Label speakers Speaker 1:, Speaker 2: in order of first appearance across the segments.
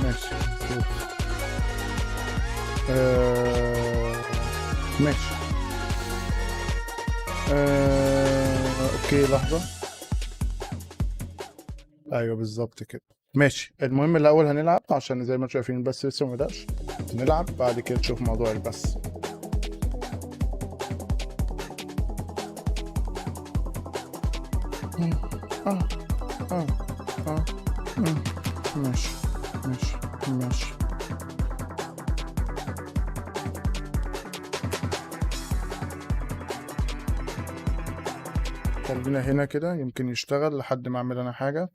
Speaker 1: ماشي. ماشي. اوكي لحظة. ايوه بالظبط كده. ماشي، المهم الاول هنلعب عشان زي ما انتم شايفين بس لسه ما بدأش. نلعب بعد كده نشوف موضوع البث. اه اه اه ماشي ماشي ماشي. خلينا هنا كده يمكن يشتغل لحد ما اعمل انا حاجة.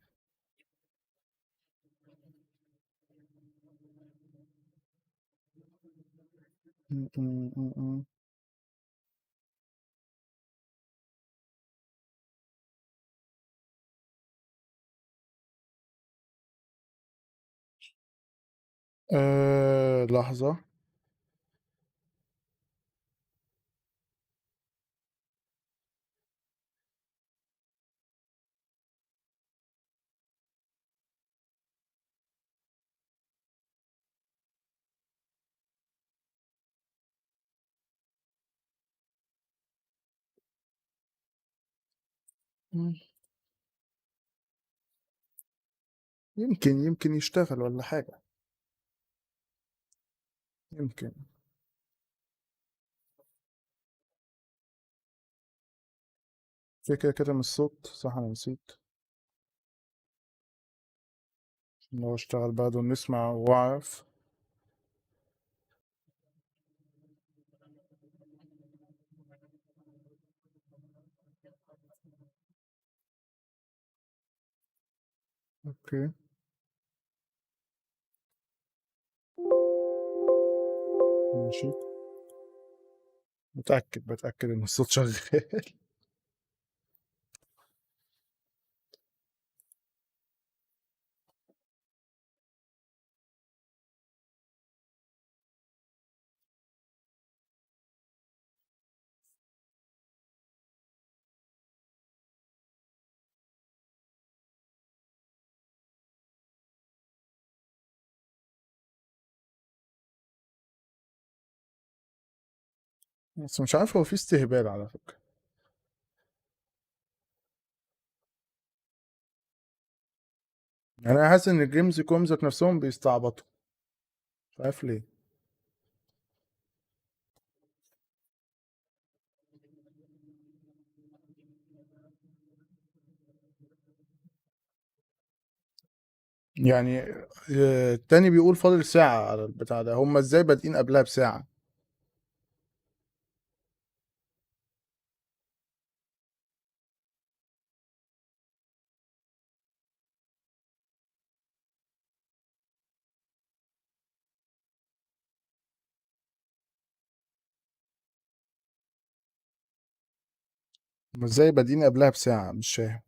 Speaker 1: لحظة. يمكن يشتغل ولا حاجة. يمكن. في كده كده من الصوت صح، انا نسيت. لو اشتغل بعد ونسمع واعرف. اوكي ماشي. بتأكد ان الصوت شغال. بس مش عارف، هو في استهبال على فكرة. يعني انا حاسس ان الجيمز كوم ذات نفسهم بيستعبطوا، مش عارف ليه. يعني التاني بيقول فاضل ساعة على البتاع ده، هما ازاي بادئين قبلها بساعة؟ هما ازاي بادئين قبلها بساعة؟ مش فاهم.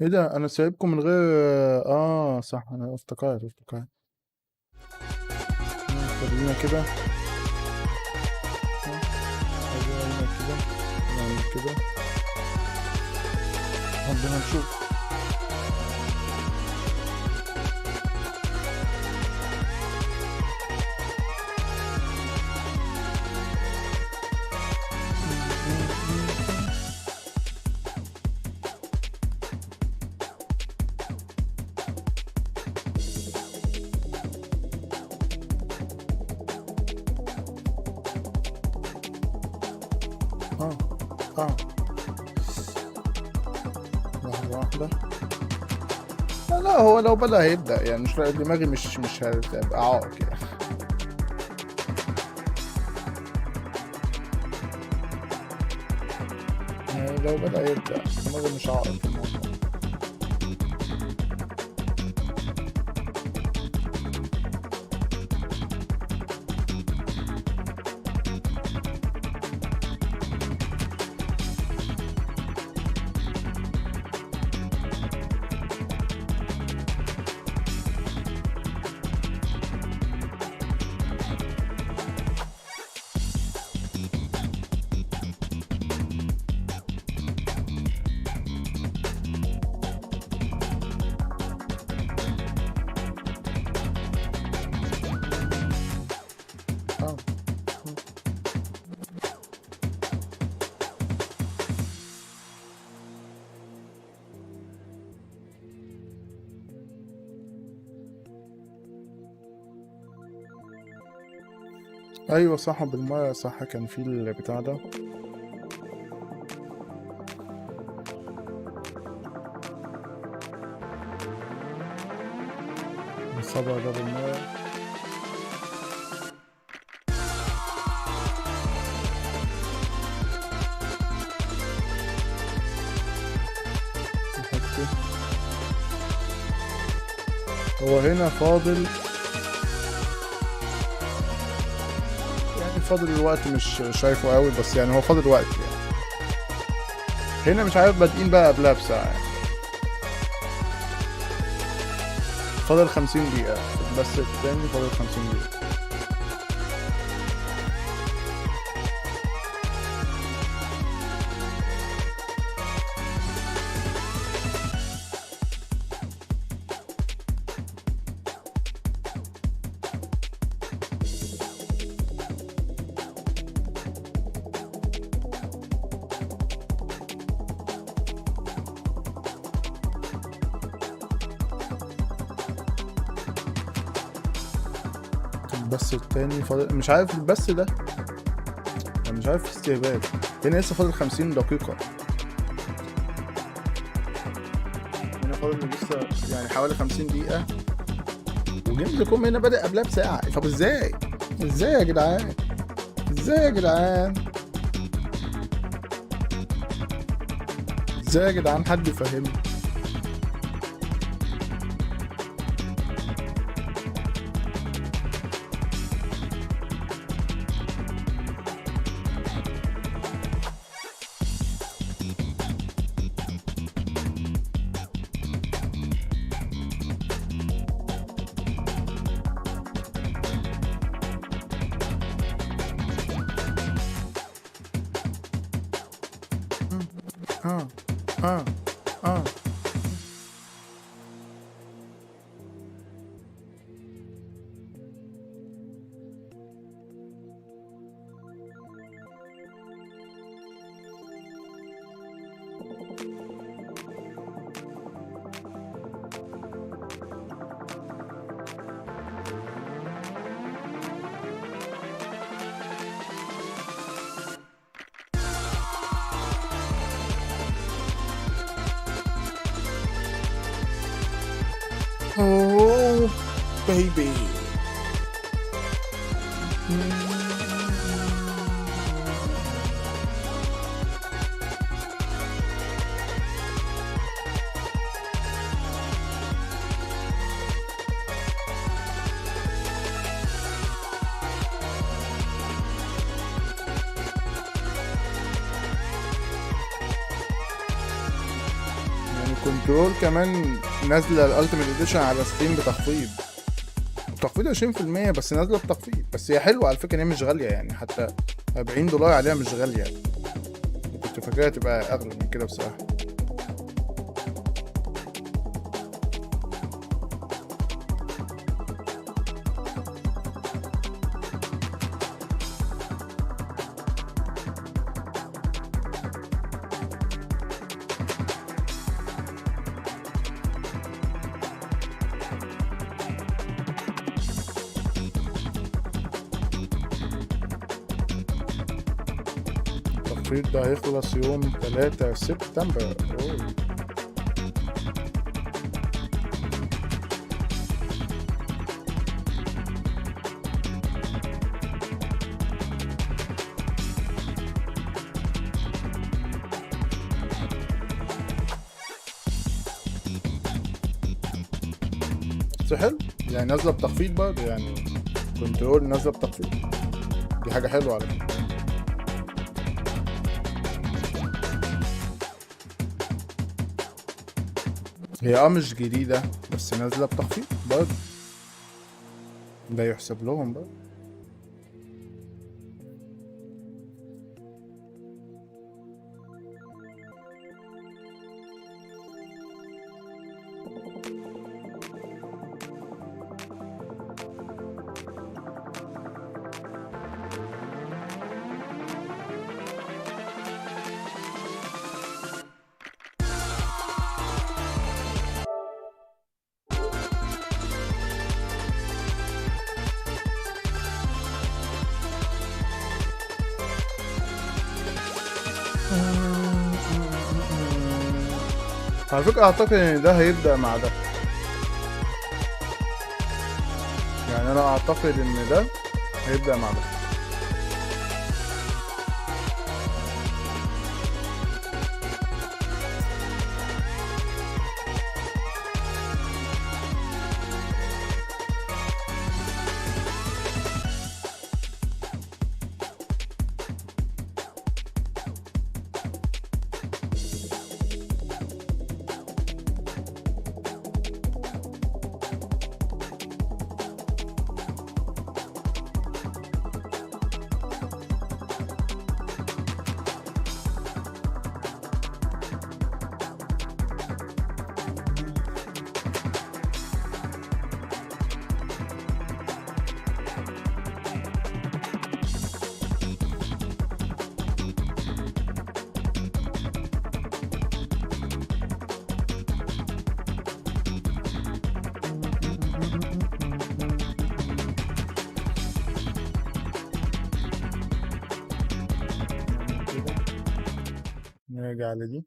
Speaker 1: ايه ده، انا سايبكم من غير. صح، انا افتكرت. خلينا كده. خلينا كده. نعمل كده. ربنا نشوف. اه اه واحدة واحدة. لا هو لو بدأ هيبدأ يعني، مش دماغي مش هتبقى عائق يعني. لو بدأ يبدأ دماغي مش عائق في الموضوع. ايوه صح بالمية صح، كان في البتاع ده. الصبع ده بالمية. هو هنا فاضل يعني، فاضل الوقت مش شايفه قوي، بس يعني هو فاضل وقت يعني. هنا مش عارف بادئين بقى قبلها بساعة يعني. فاضل 50 دقيقة بس التاني، فاضل 50 دقيقة. البث التاني فاضل، مش عارف البث ده، أنا مش عارف استهبال. هنا لسه فاضل 50 دقيقة، هنا فاضل لسه يعني حوالي 50 دقيقة، وجيمز كوم هنا بدأ قبلها بساعة. طب ازاي؟ ازاي يا جدعان؟ ازاي يا جدعان؟ ازاي يا جدعان؟ حد يفهمني. اه اه اه Oh, baby. كنترول كمان نازله الالتيميت اديشن على ستيم بتخفيض 20%، بس نازله بتخفيض. بس هي حلوه على فكره، ان هي مش غاليه يعني، حتى $40 عليها مش غاليه يعني. كنت فاكرها تبقى اغلى من كده بصراحه. التخفيض ده هيخلص يوم 3 سبتمبر. أوه. بس حلو يعني، نازلة بتخفيض برضه يعني، كنترول نازلة بتخفيض، دي حاجة حلوة على فكرة. هي مش جديدة بس نازلة بتخفيض برضه، ده يحسب لهم برضه. على فكرة أعتقد إن ده هيبدأ مع ده، يعني أنا أعتقد إن ده هيبدأ مع ده. نرجع لدي.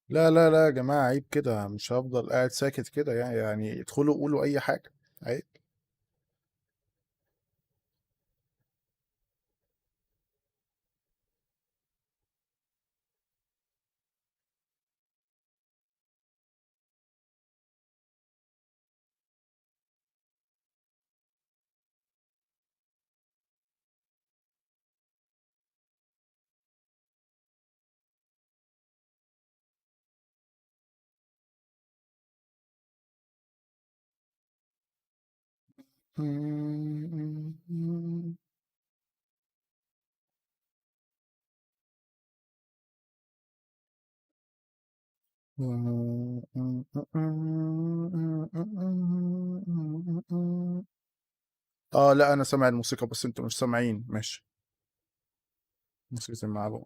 Speaker 1: لا لا لا يا جماعة، عيب كده، مش هفضل قاعد ساكت كده يعني ادخلوا قولوا أي حاجة، عيب. اه لا، انا سامع الموسيقى بس انتوا مش سامعين، ماشي. موسيقى المعلومة.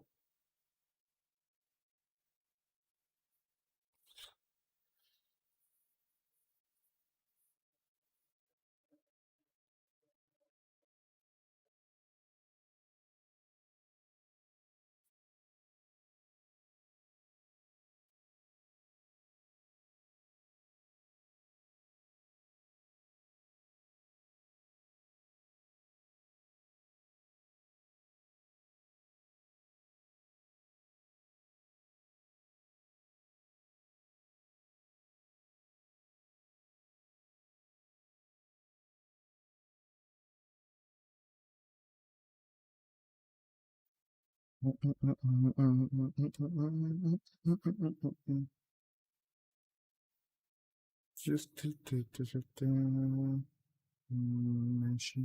Speaker 1: ماشي.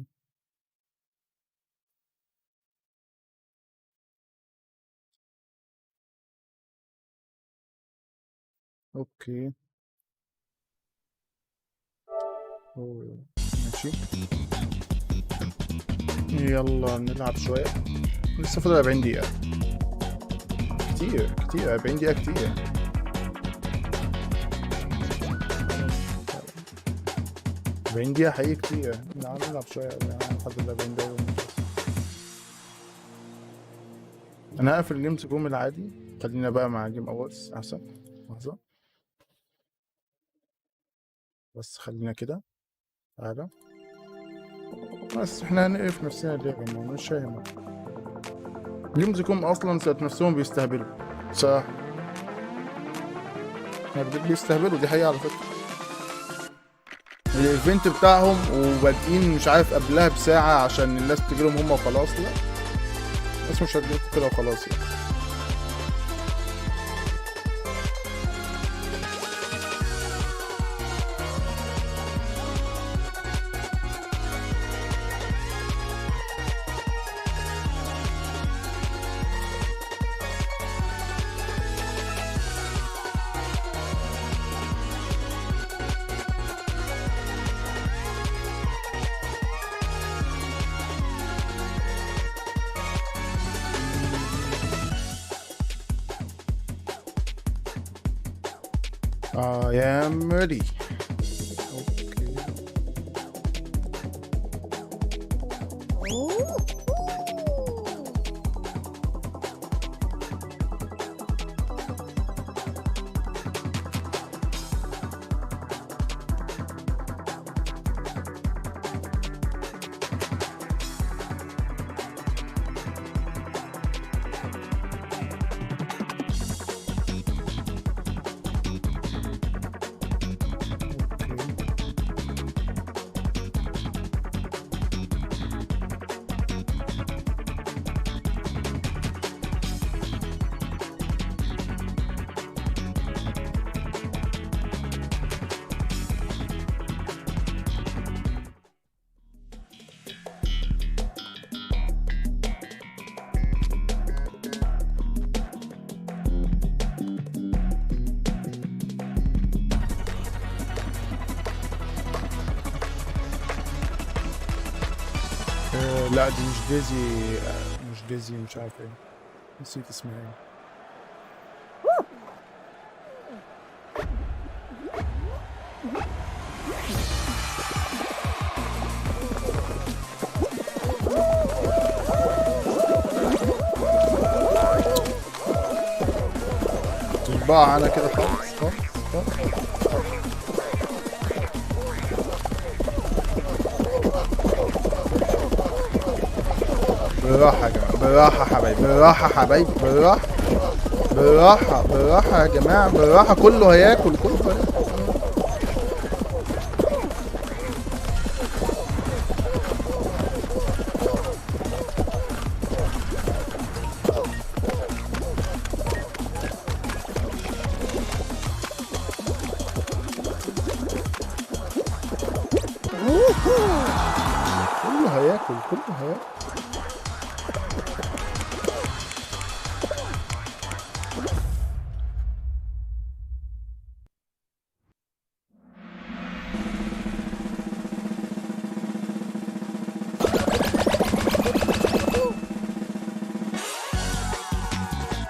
Speaker 1: اوكي. أوه. ماشي. يلا نلعب شوية. لسه فاضل 40 دقيقة. كتير 40 دقيقة كتير. 40 دقيقة حقيقي كتير. نلعب شوية لحد ال 40 دقيقة. أنا هقفل الجيمز كوم العادي، خلينا بقى مع جيم أوردز أحسن. لحظة بس، خلينا كده. تعالى بس احنا هنقف نفسنا ليه؟ ما مش فاهم. جيمز كوم أصلا ذات نفسهم بيستهبلوا صح؟ بيستهبلوا، دي حقيقة على فكرة. الايفنت بتاعهم وبادئين مش عارف قبلها بساعة عشان الناس تجيلهم هما وخلاص. لا بس مش هتجيلكوا كده وخلاص يعني. I am ready. لا دي مش ديزي، مش ديزي، مش عارف ايه، نسيت اسمها ايه. طباع انا كده خالص خالص. بالراحة يا جماعة، بالراحة حبايبي، بالراحة حبايبي، بالراحة بالراحة بالراحة يا جماعة، بالراحة. كله هياكل، كله هياكل. كله هياكل، كله هياكل.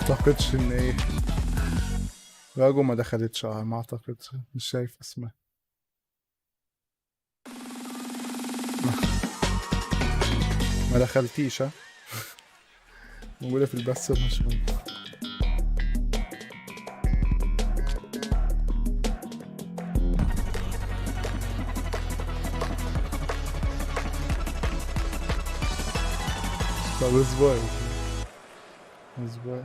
Speaker 1: اعتقدش ان ايه راجو ما دخلتش، ما اعتقدش، مش شايف اسمها. ما دخلتيش، ها؟ موجودة في البث مش من. طب اصبري اصبري.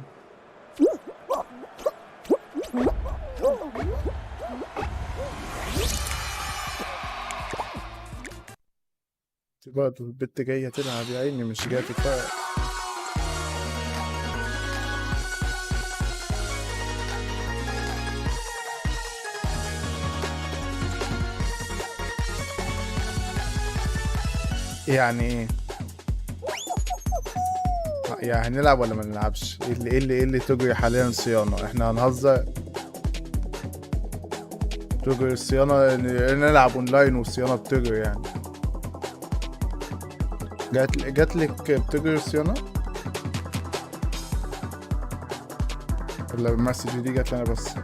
Speaker 1: برضه البت جاية تلعب يا عيني، مش جاية تتفرج. يعني ايه؟ يعني هنلعب ولا ما نلعبش؟ ايه اللي تجري حاليا صيانة؟ احنا هنهزر؟ تجري الصيانة نلعب اونلاين والصيانة بتجري يعني؟ جاتلك بتجري الصيانة؟ ولا المسج دي جات لي انا بس؟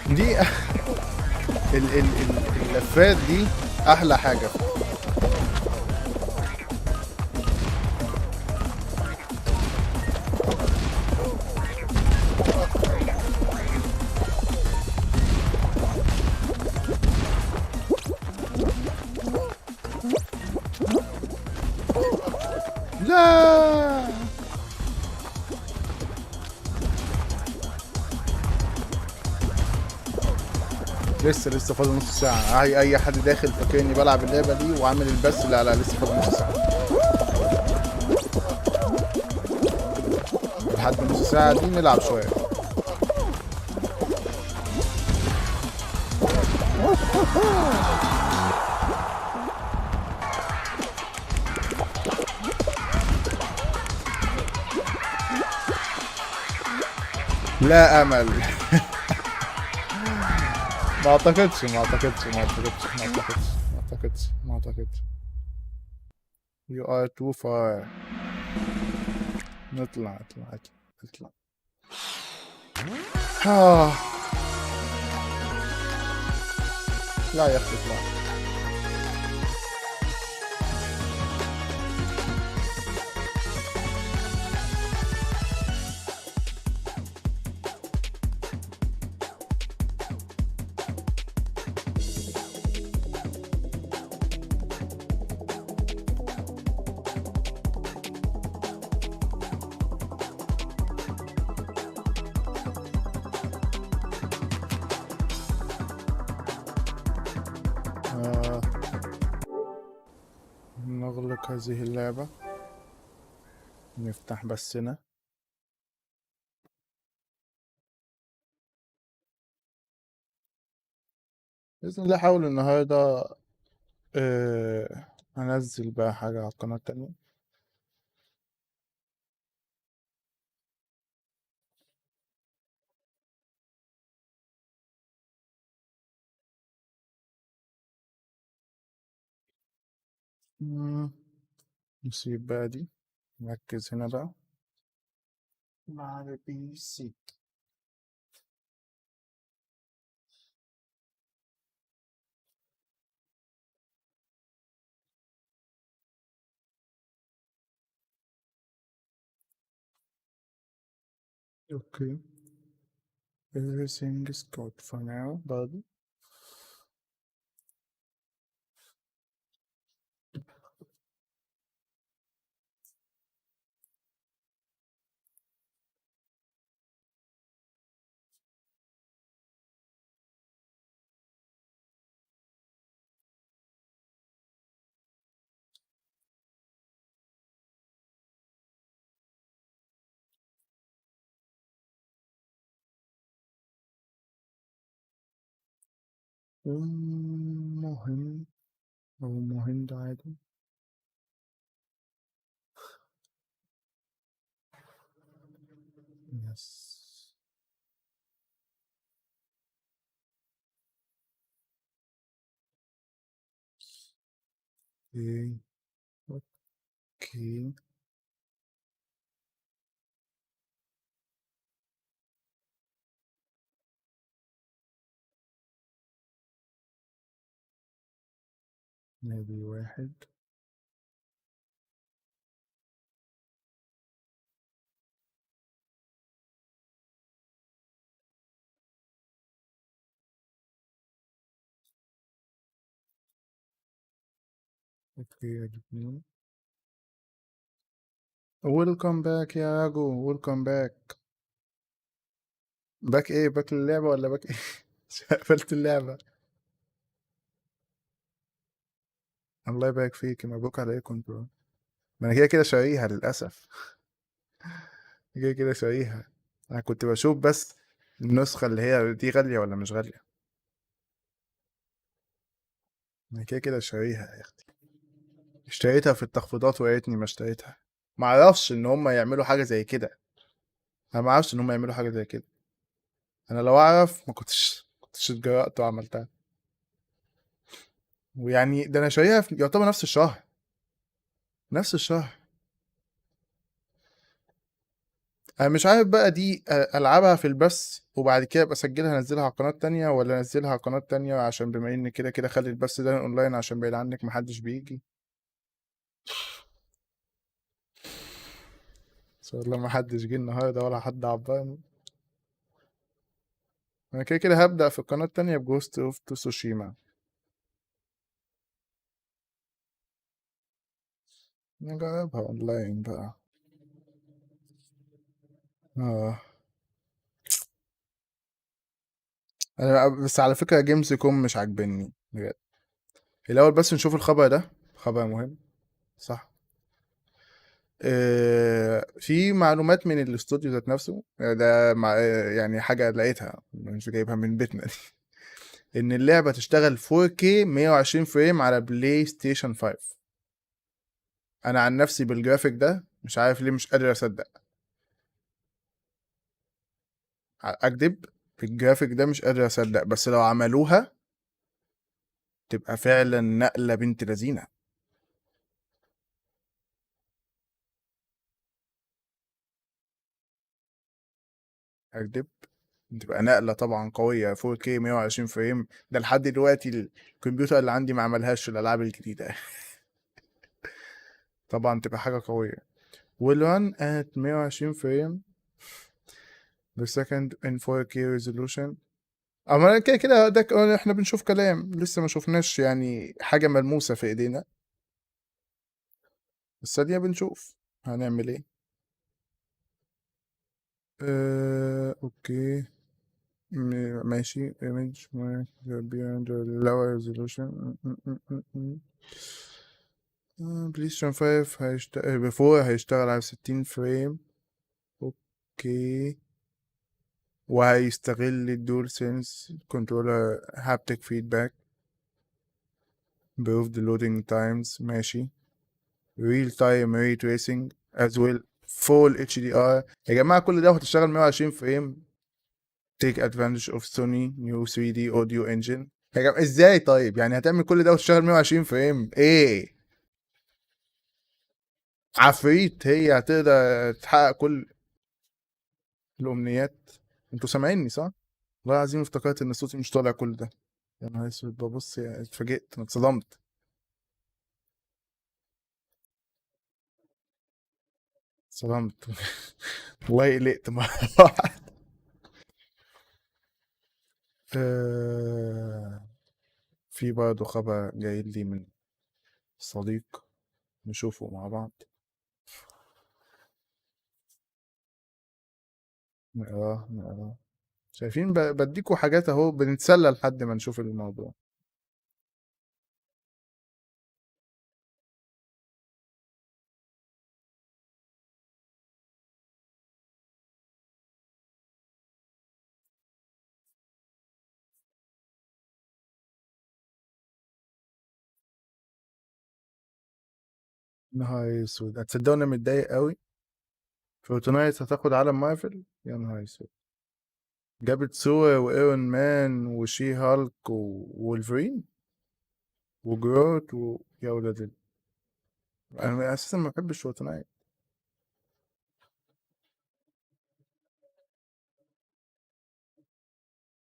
Speaker 1: دي اللفات دي احلى حاجه. لا لسه فاضل نص ساعة. اي حد داخل فاكرني بلعب اللعبة دي وعامل البث، لا لسه فاضل نص ساعة. لحد نص ساعة دي نلعب شوية. لا امل. ما اعتقدش. You are too far. نطلع. لا يا اخي اطلع. نغلق هذه اللعبة، نفتح بثنا. بإذن الله أحاول النهاردة أنزل بقى حاجة على القناة التانية. نسيب بقى دي، نركز هنا بقى مع البي سي. اوكي everything is good for now برضه. مهم أو مهم ده عادي. يس اوكي اوكي. نادي واحد. اوكي الاثنين. ويلكم باك يا راجو، ويلكم باك. باك ايه؟ باك اللعبة ولا باك ايه؟ قفلت اللعبة. الله يبارك فيك، مبروك على ايه كنترول. ما انا كده كده شاريها للأسف. كده كده شاريها. انا كنت بشوف بس النسخة اللي هي دي غالية ولا مش غالية. انا كده كده شاريها يا اختي. اشتريتها في التخفيضات ويا ريتني ما اشتريتها. ما اعرفش ان هم يعملوا حاجة زي كده. انا ما اعرفش ان هم يعملوا حاجة زي كده. انا لو اعرف ما كنتش اتجرأت وعملتها. ويعني ده انا شاريها في يعتبر نفس الشهر. نفس الشهر. انا مش عارف بقى دي العبها في البث وبعد كده ابقى اسجلها انزلها على قناة تانية، ولا انزلها على قناة تانية عشان بما ان كده كده خلي البث ده اونلاين عشان بعيد عنك محدش بيجي. بس والله محدش جه النهارده ولا حد عبان. انا كده كده هبدأ في القناة التانية بجوست اوف تسوشيما. نجربها اونلاين بقى. اه. انا بس على فكرة جيمز كوم مش عاجبني بجد. الاول بس نشوف الخبر ده. خبر مهم. صح. في معلومات من الاستوديو ذات نفسه ده يعني حاجة لقيتها مش جايبها من بيتنا دي. ان اللعبة تشتغل 4K 120 فريم على بلاي ستيشن 5. انا عن نفسي بالجرافيك ده مش عارف ليه مش قادر اصدق. اكدب. بالجرافيك ده مش قادر اصدق، بس لو عملوها تبقى فعلا نقلة بنت لذينة. اكدب. تبقى نقلة طبعا قوية. 4K 120 فريم ده لحد دلوقتي الكمبيوتر اللي عندي ما عملهاش في الالعاب الجديدة. طبعا تبقى حاجة قوية. والران at 120 فريم per second in 4K resolution. اما كده كده ده احنا بنشوف كلام لسه ما شفناش يعني حاجة ملموسة في ايدينا. بس دي بنشوف. هنعمل ايه. اوكي. ماشي image beyond the lower resolution. بلاي ستيشن 5 هيشتغل بفور هيشتغل على 60 فريم. اوكي. وهيستغل الدول سينس كنترولر هابتك فيدباك. improve the loading times. ماشي. real time ray tracing as well. full HDR يا جماعة كل ده هتشتغل 120 فريم. take advantage of Sony new 3D audio engine. يا جماعة ازاي طيب يعني هتعمل كل ده وتشتغل 120 فريم ايه؟ عفريت هي هتقدر تحقق كل الامنيات. انتوا سامعيني صح؟ والله العظيم افتكرت ان صوتي مش طالع كل ده. يا نهار اسود ببص يعني اتفاجئت انا اتصدمت. اتصدمت. والله قلقت مرة واحدة. في برضه خبر جاي لي من صديق نشوفه مع بعض. نقراه نقراه. شايفين بديكوا حاجات اهو بنتسلى لحد ما نشوف الموضوع. نهار اسود هتصدقوا انا متضايق قوي. فورتنايت هتاخد عالم مارفل يا نهار اسود. جابت سور وايرون مان وشي هالك وولفرين وجروت يا ولاد انا اساسا ما بحبش فورتنايت.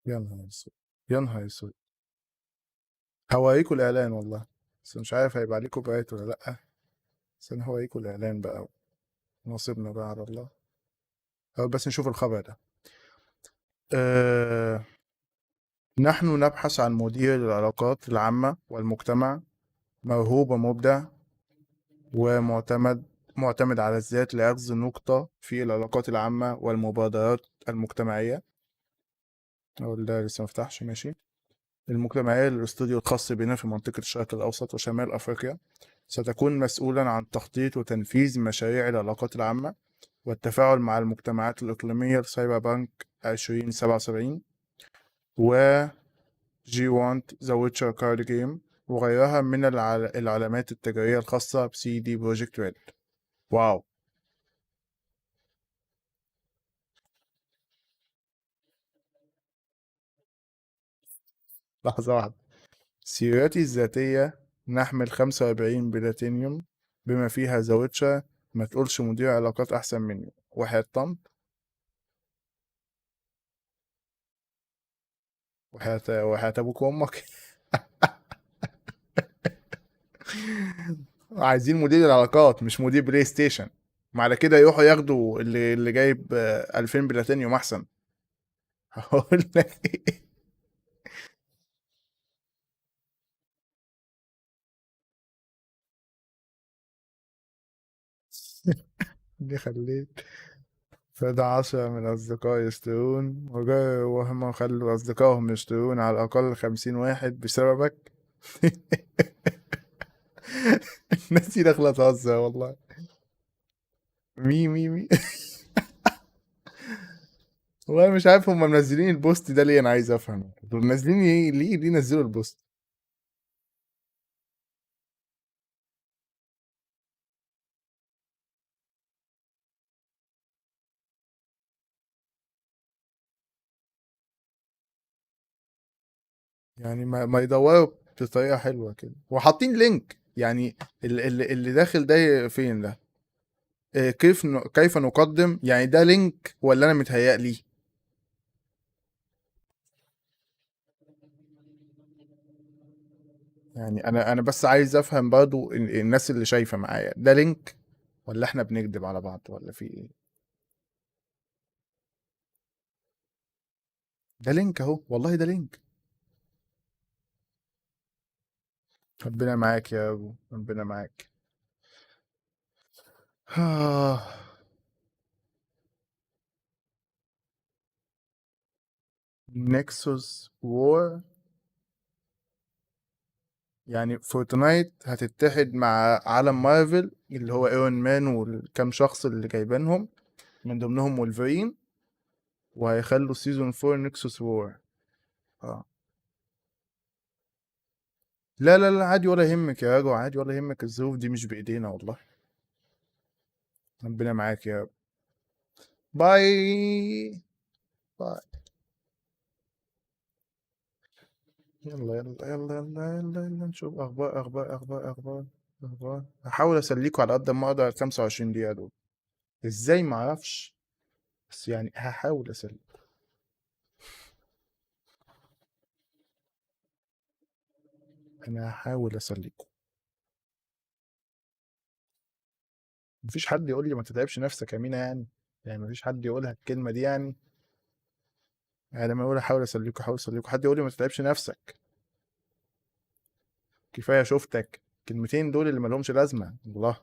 Speaker 1: يا نهار اسود. يا نهار اسود. هوريكوا الاعلان والله. بس مش عارف هيبقى عليكم بايت ولا لا. بس انا هوريكوا الاعلان بقى. نصيبنا بقى على الله. أو بس نشوف الخبر ده. أه... نحن نبحث عن مدير العلاقات العامة والمجتمع موهوب ومبدع معتمد على الذات لأخذ نقطة في العلاقات العامة والمبادرات المجتمعية. أو ده لسه مفتحش، ماشي. المجتمعية للاستوديو الخاص بنا في منطقة الشرق الأوسط وشمال أفريقيا. ستكون مسؤولا عن تخطيط وتنفيذ مشاريع العلاقات العامة والتفاعل مع المجتمعات الإقليمية لسايبر بانك 2077 و جي وانت ذا ويتشر كارد جيم وغيرها من العلامات التجارية الخاصة بسي دي بروجكت ريد. واو. لحظة واحدة. سيرتي الذاتية: نحمل 45 بلاتينيوم بما فيها ذا ويتشر. ما تقولش مدير علاقات أحسن مني، وحياة طنط، وحياة أبوك وأمك. عايزين مدير العلاقات مش مدير بلاي ستيشن. ما على كده يروحوا ياخدوا اللي جايب 2000 بلاتينيوم أحسن. هقول لك إيه؟ دي خليت فده 10 من أصدقائي يشترون وهم خلوا أصدقائهم يشترون على الأقل 50 واحد بسببك. الناس دي داخلة تهزر والله. مي. والله مش عارف هم منزلين البوست ده ليه، أنا عايز أفهم دول منزلين إيه، ليه نزلوا البوست. يعني ما يدوروا بطريقة حلوة كده وحاطين لينك يعني. اللي داخل ده فين ده؟ كيف نقدم، يعني ده لينك ولا أنا متهيألي؟ يعني انا بس عايز افهم برضو الناس اللي شايفه معايا ده لينك ولا احنا بنكذب على بعض ولا في ايه؟ ده لينك اهو، والله ده لينك. ربنا معاك يا ابو، ربنا معاك. نكسوس وور. يعني فورتنايت هتتحد مع عالم مارفل اللي هو ايرون مان والكام شخص اللي جايبينهم من ضمنهم وولفرين، وهيخلوا سيزون 4 نكسوس وور. اه. لا عادي ولا يهمك يا راجل، عادي ولا يهمك، الظروف دي مش بايدينا والله. ربنا معاك يا رب. باي. باي. يلا نشوف اخبار. هحاول اسليكوا على قد ما اقدر ال 25 دقيقة دول. ازاي ما اعرفش، بس يعني هحاول اسلي. انا هحاول اسليكوا. مفيش حد يقول لي ما تتعبش نفسك يا مينا يعني مفيش حد يقولها الكلمة دي يعني لما اقول احاول اسليكوا احاول اسليكوا، حد يقول لي ما تتعبش نفسك. كفاية شفتك كلمتين دول اللي مالهمش لازمة والله.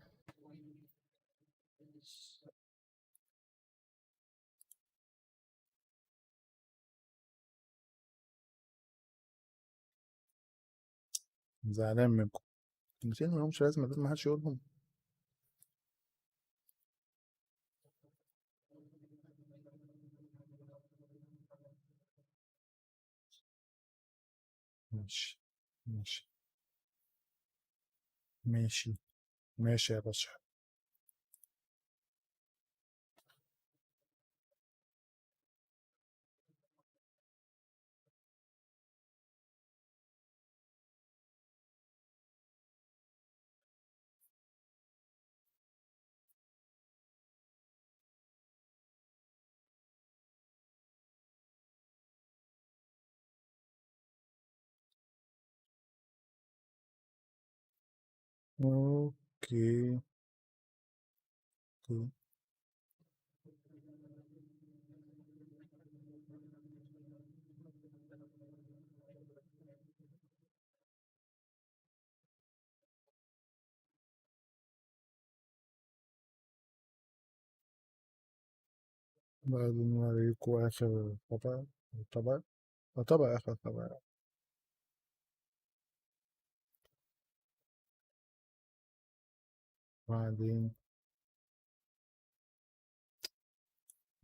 Speaker 1: زعلان منكم. كلمتين مالهمش لازمة دول ما حدش يقولهم. ماشي. ماشي. ماشي. ماشي يا باشا. اوكي. اوكي. بعدين نوريكوا آخر طبع آخر طبع. بعدين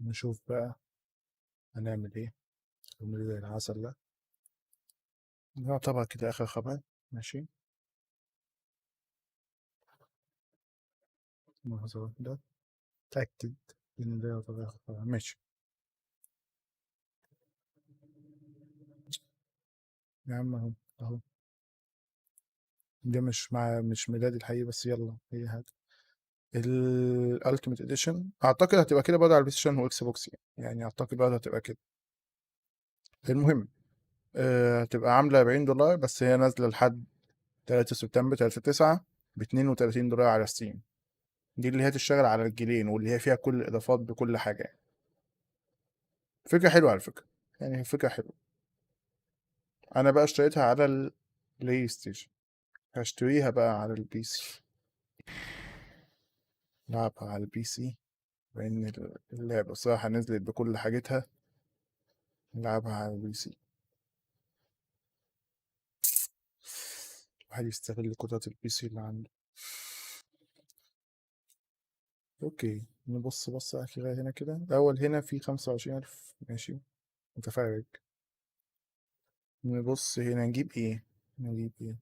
Speaker 1: نشوف بقى هنعمل ايه. نعمل زي العسل ده. طبعا كده آخر خبر. ماشي. لحظة واحدة تأكد إن ده يعتبر آخر خبر. ماشي يا عم اهو اهو. ده مش ميلادي الحقيقي، بس يلا هي حاجة. الالتيميت اديشن اعتقد هتبقى كده برضه على البلاي ستيشن واكس بوكس، يعني اعتقد برضه هتبقى كده. المهم هتبقى عاملة 40 دولار، بس هي نازلة لحد 3 سبتمبر 3/9 ب $32 على ستيم. دي اللي هي تشتغل على الجيلين، واللي هي فيها كل الإضافات بكل حاجة يعني. فكرة حلوة على فكرة، يعني فكرة حلوة. أنا بقى اشتريتها على البلاي ستيشن، هشتريها بقى على البي سي، لعبها على البي سي، لأن اللعبة الصراحة نزلت بكل حاجتها. لعبها على البي سي. الواحد يستغل قدرات البي سي اللي عنده. اوكي نبص بصة أخيرة هنا كده. الأول هنا في 25,000. ماشي متفرج. نبص هنا نجيب ايه. نجيب ايه.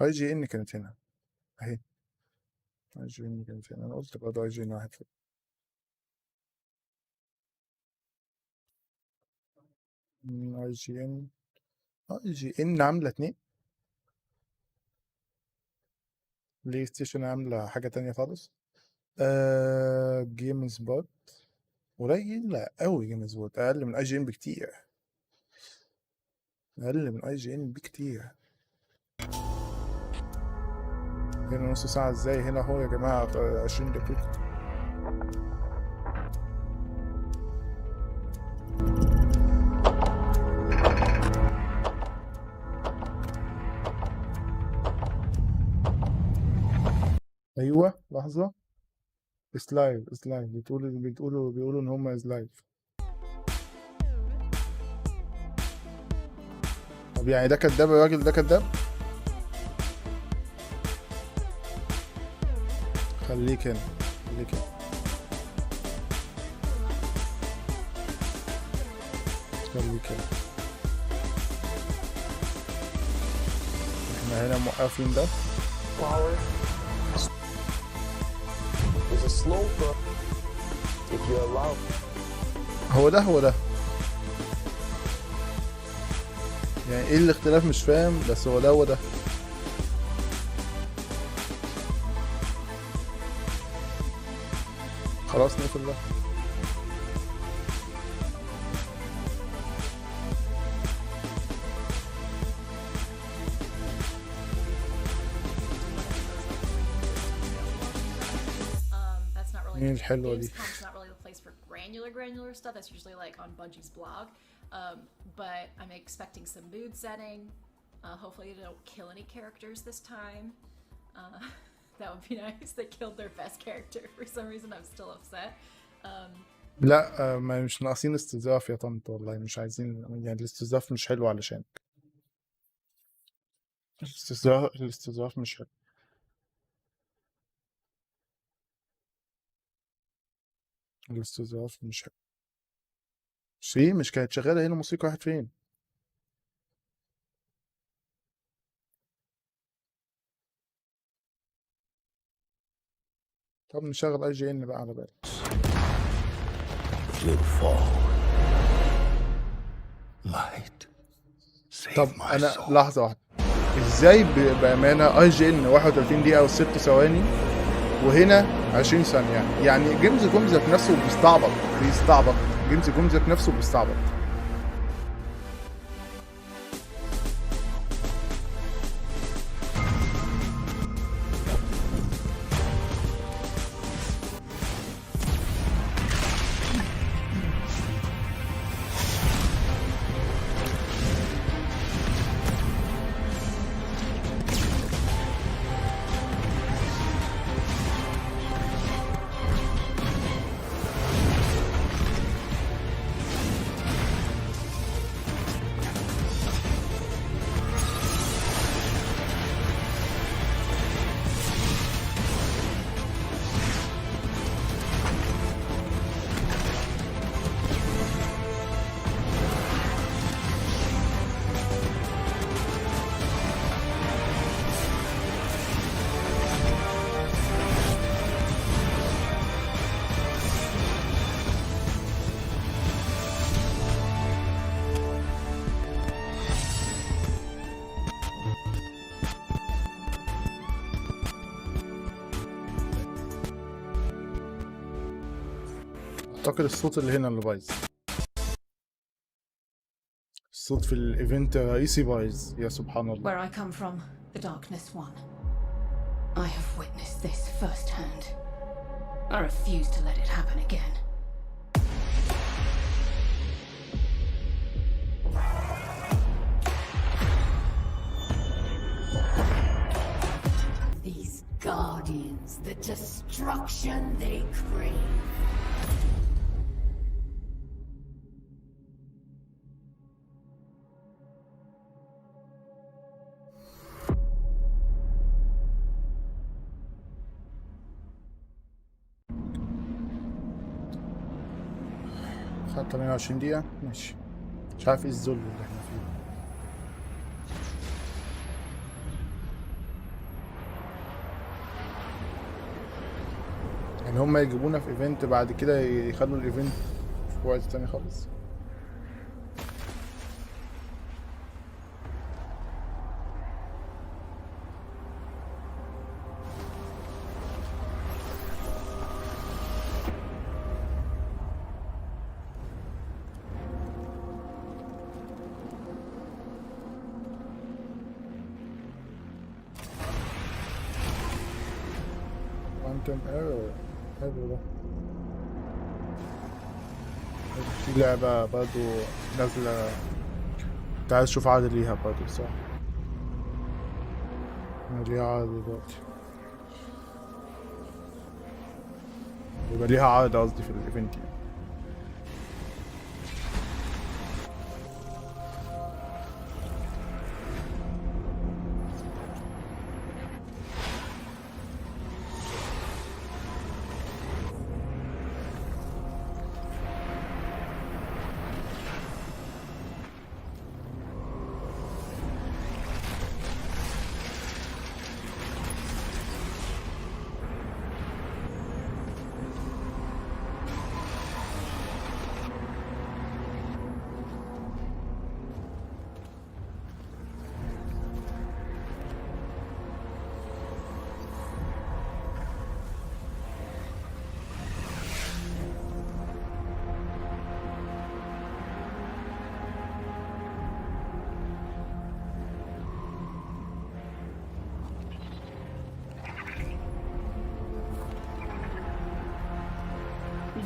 Speaker 1: اي جي ان كانت هنا اهي. اي جي ان كانت هنا. انا قلت برضه اي جي ان واحد في اي جي ان. اي جي ان عاملة 2. بلاي ستيشن عاملة حاجة تانية خالص. جيمز بوت قليل، لا قوي. جيمز بوت اقل من اي جي ان بكتير. اقل من اي جي ان بكتير. هنا نص ساعة ازاي؟ هنا اهو يا جماعة 20 دقيقة. ايوه لحظة. سلايف بيقولوا ان هم سلايف. طب يعني ده كداب؟ الراجل ده كداب. خليك هنا خليك هنا خليك هنا. احنا هنا موقفين ده. هو ده يعني ايه الاختلاف؟ مش فاهم، بس هو ده. خلاص نقفل ده. مين الحلوة دي؟
Speaker 2: Gamescom's not really the place for granular stuff. That's usually like on Bungie's blog. But I'm expecting some mood setting. Hopefully they don't kill any characters this time. That would be nice. They killed their best character. For some reason I'm still upset.
Speaker 1: لا ما مش ناقصين استظراف يا طنط، والله مش عايزين. يعني الاستظراف مش حلو علشان الاستظراف مش حلو. الاستظراف مش حلو. مش كانت شغالة هنا موسيقى؟ واحد فين؟ طب نشغل اي جي ان بقى على بالي. طب انا لحظة واحدة، ازاي بأمانة اي جي ان 31 دقيقة و6 ثواني وهنا 20 ثانية؟ يعني جيمز كوم ذات نفسه بيستعبط. جيمز كوم ذات نفسه بيستعبط. اعتقد الصوت اللي هنا اللي بايظ. الصوت في الايفنت الرئيسي بايظ، يا سبحان الله.
Speaker 3: Where I come from, the Darkness One. I have witnessed this firsthand. I refuse to let it happen again. These guardians, the destruction they crave.
Speaker 1: خدت 28 دقيقة ماشي. مش عارف ايه الذل اللي احنا فيه. يعني هما يجيبونا في ايفنت بعد كده يخلوا الايفنت في وقت تاني خالص. كان حلو ده. في لعبة برضو نازلة، كنت عايز اشوف عرض ليها برضو صح؟ ليها عرض دلوقتي، يبقى ليها عرض قصدي في الايفنت يعني.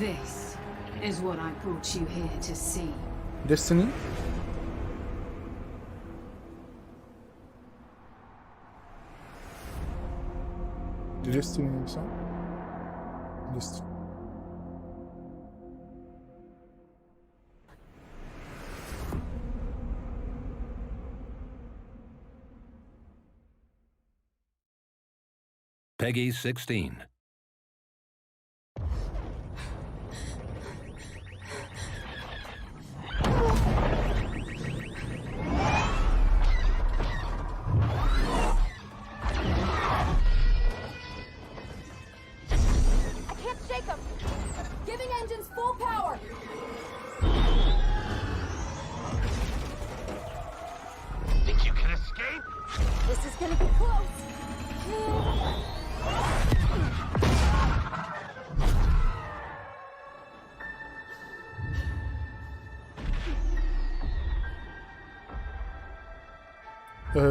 Speaker 3: This is what I brought you here to see.
Speaker 1: Destiny? Destiny صح؟ Destiny.
Speaker 4: Peggy 16.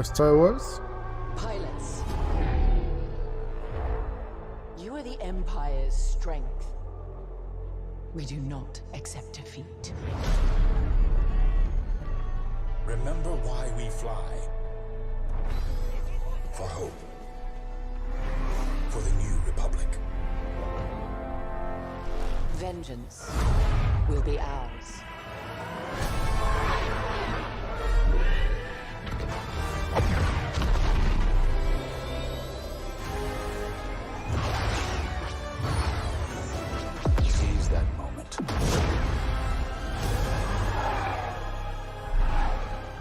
Speaker 1: Star Wars?
Speaker 5: Pilots, you are the Empire's strength. We do not accept defeat.
Speaker 6: Remember why we fly. For hope. For the new republic.
Speaker 5: Vengeance will be ours.
Speaker 6: Seize that moment.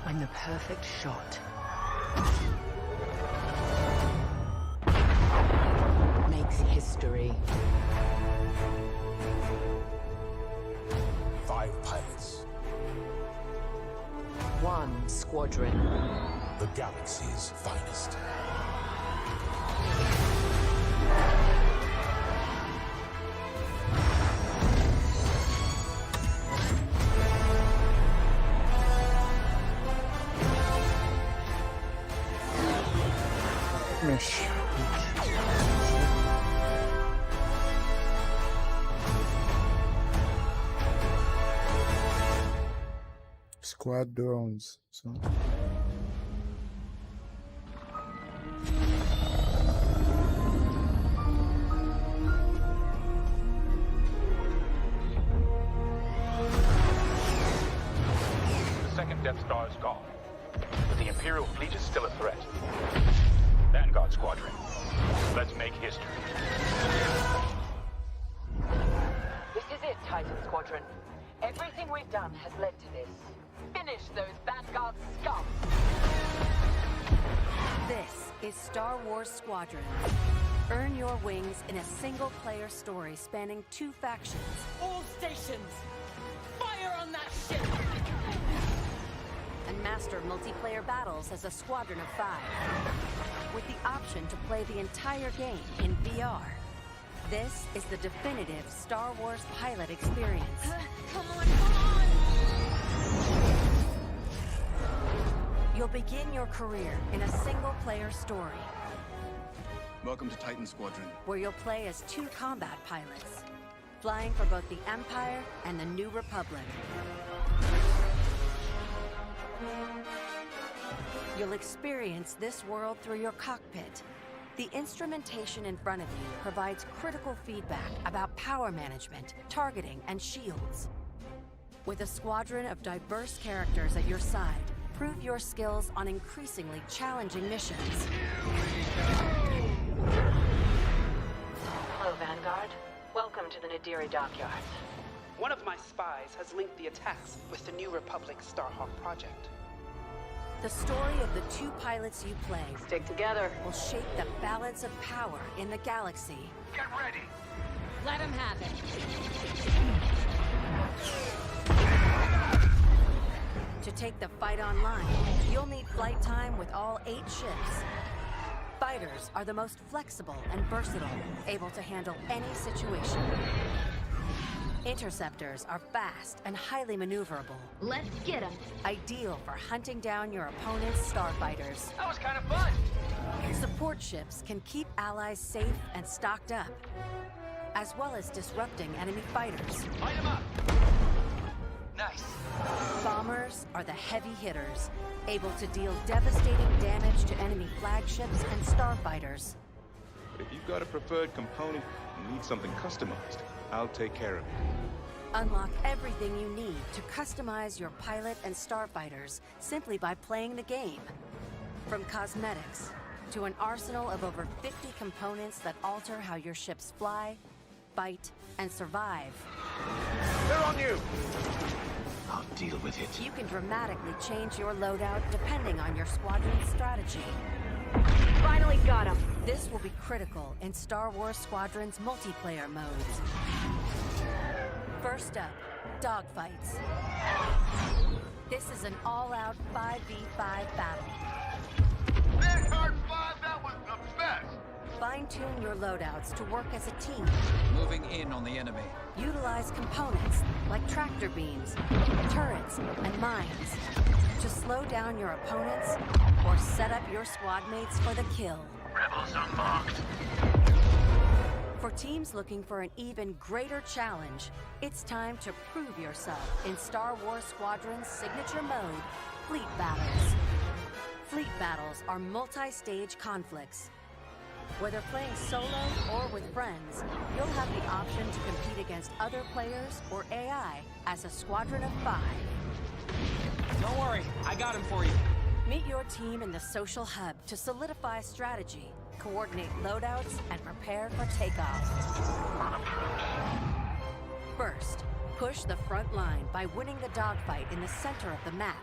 Speaker 5: When the perfect shot makes history.
Speaker 6: 5 pilots.
Speaker 5: 1 squadron.
Speaker 6: The galaxy's finest.
Speaker 1: ماشي. سكواد درونز.
Speaker 4: Second Death Star is gone, but the Imperial fleet is still a threat. Vanguard Squadron, let's make history.
Speaker 5: This is it, Titan Squadron. Everything we've done has led to this. Finish those Vanguard scum!
Speaker 7: This is Star Wars Squadron. Earn your wings in a single-player story spanning 2 factions.
Speaker 5: All stations! Fire on that ship!
Speaker 7: And master multiplayer battles as a squadron of 5. With the option to play the entire game in VR. This is the definitive Star Wars pilot experience.
Speaker 5: Come on, come on!
Speaker 7: You'll begin your career in a single-player story,
Speaker 6: Welcome to Titan Squadron.
Speaker 7: where you'll play as 2 combat pilots, flying for both the Empire and the New Republic. You'll experience this world through your cockpit. The instrumentation in front of you provides critical feedback about power management, targeting, and shields. With a squadron of diverse characters at your side, prove your skills on increasingly challenging missions.
Speaker 5: Hello, Vanguard. Welcome to the Nadiri dockyards.
Speaker 8: One of my spies has linked the attacks with the New Republic Starhawk project.
Speaker 7: The story of the 2 pilots you play
Speaker 5: Stick together.
Speaker 7: will shape the balance of power in the galaxy.
Speaker 4: Get ready!
Speaker 7: Let him have it. To take the fight online, you'll need flight time with all 8 ships. Fighters are the most flexible and versatile, able to handle any situation. Interceptors are fast and highly maneuverable.
Speaker 3: Let's get him.
Speaker 7: Ideal for hunting down your opponent's starfighters.
Speaker 4: That was kind of fun!
Speaker 7: Support ships can keep allies safe and stocked up, as well as disrupting enemy fighters.
Speaker 4: Light 'em up! Nice.
Speaker 7: Bombers are the heavy hitters, able to deal devastating damage to enemy flagships and starfighters.
Speaker 9: But if you've got a preferred component and need something customized, I'll take care of it.
Speaker 7: Unlock everything you need to customize your pilot and starfighters simply by playing the game. From cosmetics to an arsenal of over 50 components that alter how your ships fly, fight, and survive.
Speaker 4: They're on you!
Speaker 6: I'll deal with it.
Speaker 7: You can dramatically change your loadout depending on your squadron's strategy.
Speaker 3: Finally got him.
Speaker 7: This will be critical in Star Wars Squadron's multiplayer modes. First up, dogfights. This is an all-out 5v5 battle.
Speaker 4: Vanguard 5, that was the best!
Speaker 7: Fine-tune your loadouts to work as a team.
Speaker 10: Moving in on the enemy.
Speaker 7: Utilize components like tractor beams, turrets, and mines to slow down your opponents or set up your squad mates for the kill.
Speaker 4: Rebels unmarked.
Speaker 7: For teams looking for an even greater challenge, it's time to prove yourself in Star Wars Squadron's signature mode, Fleet Battles. Fleet Battles are multi-stage conflicts. Whether playing solo or with friends, you'll have the option to compete against other players or AI as a squadron of 5.
Speaker 10: Don't worry, I got him for you.
Speaker 7: Meet your team in the social hub to solidify strategy, coordinate loadouts, and prepare for takeoff. First, push the front line by winning the dogfight in the center of the map.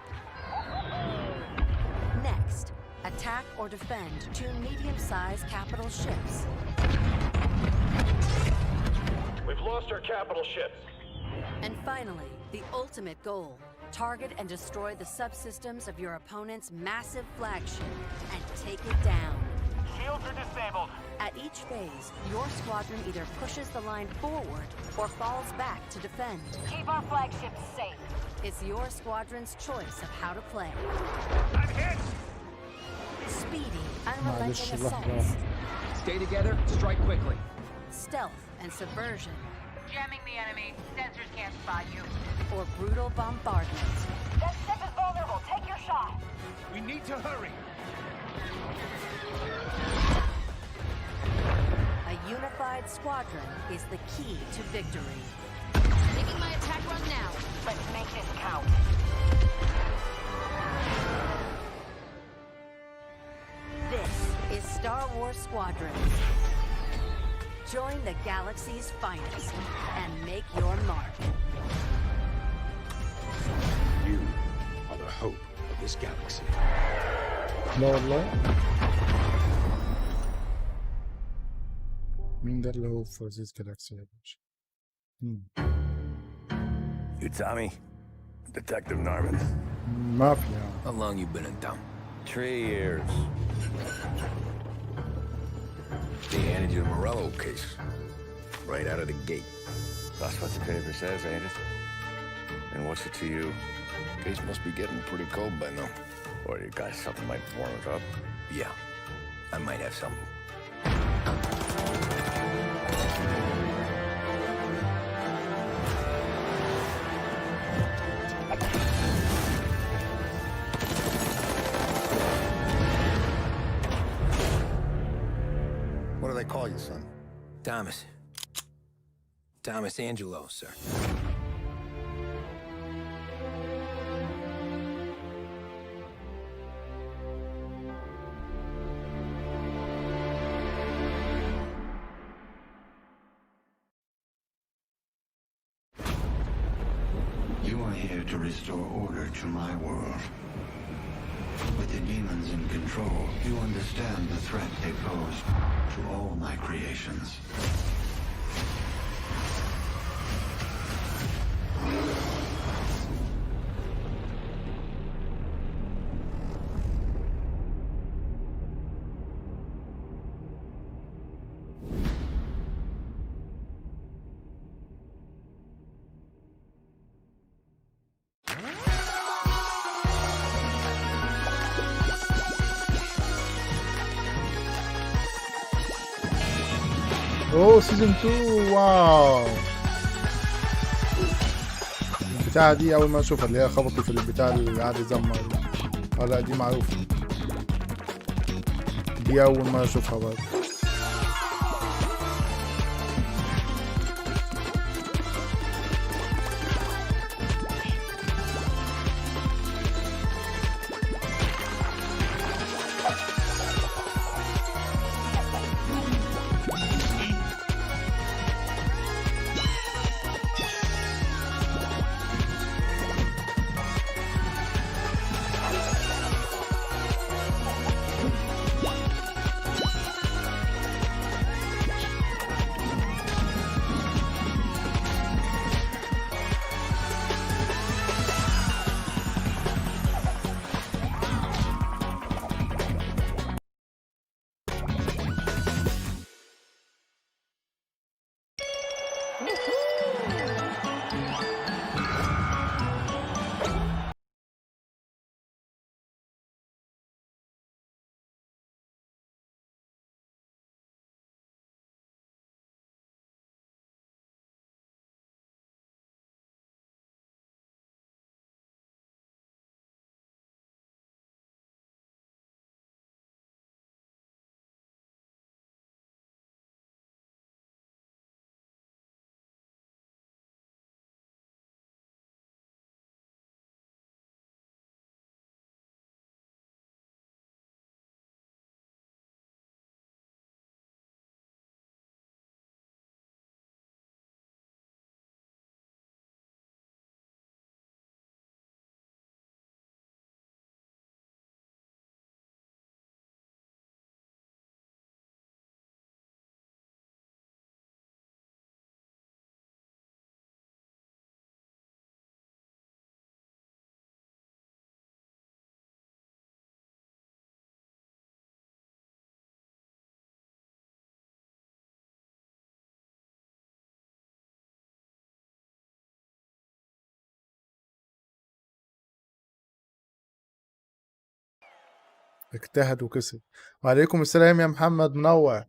Speaker 7: Next, attack or defend 2 medium-sized capital ships.
Speaker 4: We've lost our capital ships.
Speaker 7: And finally, the ultimate goal. Target and destroy the subsystems of your opponent's massive flagship and take it down.
Speaker 4: Shields are disabled.
Speaker 7: At each phase, your squadron either pushes the line forward or falls back to defend.
Speaker 3: Keep our flagships safe.
Speaker 7: It's your squadron's choice of how to play.
Speaker 4: I'm hit!
Speaker 7: speedy,
Speaker 1: معلش
Speaker 7: unrelenting
Speaker 1: لحظة.
Speaker 7: assaults,
Speaker 10: Stay together, strike quickly.
Speaker 7: stealth and subversion,
Speaker 5: Jamming the enemy. Sensors can't spot you.
Speaker 7: or brutal bombardment.
Speaker 5: That ship is vulnerable. Take your shot.
Speaker 10: We need to hurry.
Speaker 7: A unified squadron is the key to victory.
Speaker 3: Making my attack run now.
Speaker 5: Let's make this count.
Speaker 7: This is Star Wars Squadrons. Join the galaxy's finest and make your mark.
Speaker 6: You are the hope of this galaxy.
Speaker 1: لا والله. مين ده اللي هو في عزيز جالاكسي يا باشا؟
Speaker 11: You Tommy? Detective Norman.
Speaker 1: ما في يعني.
Speaker 10: How long you been in town?
Speaker 11: 3 years.
Speaker 10: They handed you the Morello case. Right out of the gate.
Speaker 11: That's what the paper says, ain't it? And what's it to you?
Speaker 10: Case must be getting pretty cold by now.
Speaker 11: Or you got something might warm it up?
Speaker 10: Yeah, I might have something.
Speaker 11: What do they call you, son?
Speaker 10: Thomas. Thomas Angelo, sir.
Speaker 6: You are here to restore order to my world. With the demons in control, you understand the threat they pose to all my creations.
Speaker 1: اوه سيزون 2 واو. البتاعة دي أول ما أشوفها اللي هي خبطوا في البتاع اللي قاعد يزمر. لا دي معروفة. دي أول ما أشوفها برضه. اجتهد وكسب. وعليكم السلام يا محمد منور.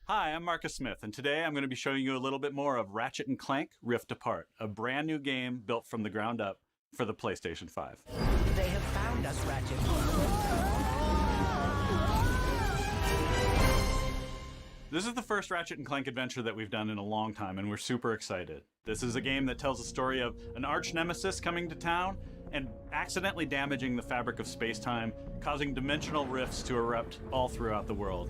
Speaker 12: Hi, I'm Marcus Smith, and today I'm going to be showing you a little bit more of Ratchet & Clank Rift Apart, a brand new game built from the ground up for the PlayStation 5.
Speaker 5: They have found us, Ratchet.
Speaker 12: This is the first Ratchet & Clank adventure that we've done in a long time, and we're super excited. This is a game that tells the story of an arch nemesis coming to town and accidentally damaging the fabric of space-time, causing dimensional rifts to erupt all throughout the world.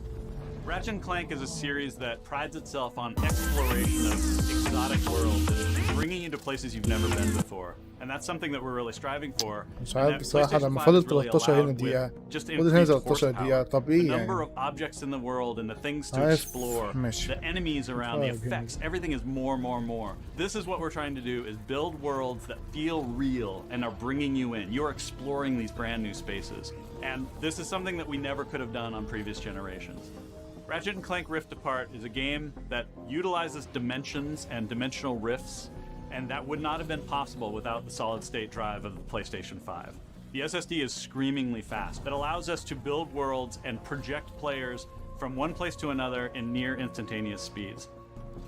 Speaker 12: Ratchet & Clank is a series that prides itself on exploration of exotic worlds and bringing you to places you've never been before. And that's something that we're really striving for.
Speaker 1: مش عارف بصراحة لما فضل 13 هنا دقيقة فضل هنا 13 دقيقة طب ايه
Speaker 12: The
Speaker 1: يعني؟
Speaker 12: number of objects in the world and the things to
Speaker 1: عارف
Speaker 12: explore,
Speaker 1: ماشي.
Speaker 12: the enemies around, the effects, everything is more. This is what we're trying to do, is build worlds that feel real and are bringing you in. You're exploring these brand new spaces. And this is something that we never could have done on previous generations. Ratchet & Clank Rift Apart is a game that utilizes dimensions and dimensional rifts, and that would not have been possible without the solid-state drive of the PlayStation 5. The SSD is screamingly fast. It allows us to build worlds and project players from one place to another in near instantaneous speeds.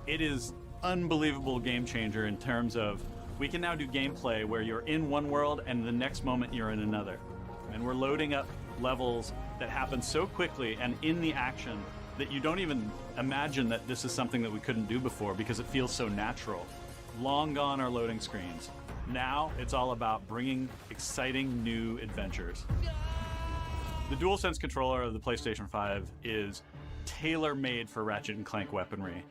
Speaker 12: It is unbelievable game changer in terms of we can now do gameplay where you're in one world and the next moment you're in another. And we're loading up levels that happen so quickly and in the action that you don't even imagine that this is something that we couldn't do before because it feels so natural. Long gone are loading screens. Now it's all about bringing exciting new adventures. The DualSense controller of the PlayStation 5 is tailor-made for Ratchet & Clank weaponry.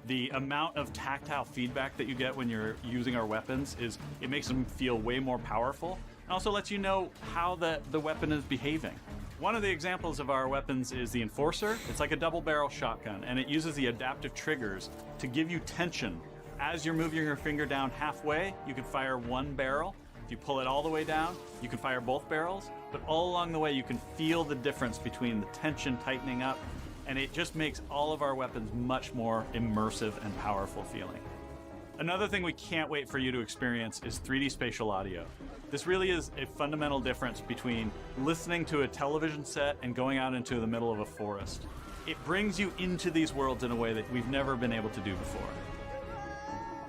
Speaker 12: The amount of tactile feedback that you get when you're using our weapons it makes them feel way more powerful, and also lets you know how the weapon is behaving. One of the examples of our weapons is the Enforcer. It's like a double-barrel shotgun, and it uses the adaptive triggers to give you tension. As you're moving your finger down halfway, you can fire one barrel. If you pull it all the way down, you can fire both barrels. But all along the way, you can feel the difference between the tension tightening up, and it just makes all of our weapons much more immersive and powerful feeling. Another thing we can't wait for you to experience is 3D spatial audio. This really is a fundamental difference between listening to a television set and going out into the middle of a forest. It brings you into these worlds in a way that we've never been able to do before.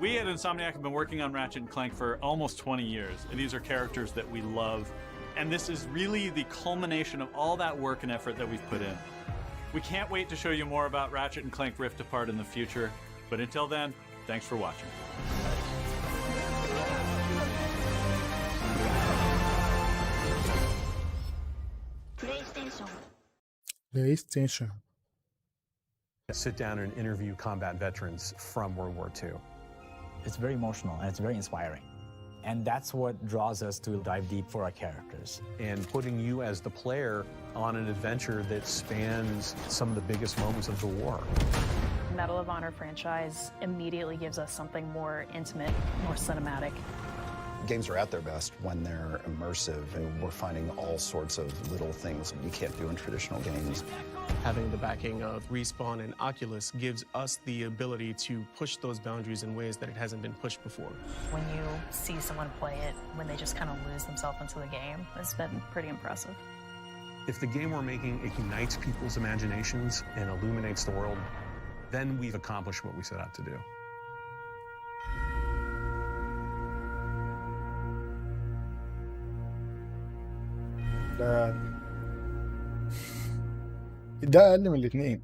Speaker 12: We at Insomniac have been working on Ratchet & Clank for almost 20 years, and these are characters that we love. And this is really the culmination of all that work and effort that we've put in. We can't wait to show you more about Ratchet & Clank Rift Apart in the future, but until then, thanks for watching.
Speaker 1: PlayStation.
Speaker 13: Sit down and interview combat veterans from World War II.
Speaker 14: It's very emotional and it's very inspiring. And that's what draws us to dive deep for our characters.
Speaker 13: And putting you as the player on an adventure that spans some of the biggest moments of the war.
Speaker 15: Medal of Honor franchise immediately gives us something more intimate, more cinematic.
Speaker 16: Games are at their best when they're immersive, and we're finding all sorts of little things you can't do in traditional games.
Speaker 17: Having the backing of Respawn and Oculus gives us the ability to push those boundaries in ways that it hasn't been pushed before.
Speaker 15: When you see someone play it, when they just kind of lose themselves into the game, it's been pretty impressive.
Speaker 13: If the game we're making ignites people's imaginations and illuminates the world, then we've accomplished what we set out to do.
Speaker 1: ده اقل من الاثنين.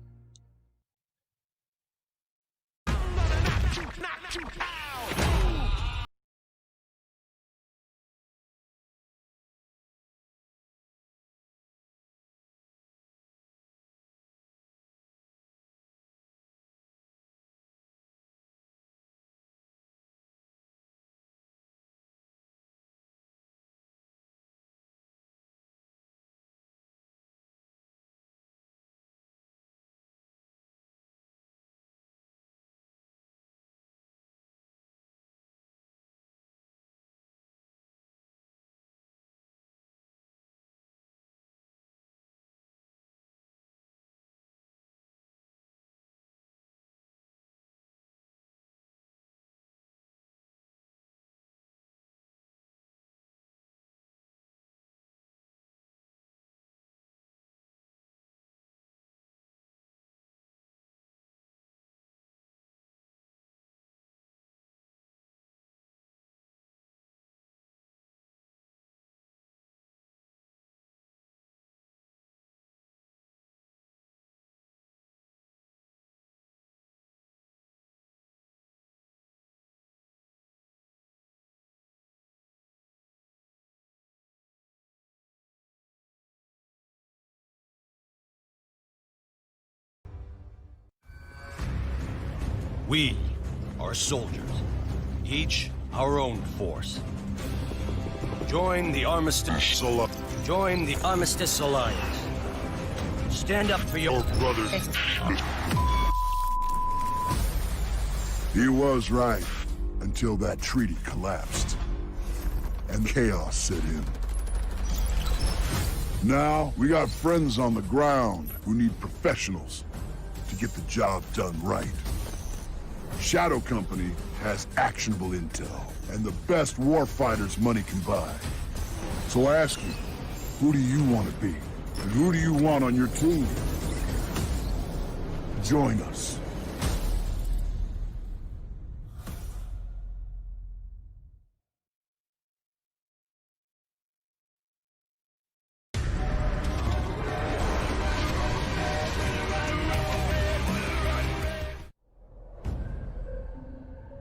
Speaker 18: We are soldiers, each our own force. Join the Armistice. Join the Armistice Alliance. Stand up for your brothers.
Speaker 19: He was right until that treaty collapsed and chaos set in. Now we got friends on the ground who need professionals to get the job done right. Shadow Company has actionable intel and the best warfighters money can buy. So I ask you, who do you want to be? And who do you want on your team? Join us.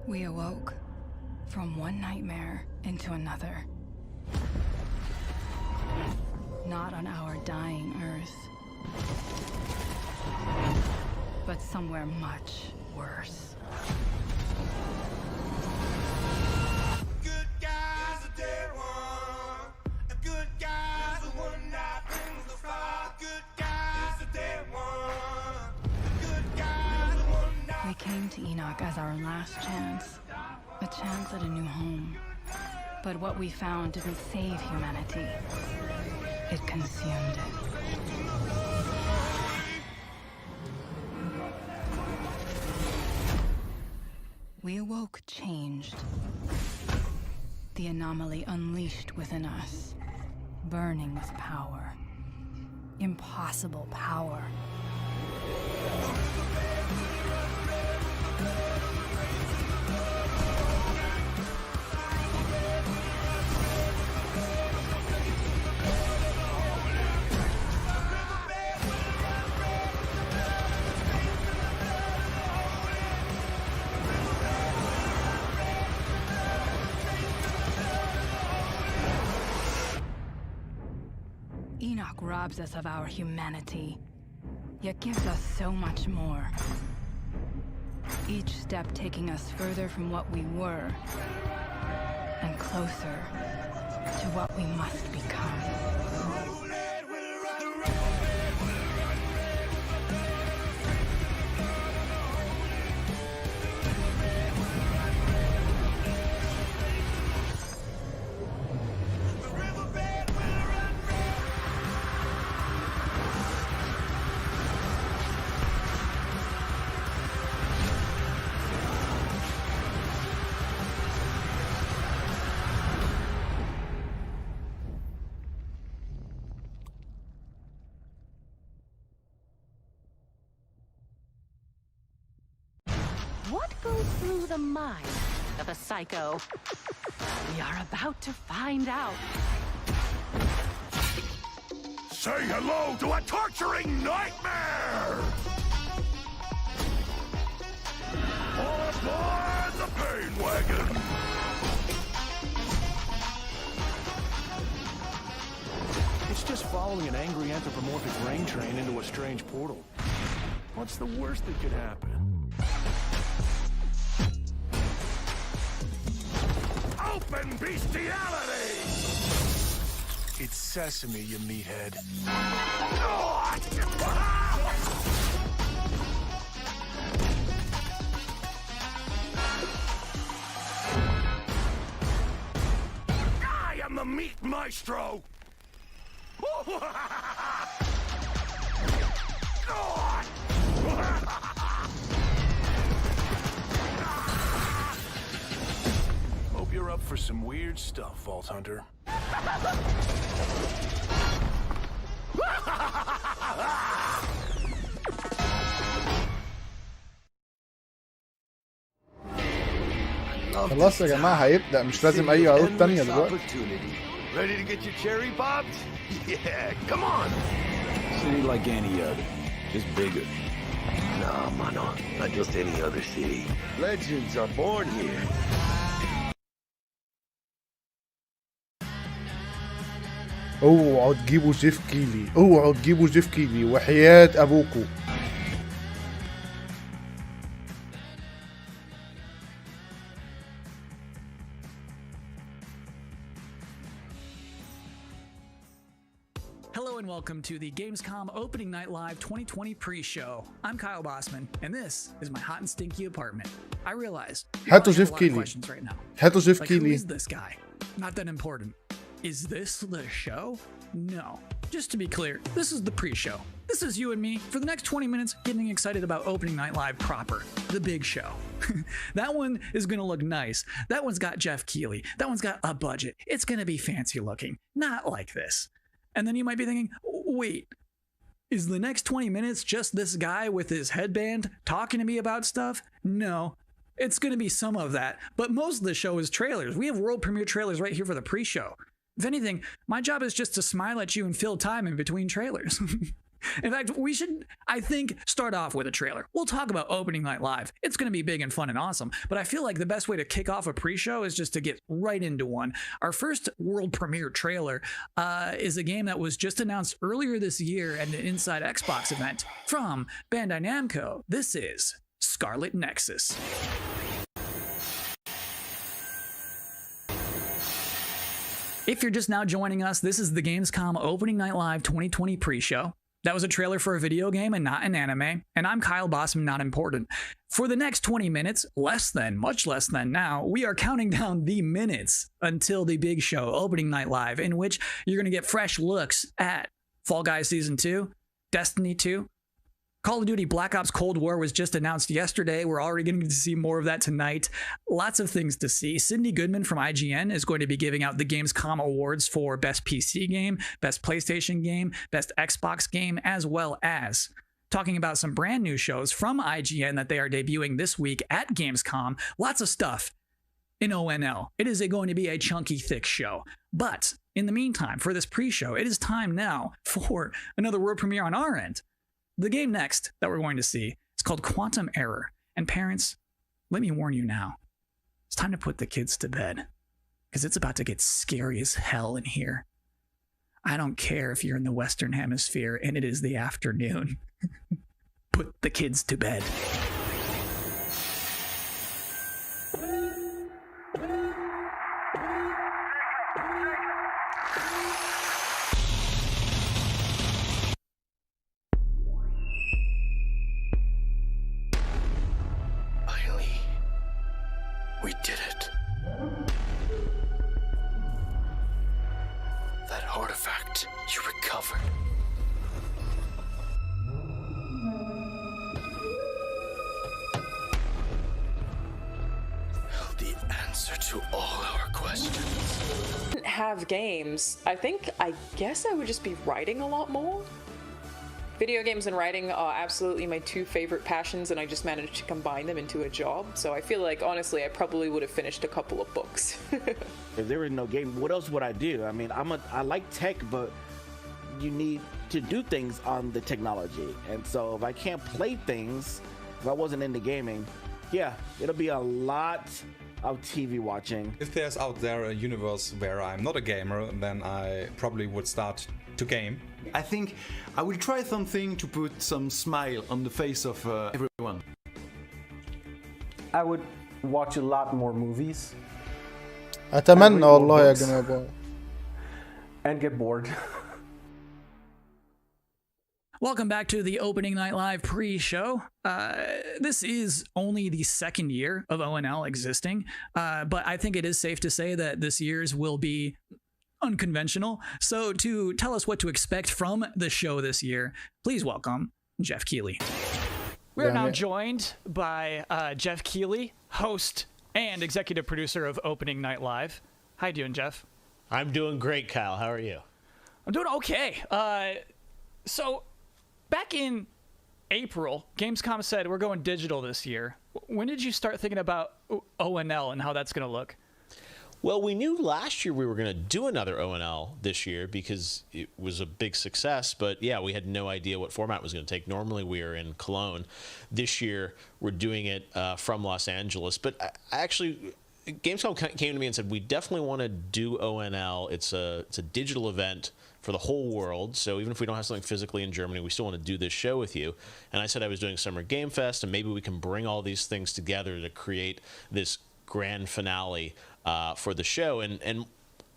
Speaker 3: We awoke from one nightmare into another. Not on our dying Earth, but somewhere much worse.
Speaker 20: Good guys are day one. A good guy's the one that brings the fire. Good guys are day one. A good guy's the one that...
Speaker 3: We came to Enoch as our last chance, a chance at a new home. But what we found didn't save humanity. It consumed it. We awoke changed. The anomaly unleashed within us, burning with power. Impossible power. Enoch robs us of our humanity, yet gives us so much more. Each step taking us further from what we were, and closer to what we must become.
Speaker 5: What goes through the mind of a psycho? We are about to find out.
Speaker 19: Say hello to a torturing nightmare! Aboard the pain wagon!
Speaker 21: It's just following an angry anthropomorphic grain train into a strange portal. What's the worst that could happen?
Speaker 19: Open bestiality!
Speaker 21: It's sesame, you meathead.
Speaker 19: I am the meat maestro!
Speaker 21: Hope you're up for some weird stuff, Vault Hunter.
Speaker 1: خلاص يا جماعة هيبدأ، مش لازم أي عروض تانية دلوقتي.
Speaker 10: Ready to get your cherry popped? Yeah, come on. City like any other, just bigger. No, mano, not just any other city. Legends are born here.
Speaker 1: اوعوا تجيبوا جيف كيلي، اوعوا تجيبوا جيف كيلي وحياة ابوكو.
Speaker 2: Hello and welcome to the Gamescom Opening Night Live 2020 pre-show. I'm Kyle Bossman, and this is my hot and stinky apartment. I realize
Speaker 1: هاتوا
Speaker 2: you
Speaker 1: جيف
Speaker 2: have a lot of
Speaker 1: كيلي.
Speaker 2: questions right now.
Speaker 1: هاتوا جيف
Speaker 2: Like, who
Speaker 1: كيلي.
Speaker 2: is this guy? Not that important. Is this the show? No. Just to be clear, this is the pre-show. This is you and me for the next 20 minutes getting excited about Opening Night Live proper, the big show. That one is going to look nice. That one's got Jeff Keighley. That one's got a budget. It's going to be fancy looking. Not like this. And then you might be thinking, wait, is the next 20 minutes just this guy with his headband talking to me about stuff? No. It's going to be some of that, but most of the show is trailers. We have world premiere trailers right here for the pre-show. If anything, my job is just to smile at you and fill time in between trailers. In fact, we should, I think, start off with a trailer. We'll talk about Opening Night Live. It's going to be big and fun and awesome, but I feel like the best way to kick off a pre-show is just to get right into one. Our first world premiere trailer is a game that was just announced earlier this year at an Inside Xbox event from Bandai Namco. This is Scarlet Nexus. If you're just now joining us, this is the Gamescom Opening Night Live 2020 pre-show. That was a trailer for a video game and not an anime, and I'm Kyle Bossman, not important. For the next 20 minutes, much less than now, we are counting down the minutes until the big show, Opening Night Live, in which you're going to get fresh looks at Fall Guys Season 2, Destiny 2, Call of Duty Black Ops Cold War was just announced yesterday. We're already going to see more of that tonight. Lots of things to see. Cindy Goodman from IGN is going to be giving out the Gamescom awards for Best PC Game, Best PlayStation Game, Best Xbox Game, as well as talking about some brand new shows from IGN that they are debuting this week at Gamescom. Lots of stuff in ONL. It is going to be a chunky, thick show. But in the meantime, for this pre-show, it is time now for another world premiere on our end. The game next that we're going to see is called Quantum Error. And parents, let me warn you now, it's time to put the kids to bed, because it's about to get scary as hell in here. I don't care if you're in the Western Hemisphere and it is the afternoon. Put the kids to bed.
Speaker 10: We did it. That artifact you recovered. Held the answer to all our questions.
Speaker 8: Have games, I guess I would just be writing a lot more. Video games and writing are absolutely my two favorite passions, and I just managed to combine them into a job. So I feel like, honestly, I probably would have finished a couple of books.
Speaker 22: If there was no game, what else would I do? I mean, I like tech, but you need to do things on the technology. And so if I can't play things, if I wasn't into gaming, yeah, it'll be a lot of TV watching.
Speaker 23: If there's out there a universe where I'm not a gamer, then I probably would start to game.
Speaker 24: I think I will try something to put some smile on the face of everyone.
Speaker 25: I would watch a lot more movies.
Speaker 1: أتمنى والله يا جماعة.
Speaker 25: And get bored.
Speaker 2: Welcome back to the Opening Night Live pre-show. This is only the second year of ONL existing, but I think it is safe to say that this year's will be unconventional. So to tell us what to expect from the show this year, please welcome Jeff Keighley.
Speaker 26: We are now joined by Jeff Keighley, host and executive producer of Opening Night Live. How you doing, Jeff?
Speaker 27: I'm doing great, Kyle. How are you?
Speaker 26: I'm doing okay. So back in April, Gamescom said we're going digital this year. When did you start thinking about ONL and how that's going to look?
Speaker 27: Well, we knew last year we were going to do another ONL this year because it was a big success. But yeah, we had no idea what format it was going to take. Normally we are in Cologne. This year we're doing it from Los Angeles. But actually, Gamescom came to me and said, we definitely want to do ONL. It's a digital event for the whole world. So even if we don't have something physically in Germany, we still want to do this show with you. And I said I was doing Summer Game Fest, and maybe we can bring all these things together to create this grand finale for the show. And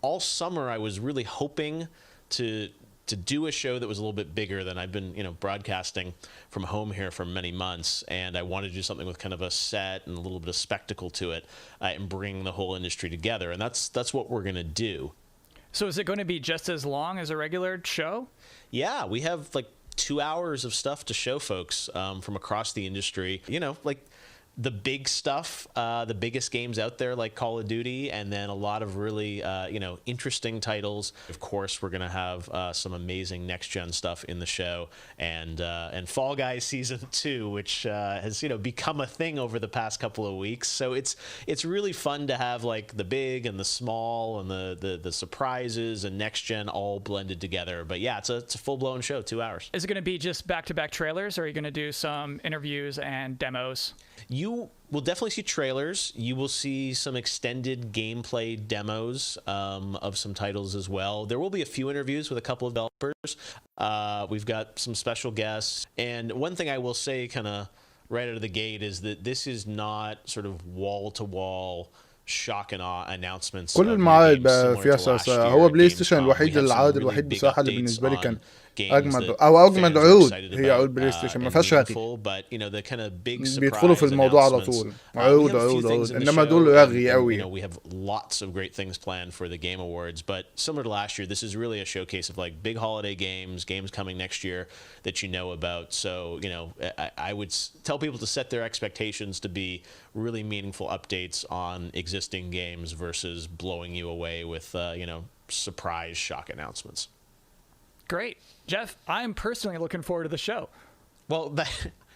Speaker 27: all summer I was really hoping to to do a show that was a little bit bigger than I've been, broadcasting from home here for many months, and I wanted to do something with kind of a set and a little bit of spectacle to it, and bring the whole industry together, and that's what we're going to do.
Speaker 26: So is it going to be just as long as a regular show?
Speaker 27: Yeah, we have like 2 hours of stuff to show folks from across the industry. Like the big stuff, the biggest games out there like Call of Duty, and then a lot of really, interesting titles. Of course, we're going to have some amazing next-gen stuff in the show, and Fall Guys Season 2, which has, become a thing over the past couple of weeks. So it's really fun to have like the big and the small and the surprises and next-gen all blended together. But yeah, it's a full-blown show, 2 hours.
Speaker 2: Is it going to be just back-to-back trailers, or are you going to do some interviews and demos?
Speaker 27: You will definitely see trailers. You will see some extended gameplay demos of some titles as well. There will be a few interviews with a couple of developers. We've got some special guests. And one thing I will say kind of right out of the gate is that this is not sort of wall-to-wall shock and awe announcements.
Speaker 1: كل المعارض فيها صلصة. هو بلاي ستيشن الوحيد الوحيد بصراحة اللي بالنسبة لي كان أجمد أجمد عروض هي عروض بلاي ستيشن ما فيهاش رغي. بيدخلوا في الموضوع على طول عروض إنما دول رغي قوي.
Speaker 27: We have lots of great things planned for the Game Awards, but similar to last year, this is really a showcase of like big holiday games coming next year that you know about. So I would tell people to set their expectations to be really meaningful updates on existing games versus blowing you away with surprise shock announcements.
Speaker 2: Great. Jeff, I'm personally looking forward to the show.
Speaker 27: Well,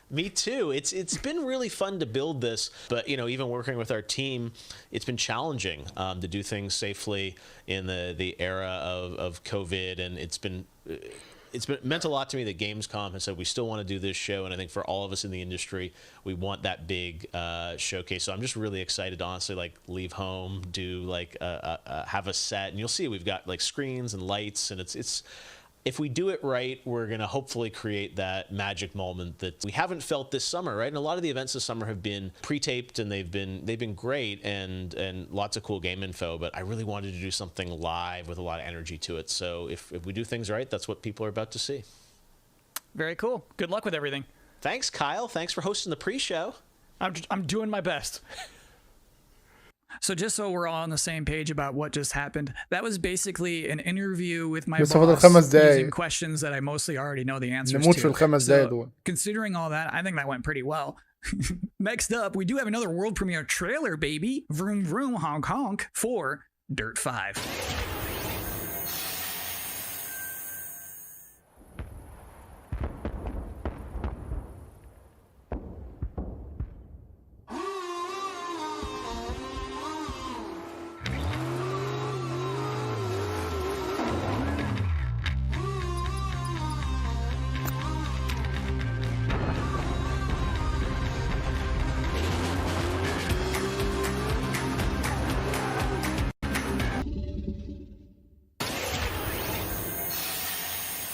Speaker 27: me too. It's been really fun to build this, but even working with our team, it's been challenging to do things safely in the era of COVID, and it's meant a lot to me that Gamescom has said we still want to do this show, and I think for all of us in the industry, we want that big showcase. So I'm just really excited to honestly like leave home, do like have a set, and you'll see we've got like screens and lights, and it's. If we do it right, we're going to hopefully create that magic moment that we haven't felt this summer, right? And a lot of the events this summer have been pre-taped, and they've been great and lots of cool game info, but I really wanted to do something live with a lot of energy to it. So if we do things right, that's what people are about to see.
Speaker 2: Very cool. Good luck with everything.
Speaker 27: Thanks, Kyle. Thanks for hosting the pre-show.
Speaker 2: I'm doing my best. So just so we're all on the same page about what just happened, that was basically an interview with my boss using questions that I mostly already know the answers to. So, considering all that, I think that went pretty well. Next up, we do have another world premiere trailer, baby. Vroom vroom honk honk for Dirt 5.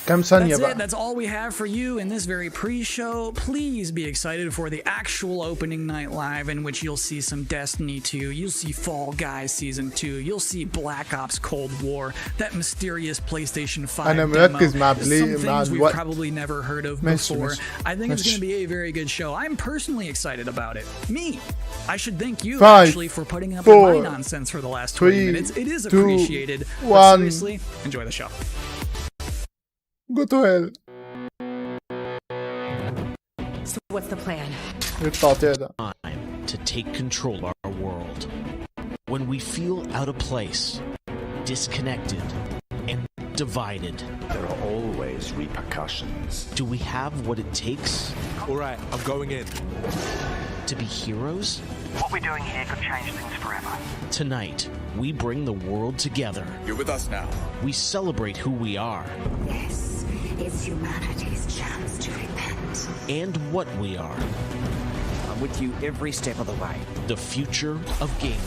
Speaker 2: That's it. That's all we have for you in this very pre-show. Please be excited for the actual opening night live, in which you'll see some Destiny 2, you'll see Fall Guys Season 2, you'll see Black Ops Cold War, that mysterious PlayStation 5 demo, some things we've probably never heard of before. I think it's going to be a very good show. I'm personally excited about it. Me. I should thank you actually for putting up with my nonsense for the last 20 minutes. It is appreciated. But seriously, enjoy the show.
Speaker 1: Go to hell.
Speaker 4: So what's the plan?
Speaker 27: Time to take control of our world. When we feel out of place, disconnected, and divided,
Speaker 6: there are always repercussions.
Speaker 27: Do we have what it takes?
Speaker 6: All right, I'm going in.
Speaker 27: To be heroes?
Speaker 7: What we're doing here could change things forever.
Speaker 27: Tonight, we bring the world together.
Speaker 6: You're with us now.
Speaker 27: We celebrate who we are.
Speaker 4: This is humanity's chance to repent.
Speaker 27: And what we are.
Speaker 7: I'm with you every step of the way.
Speaker 27: The future of gaming.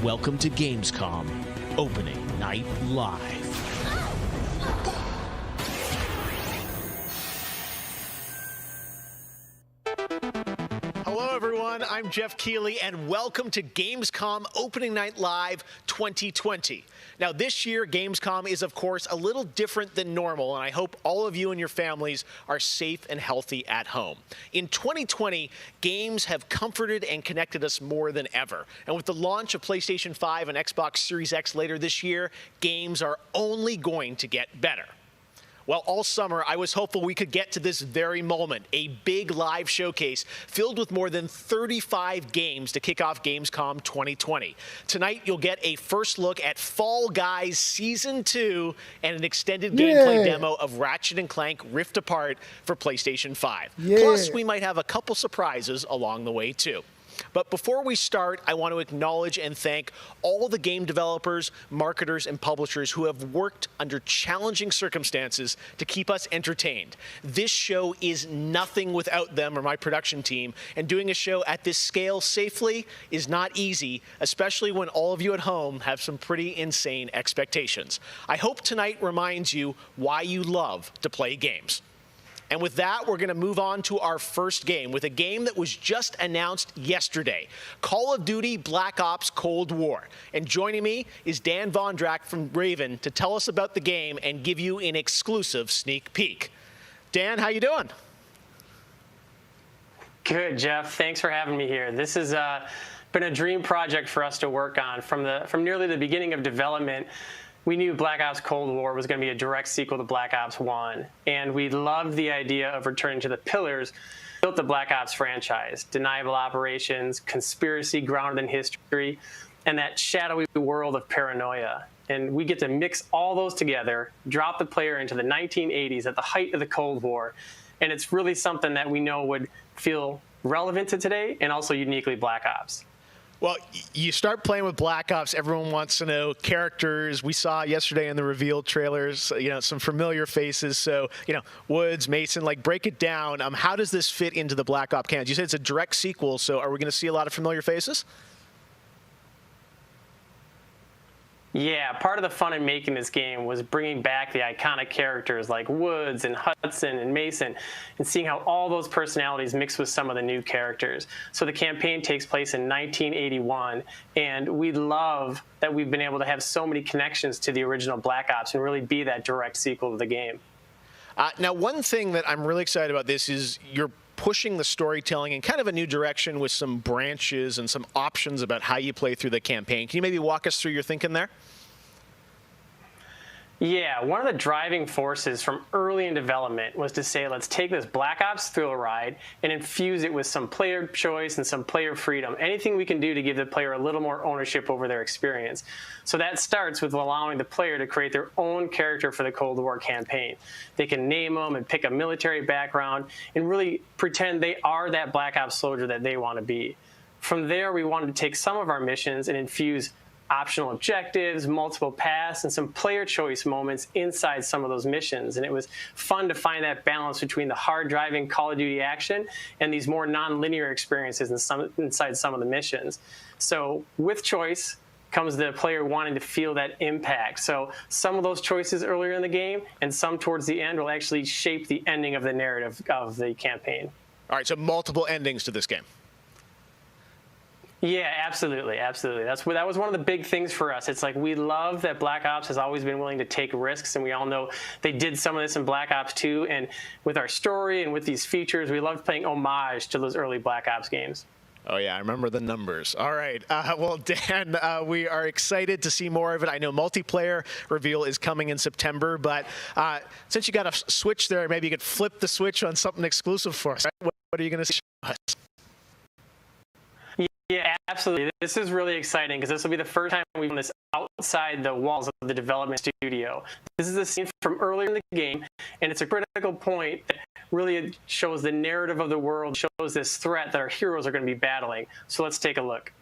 Speaker 27: Welcome to Gamescom, opening night live. everyone. I'm Jeff Keighley, and welcome to Gamescom Opening Night Live 2020. Now, this year, Gamescom is, of course, a little different than normal, and I hope all of you and your families are safe and healthy at home. In 2020, games have comforted and connected us more than ever. And with the launch of PlayStation 5 and Xbox Series X later this year, games are only going to get better. Well, all summer, I was hopeful we could get to this very moment, a big live showcase filled with more than 35 games to kick off Gamescom 2020. Tonight, you'll get a first look at Fall Guys Season 2 and an extended gameplay demo of Ratchet & Clank Rift Apart for PlayStation 5. Plus, we might have a couple surprises along the way, too. But before we start, I want to acknowledge and thank all the game developers, marketers, and publishers who have worked under challenging circumstances to keep us entertained. This show is nothing without them or my production team, and doing a show at this scale safely is not easy, especially when all of you at home have some pretty insane expectations. I hope tonight reminds you why you love to play games. And with that, we're going to move on to our first game with a game that was just announced yesterday, Call of Duty Black Ops Cold War. And joining me is Dan Vondrak from Raven to tell us about the game and give you an exclusive sneak peek. Dan, how you doing?
Speaker 9: Good, Jeff. Thanks for having me here. This has been a dream project for us to work on from nearly the beginning of development. We knew Black Ops Cold War was going to be a direct sequel to Black Ops 1, and we loved the idea of returning to the pillars that built the Black Ops franchise: deniable operations, conspiracy grounded in history, and that shadowy world of paranoia. And we get to mix all those together, drop the player into the 1980s at the height of the Cold War, and it's really something that we know would feel relevant to today and also uniquely Black Ops.
Speaker 27: Well, you start playing with Black Ops, everyone wants to know characters. We saw yesterday in the reveal trailers, some familiar faces. So, Woods, Mason, break it down. How does this fit into the Black Ops canon? You said it's a direct sequel, so are we going to see a lot of familiar faces?
Speaker 9: Yeah, part of the fun in making this game was bringing back the iconic characters like Woods and Hudson and Mason and seeing how all those personalities mix with some of the new characters. So the campaign takes place in 1981, and we love that we've been able to have so many connections to the original Black Ops and really be that direct sequel to the game.
Speaker 27: Now, one thing that I'm really excited about this is you're pushing the storytelling in kind of a new direction with some branches and some options about how you play through the campaign. Can you maybe walk us through your thinking there?
Speaker 9: Yeah, one of the driving forces from early in development was to say, let's take this Black Ops thrill ride and infuse it with some player choice and some player freedom, anything we can do to give the player a little more ownership over their experience. So that starts with allowing the player to create their own character for the Cold War campaign. They can name them and pick a military background and really pretend they are that Black Ops soldier that they want to be. From there, we wanted to take some of our missions and infuse optional objectives, multiple paths, and some player choice moments inside some of those missions. And it was fun to find that balance between the hard-driving Call of Duty action and these more non-linear experiences inside some of the missions. So with choice comes the player wanting to feel that impact. So some of those choices earlier in the game and some towards the end will actually shape the ending of the narrative of the campaign.
Speaker 27: All right, so multiple endings to this game.
Speaker 9: Yeah, absolutely, absolutely. That was one of the big things for us. It's like we love that Black Ops has always been willing to take risks, and we all know they did some of this in Black Ops 2. And with our story and with these features, we loved playing homage to those early Black Ops games.
Speaker 27: Oh, yeah, I remember the numbers. All right. Well, Dan, we are excited to see more of it. I know multiplayer reveal is coming in September, but since you got a Switch there, maybe you could flip the switch on something exclusive for us. What are you going to show us?
Speaker 9: Yeah, absolutely. This is really exciting because this will be the first time we've done this outside the walls of the development studio. This is a scene from earlier in the game, and it's a critical point that really shows the narrative of the world, shows this threat that our heroes are going to be battling. So let's take a look.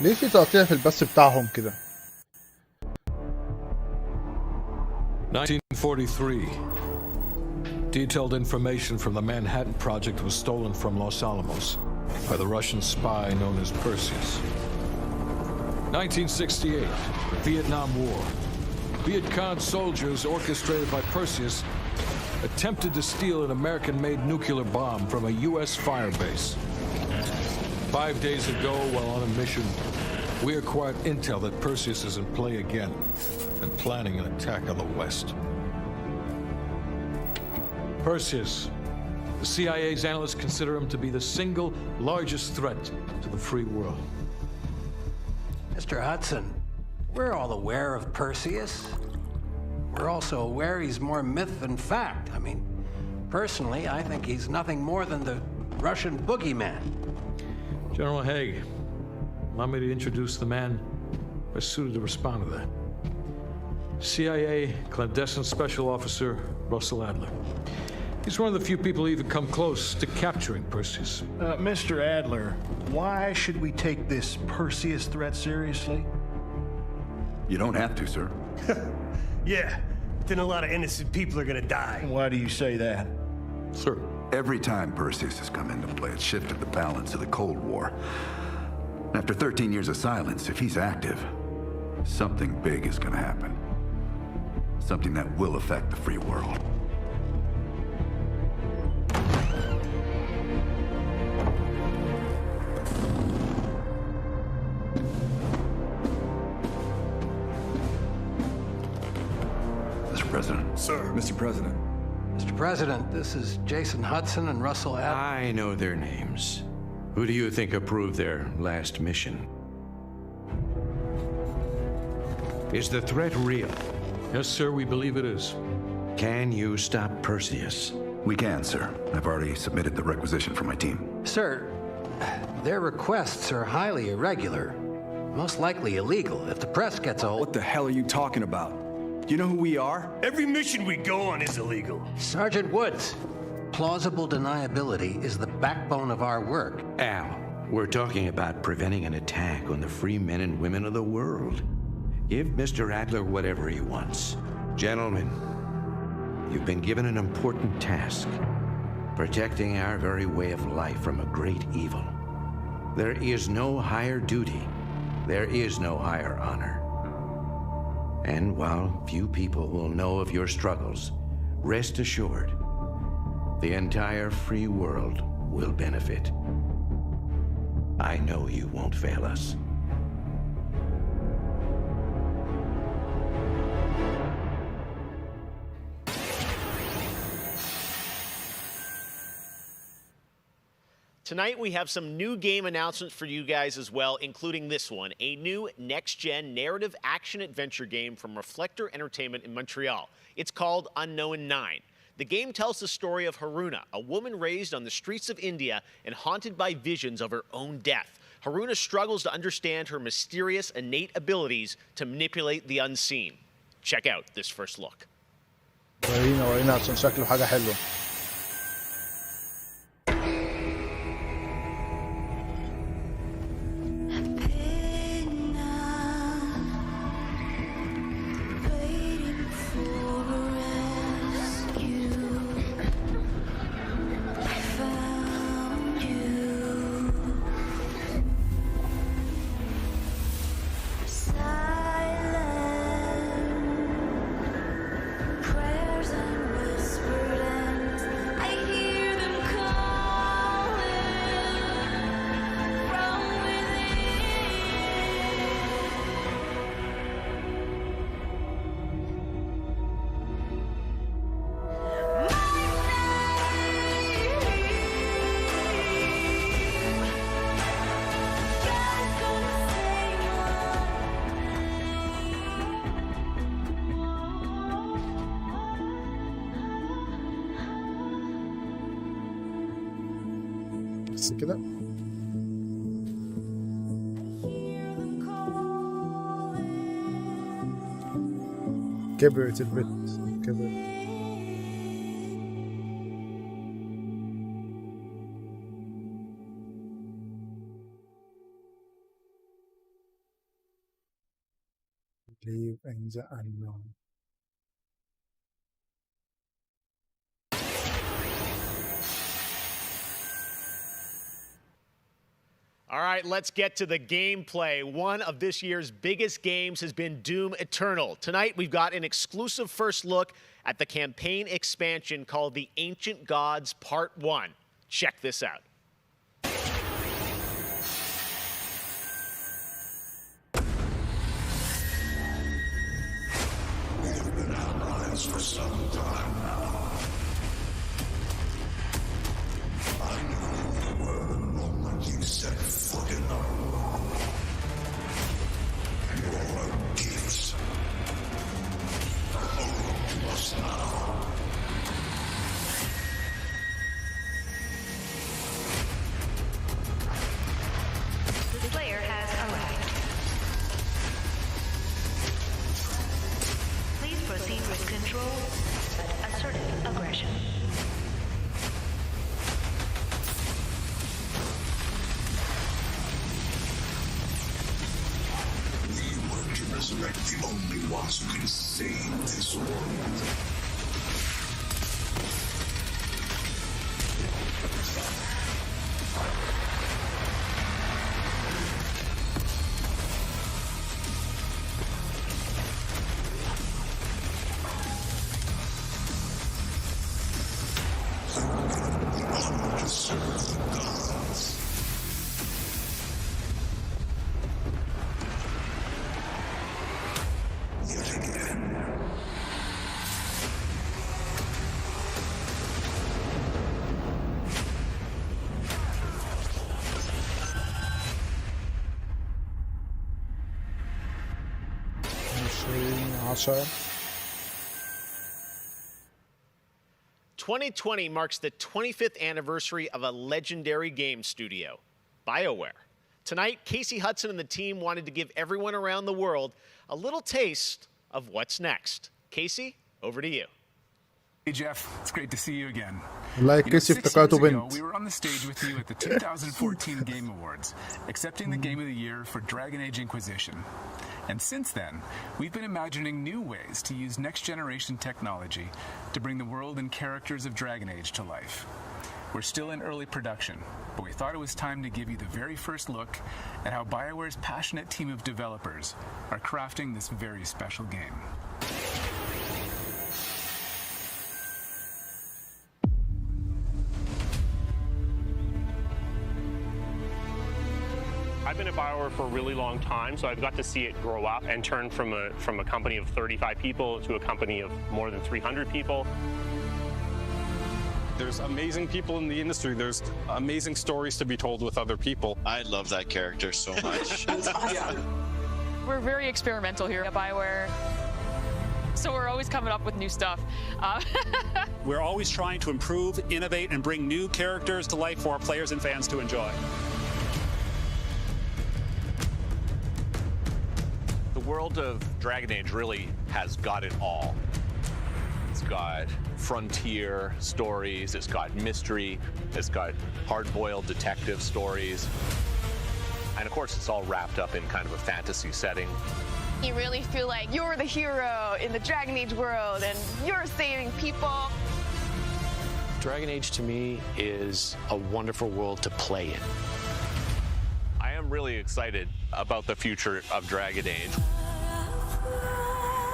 Speaker 1: ليه في تقطيع في البث بتاعهم كده؟
Speaker 6: 1943. Detailed information from the Manhattan Project was stolen from Los Alamos by the Russian spy known as Perseus. 1968, the Vietnam War. Viet Cong soldiers orchestrated by Perseus attempted to steal an American-made nuclear bomb from a U.S. firebase. 5 days ago, while on a mission, we acquired intel that Perseus is in play again and planning an attack on the West. Perseus, the CIA's analysts consider him to be the single largest threat to the free world.
Speaker 11: Mr. Hudson, we're all aware of Perseus. We're also aware he's more myth than fact. I mean, personally, I think he's nothing more than the Russian boogeyman.
Speaker 6: General Haig, allow me to introduce the man best suited to respond to that. CIA clandestine special officer Russell Adler. He's one of the few people who even come close to capturing Perseus.
Speaker 21: Mr. Adler, why should we take this Perseus threat seriously?
Speaker 12: You don't have to, sir.
Speaker 18: Yeah, then a lot of innocent people are gonna die.
Speaker 21: Why do you say that?
Speaker 6: Sir.
Speaker 12: Every time Perseus has come into play, it's shifted the balance of the Cold War. After 13 years of silence, if he's active, something big is gonna happen. Something that will affect the free world. Mr. President.
Speaker 18: Sir.
Speaker 12: Mr. President.
Speaker 11: Mr. President, this is Jason Hudson and Russell Adler.
Speaker 13: I know their names. Who do you think approved their last mission? Is the threat real?
Speaker 6: Yes, sir, we believe it is.
Speaker 13: Can you stop Perseus?
Speaker 12: We can, sir. I've already submitted the requisition for my team.
Speaker 11: Sir, their requests are highly irregular, most likely illegal. If the press gets a hold...
Speaker 12: What the hell are you talking about? Do you know who we are?
Speaker 18: Every mission we go on is illegal.
Speaker 11: Sergeant Woods, plausible deniability is the backbone of our work.
Speaker 13: Al, we're talking about preventing an attack on the free men and women of the world. Give Mr. Adler whatever he wants. Gentlemen, you've been given an important task. Protecting our very way of life from a great evil. There is no higher duty. There is no higher honor. And while few people will know of your struggles, rest assured, the entire free world will benefit. I know you won't fail us.
Speaker 14: Tonight we have some new game announcements for you guys as well, including this one, a new next-gen narrative action-adventure game from Reflector Entertainment in Montreal. It's called Unknown 9. The game tells the story of Haruna, a woman raised on the streets of India and haunted by visions of her own death. Haruna struggles to understand her mysterious innate abilities to manipulate the unseen. Check out this first look.
Speaker 1: ورينا عشان شكله حاجة حلوة. بس كده كبرت البت كبرت. Live in the unknown.
Speaker 14: All right, let's get to the gameplay. One of this year's biggest games has been Doom Eternal. Tonight, we've got an exclusive first look at the campaign expansion called The Ancient Gods Part 1. Check this out.
Speaker 10: We have been allies for some time now. I knew who you were the moment you set foot in the room. Your gifts hold us now.
Speaker 4: The player has arrived. Please proceed with control, but assertive aggression.
Speaker 10: We were to resurrect the only ones who can save this world.
Speaker 1: عشرة
Speaker 14: 2020 marks the 25th anniversary of a legendary game studio, BioWare. Tonight, Casey Hudson and the team wanted to give everyone around the world a little taste of what's next. Casey, over to you.
Speaker 3: Hey Jeff, it's great to see you again.
Speaker 1: والله كيسي افتكرته بنت.
Speaker 3: We were on the stage with you at the 2014 Game Awards, accepting the Game of the Year for Dragon Age Inquisition. And since then, we've been imagining new ways to use next-generation technology to bring the world and characters of Dragon Age to life. We're still in early production, but we thought it was time to give you the very first look at how BioWare's passionate team of developers are crafting this very special game.
Speaker 5: I've been at BioWare for a really long time, so I've got to see it grow up and turn from a company of 35 people to a company of more than 300 people.
Speaker 15: There's amazing people in the industry. There's amazing stories to be told with other people.
Speaker 16: I love that character so much.
Speaker 17: That's awesome. We're very experimental here at BioWare, so we're always coming up with new stuff.
Speaker 19: We're always trying to improve, innovate, and bring new characters to life for our players and fans to enjoy.
Speaker 20: The world of Dragon Age really has got it all. It's got frontier stories, it's got mystery, it's got hard-boiled detective stories. And of course, it's all wrapped up in kind of a fantasy setting.
Speaker 17: You really feel like you're the hero in the Dragon Age world and you're saving people.
Speaker 27: Dragon Age to me is a wonderful world to play in.
Speaker 20: I am really excited about the future of Dragon Age.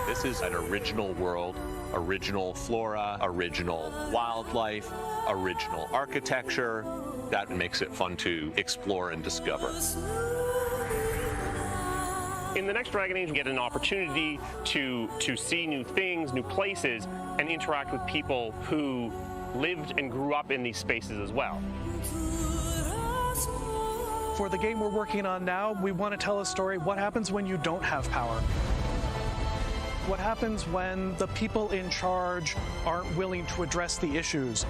Speaker 20: This is an original world, original flora, original wildlife, original architecture. That makes it fun to explore and discover.
Speaker 5: In the next Dragon Age, we get an opportunity to see new things, new places, and interact with people who lived and grew up in these spaces as well.
Speaker 28: For the game we're working on now, we want to tell a story. What happens when you don't have power? What happens when the people in charge aren't willing to address the issues?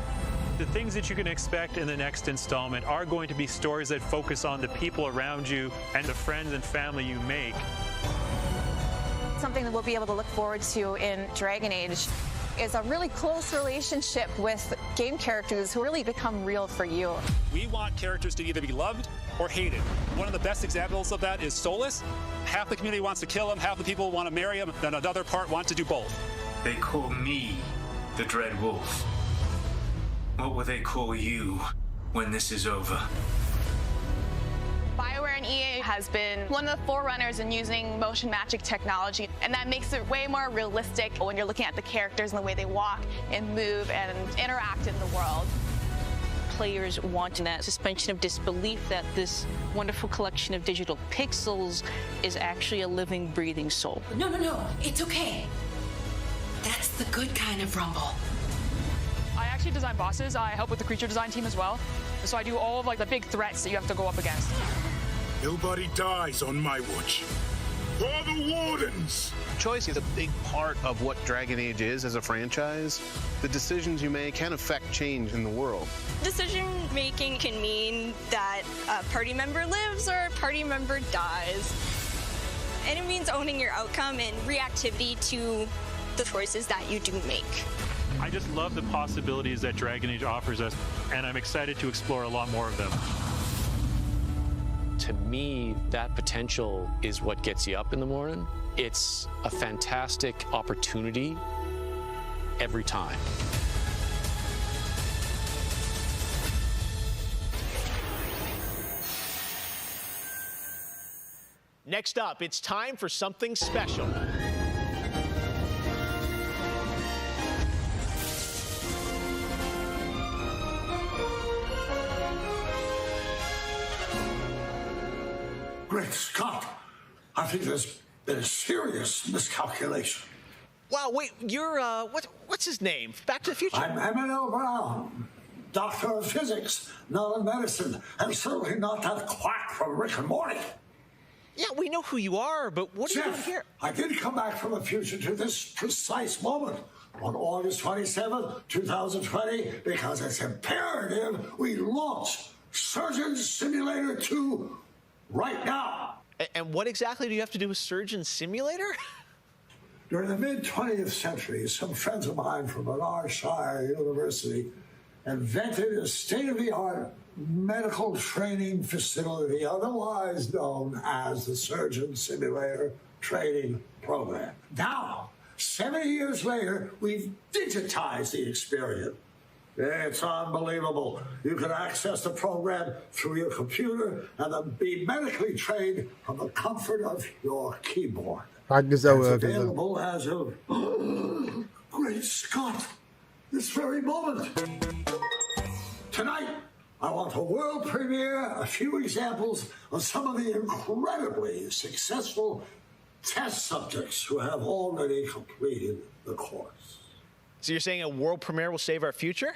Speaker 15: The things that you can expect in the next installment are going to be stories that focus on the people around you and the friends and family you make.
Speaker 29: Something that we'll be able to look forward to in Dragon Age is a really close relationship with game characters who really become real for you.
Speaker 19: We want characters to either be loved or hated. One of the best examples of that is Solus. Half the community wants to kill him, half the people want to marry him, then another part wants to do both.
Speaker 30: They call me the Dread Wolf. What will they call you when this is over?
Speaker 29: and EA has been one of the forerunners in using motion magic technology, and that makes it way more realistic when you're looking at the characters and the way they walk and move and interact in the world.
Speaker 2: Players want that suspension of disbelief that this wonderful collection of digital pixels is actually a living, breathing soul.
Speaker 4: No, it's okay. That's the good kind of rumble.
Speaker 17: I actually design bosses. I help with the creature design team as well. So I do all of like the big threats that you have to go up against.
Speaker 7: Nobody dies on my watch. For the Wardens!
Speaker 20: Choice is a big part of what Dragon Age is as a franchise. The decisions you make can affect change in the world.
Speaker 8: Decision making can mean that a party member lives or a party member dies. And it means owning your outcome and reactivity to the choices that you do make.
Speaker 15: I just love the possibilities that Dragon Age offers us, and I'm excited to explore a lot more of them.
Speaker 9: To me, that potential is what gets you up in the morning. It's a fantastic opportunity every time.
Speaker 14: Next up, it's time for something special.
Speaker 7: Great Scott! I think there's been a serious miscalculation.
Speaker 14: Wow, wait, you're, what's his name? Back to the Future?
Speaker 7: I'm Emmanuel Brown, doctor of physics, not of medicine, and certainly not that quack from Rick and Morty.
Speaker 14: Yeah, we know who you are, but what are you doing here?
Speaker 7: I did come back from the future to this precise moment on August 27th, 2020, because it's imperative we launch Surgeon Simulator 2 right now.
Speaker 14: And what exactly do you have to do with Surgeon Simulator?
Speaker 7: During the mid-20th century, some friends of mine from Noire University invented a state-of-the-art medical training facility, otherwise known as the Surgeon Simulator Training Program. Now, 70 years later, we've digitized the experience. It's unbelievable. You can access the program through your computer and then be medically trained from the comfort of your keyboard. It's available as of Great Scott, this very moment. Tonight, I want a world premiere, a few examples of some of the incredibly successful test subjects who have already completed the course.
Speaker 14: So you're saying a world premiere will save our future?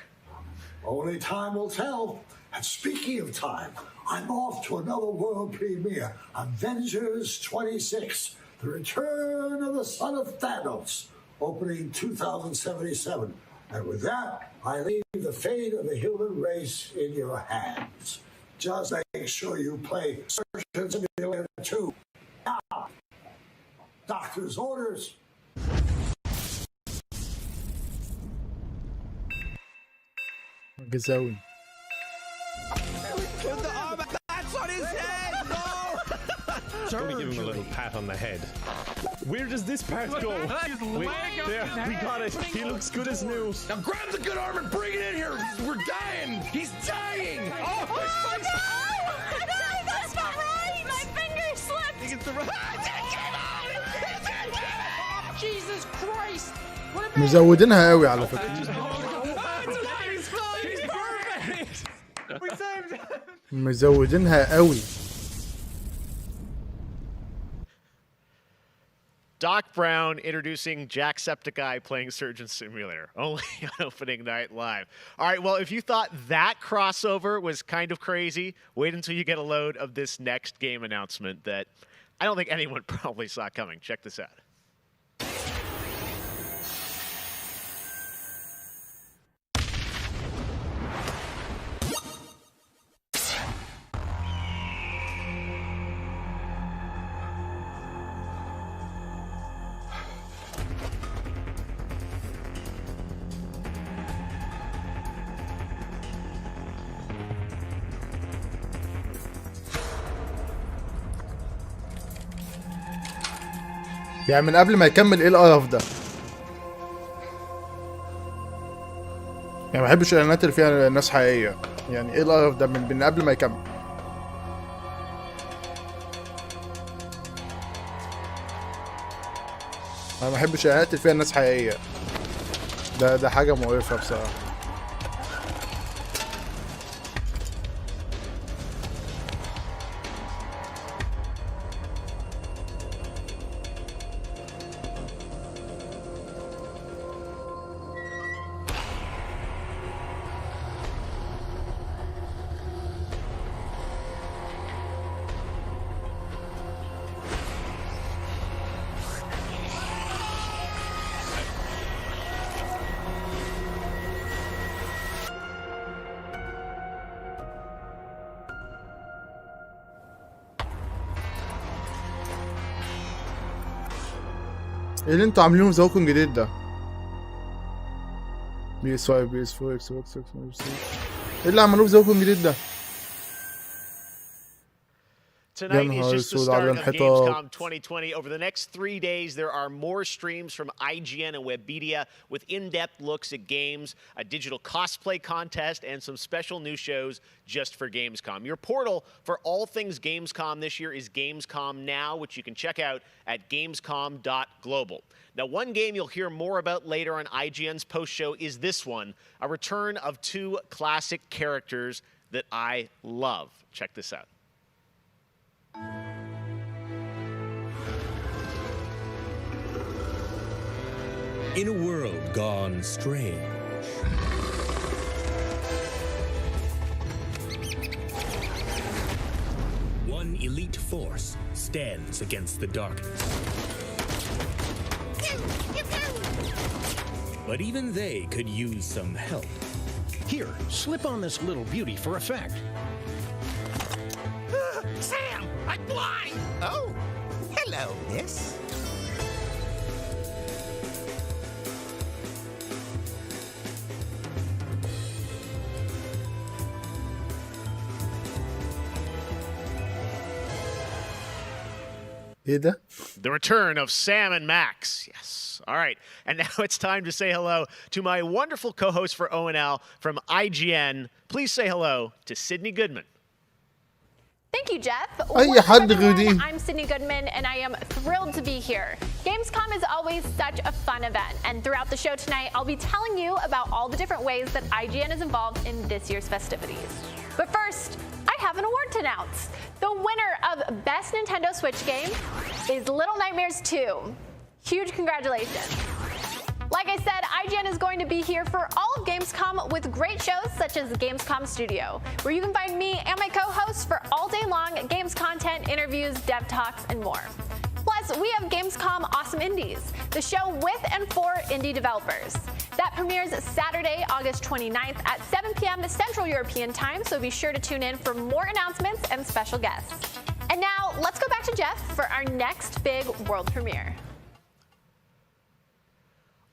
Speaker 7: Only time will tell. And speaking of time, I'm off to another world premiere, Avengers 26, The Return of the Son of Thanos, opening 2077. And with that, I leave the fate of the human race in your hands. Just make sure you play Surgeon Simulator 2 now. Doctor's orders.
Speaker 1: Gazowie.
Speaker 10: That's on his head! No!
Speaker 27: Don't give him a little pat on the head.
Speaker 21: Where does this part go? There, we got it. He looks good as new.
Speaker 10: Now grab the good arm and bring it in here! We're dying! He's dying!
Speaker 8: Oh, that's not right! My finger slipped!
Speaker 10: It's the right...
Speaker 8: Jesus Christ!
Speaker 1: مزودينها قوي على فكرة. مزودينها قوي.
Speaker 14: Doc Brown introducing Jacksepticeye playing Surgeon Simulator, only on opening night live. All right, well, if you thought that crossover was kind of crazy, wait until you get a load of this next game announcement that I don't think anyone probably saw coming. Check this out.
Speaker 1: يعني من قبل ما يكمل ايه القرف ده؟ يعني ما بحبش الاعلانات اللي فيها ناس حقيقيه. يعني ايه القرف ده من قبل ما يكمل؟ انا ما بحبش الاعلانات اللي فيها الناس حقيقيه. ده حاجه مقرفه بصراحه. ايه اللي انتوا عاملينه في زوكم جديد ده؟ PS5 PS4 Xbox ايه اللي عملوه في زوكم جديد ده؟
Speaker 14: Tonight is just the start of Gamescom 2020. Over the next 3 days, there are more streams from IGN and Webedia with in-depth looks at games, a digital cosplay contest, and some special new shows just for Gamescom. Your portal for all things Gamescom this year is Gamescom Now, which you can check out at gamescom.global. Now, one game you'll hear more about later on IGN's post-show is this one, a return of two classic characters that I love. Check this out.
Speaker 6: In a world gone strange, one elite force stands against the darkness. But even they could use some help.
Speaker 11: Here, slip on this little beauty for effect.
Speaker 12: Sam, I'm blind! Oh, hello, miss.
Speaker 14: The return of Sam and Max. Yes. All right. And now it's time to say hello to my wonderful co-host for ONL from IGN. Please say hello to Sydney Goodman.
Speaker 13: Thank you, Jeff.
Speaker 1: حد غيري.
Speaker 13: I'm Sydney Goodman, and I am thrilled to be here. Gamescom is always such a fun event, and throughout the show tonight, I'll be telling you about all the different ways that IGN is involved in this year's festivities. But first, I have an award to announce. The winner of Best Nintendo Switch Game is Little Nightmares 2. Huge congratulations. Like I said, IGN is going to be here for all of Gamescom with great shows such as Gamescom Studio, where you can find me and my co-hosts for all day long games content, interviews, dev talks, and more. Plus, we have Gamescom Awesome Indies, the show with and for indie developers. That premieres Saturday, August 29th at 7 p.m. Central European Time, so be sure to tune in for more announcements and special guests. And now, let's go back to Jeff for our next big world premiere.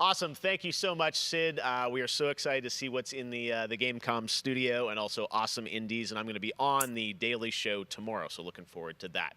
Speaker 14: Awesome. Thank you so much, Sid. We are so excited to see what's in the Gamescom studio and also Awesome Indies, and I'm going to be on the Daily Show tomorrow, so looking forward to that.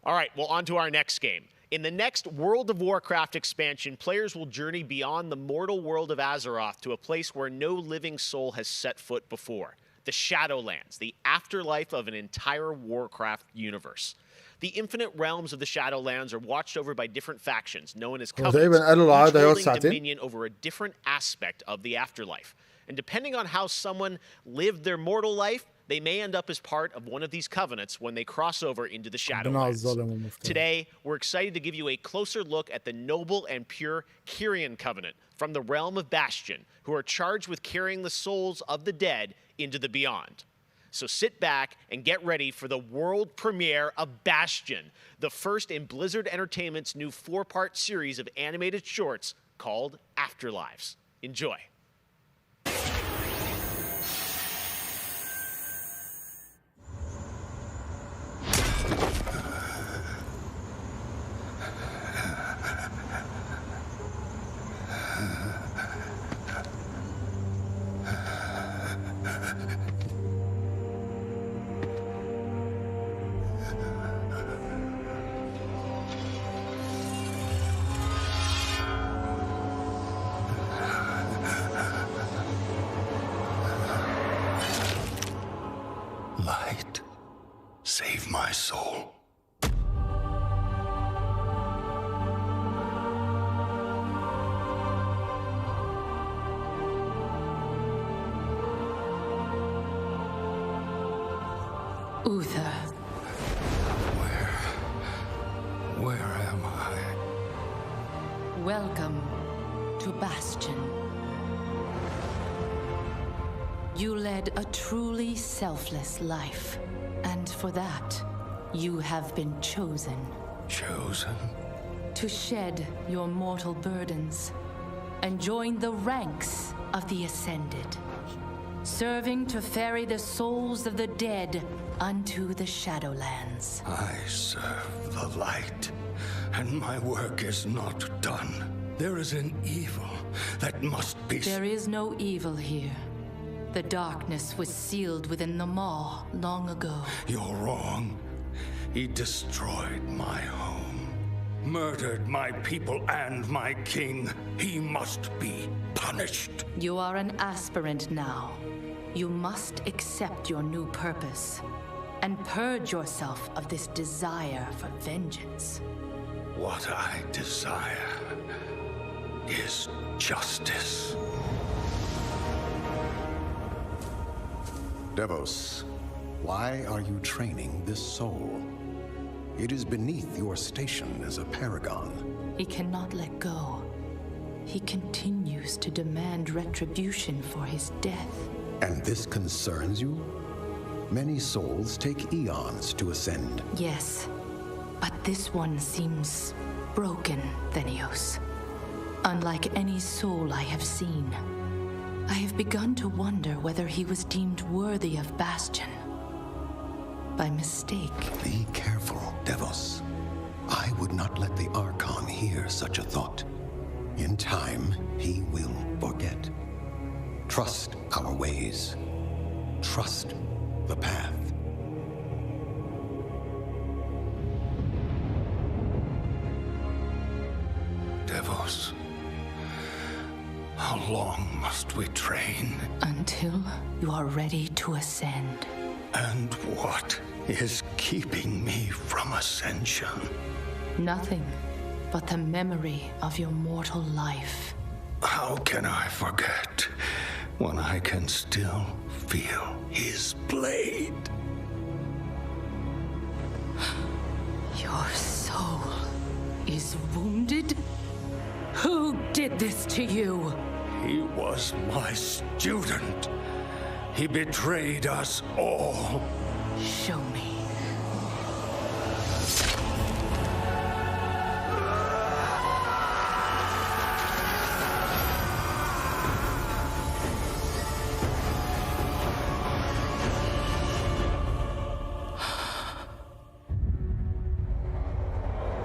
Speaker 14: All right, well, on to our next game. In the next World of Warcraft expansion, players will journey beyond the mortal world of Azeroth to a place where no living soul has set foot before. The Shadowlands, the afterlife of an entire Warcraft universe. The infinite realms of the Shadowlands are watched over by different factions, known as covenants, each holding dominion over a different aspect of the afterlife. And depending on how someone lived their mortal life, they may end up as part of one of these covenants when they cross over into the Shadowlands. Today, we're excited to give you a closer look at the noble and pure Kyrian covenant from the realm of Bastion, who are charged with carrying the souls of the dead into the beyond. So sit back and get ready for the world premiere of Bastion, the first in Blizzard Entertainment's new 4-part series of animated shorts called Afterlives. Enjoy.
Speaker 4: Uther.
Speaker 10: Where am I?
Speaker 4: Welcome to Bastion. You led a truly selfless life, and for that, you have been chosen.
Speaker 10: Chosen?
Speaker 4: To shed your mortal burdens and join the ranks of the Ascended, serving to ferry the souls of the dead unto the Shadowlands.
Speaker 10: I serve the light, and my work is not done. There is an evil that must be...
Speaker 4: There is no evil here. The darkness was sealed within the Maw long ago.
Speaker 10: You're wrong. He destroyed my home, murdered my people and my king. He must be punished.
Speaker 4: You are an aspirant now. You must accept your new purpose and purge yourself of this desire for vengeance.
Speaker 10: What I desire is justice.
Speaker 3: Devos, why are you training this soul? It is beneath your station as a paragon.
Speaker 4: He cannot let go. He continues to demand retribution for his death.
Speaker 3: And this concerns you? Many souls take eons to ascend.
Speaker 4: Yes, but this one seems broken, Thenios. Unlike any soul I have seen. I have begun to wonder whether he was deemed worthy of Bastion. By mistake.
Speaker 3: Be careful, Devos. I would not let the Archon hear such a thought. In time, he will forget. Trust our ways. Trust the path.
Speaker 10: Devos, how long must we train?
Speaker 4: Until you are ready to ascend.
Speaker 10: And what is keeping me from ascension?
Speaker 4: Nothing but the memory of your mortal life.
Speaker 10: How can I forget when I can still feel his blade?
Speaker 4: Your soul is wounded? Who did this to you?
Speaker 10: He was my student. He betrayed us all.
Speaker 4: Show me.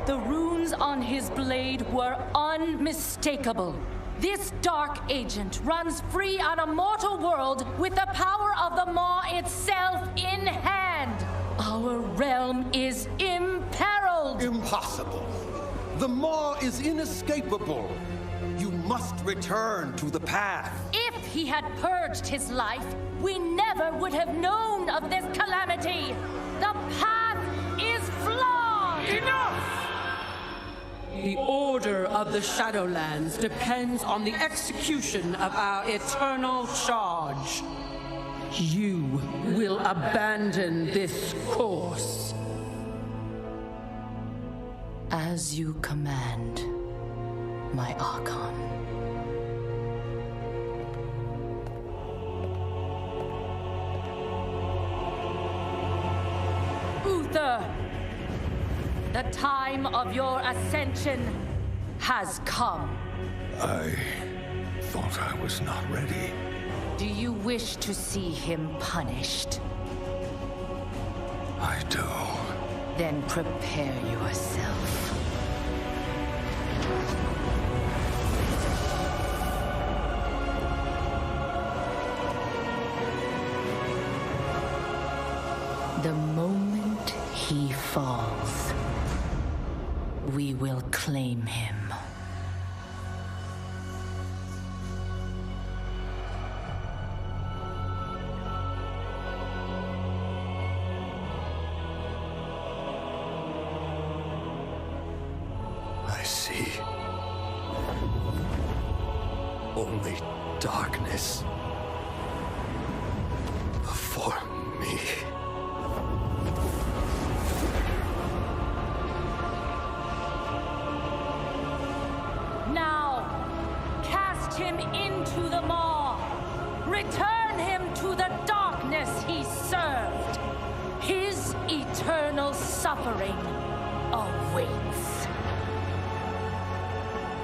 Speaker 4: The runes on his blade were unmistakable. This dark agent runs free on a mortal world with the power of the Maw itself in hand. Our realm is imperiled.
Speaker 3: Impossible. The Maw is inescapable. You must return to the path.
Speaker 4: If he had purged his life, we never would have known of this calamity. The path is flawed.
Speaker 5: Enough! The order of the Shadowlands depends on the execution of our eternal charge. You will abandon this course.
Speaker 4: As you command, my Archon. Uther! The time of your ascension has come.
Speaker 10: I thought I was not ready.
Speaker 4: Do you wish to see him punished?
Speaker 10: I do.
Speaker 4: Then prepare yourself. The moment he falls, we will claim him.
Speaker 10: I see. Only darkness before me.
Speaker 4: suffering awaits.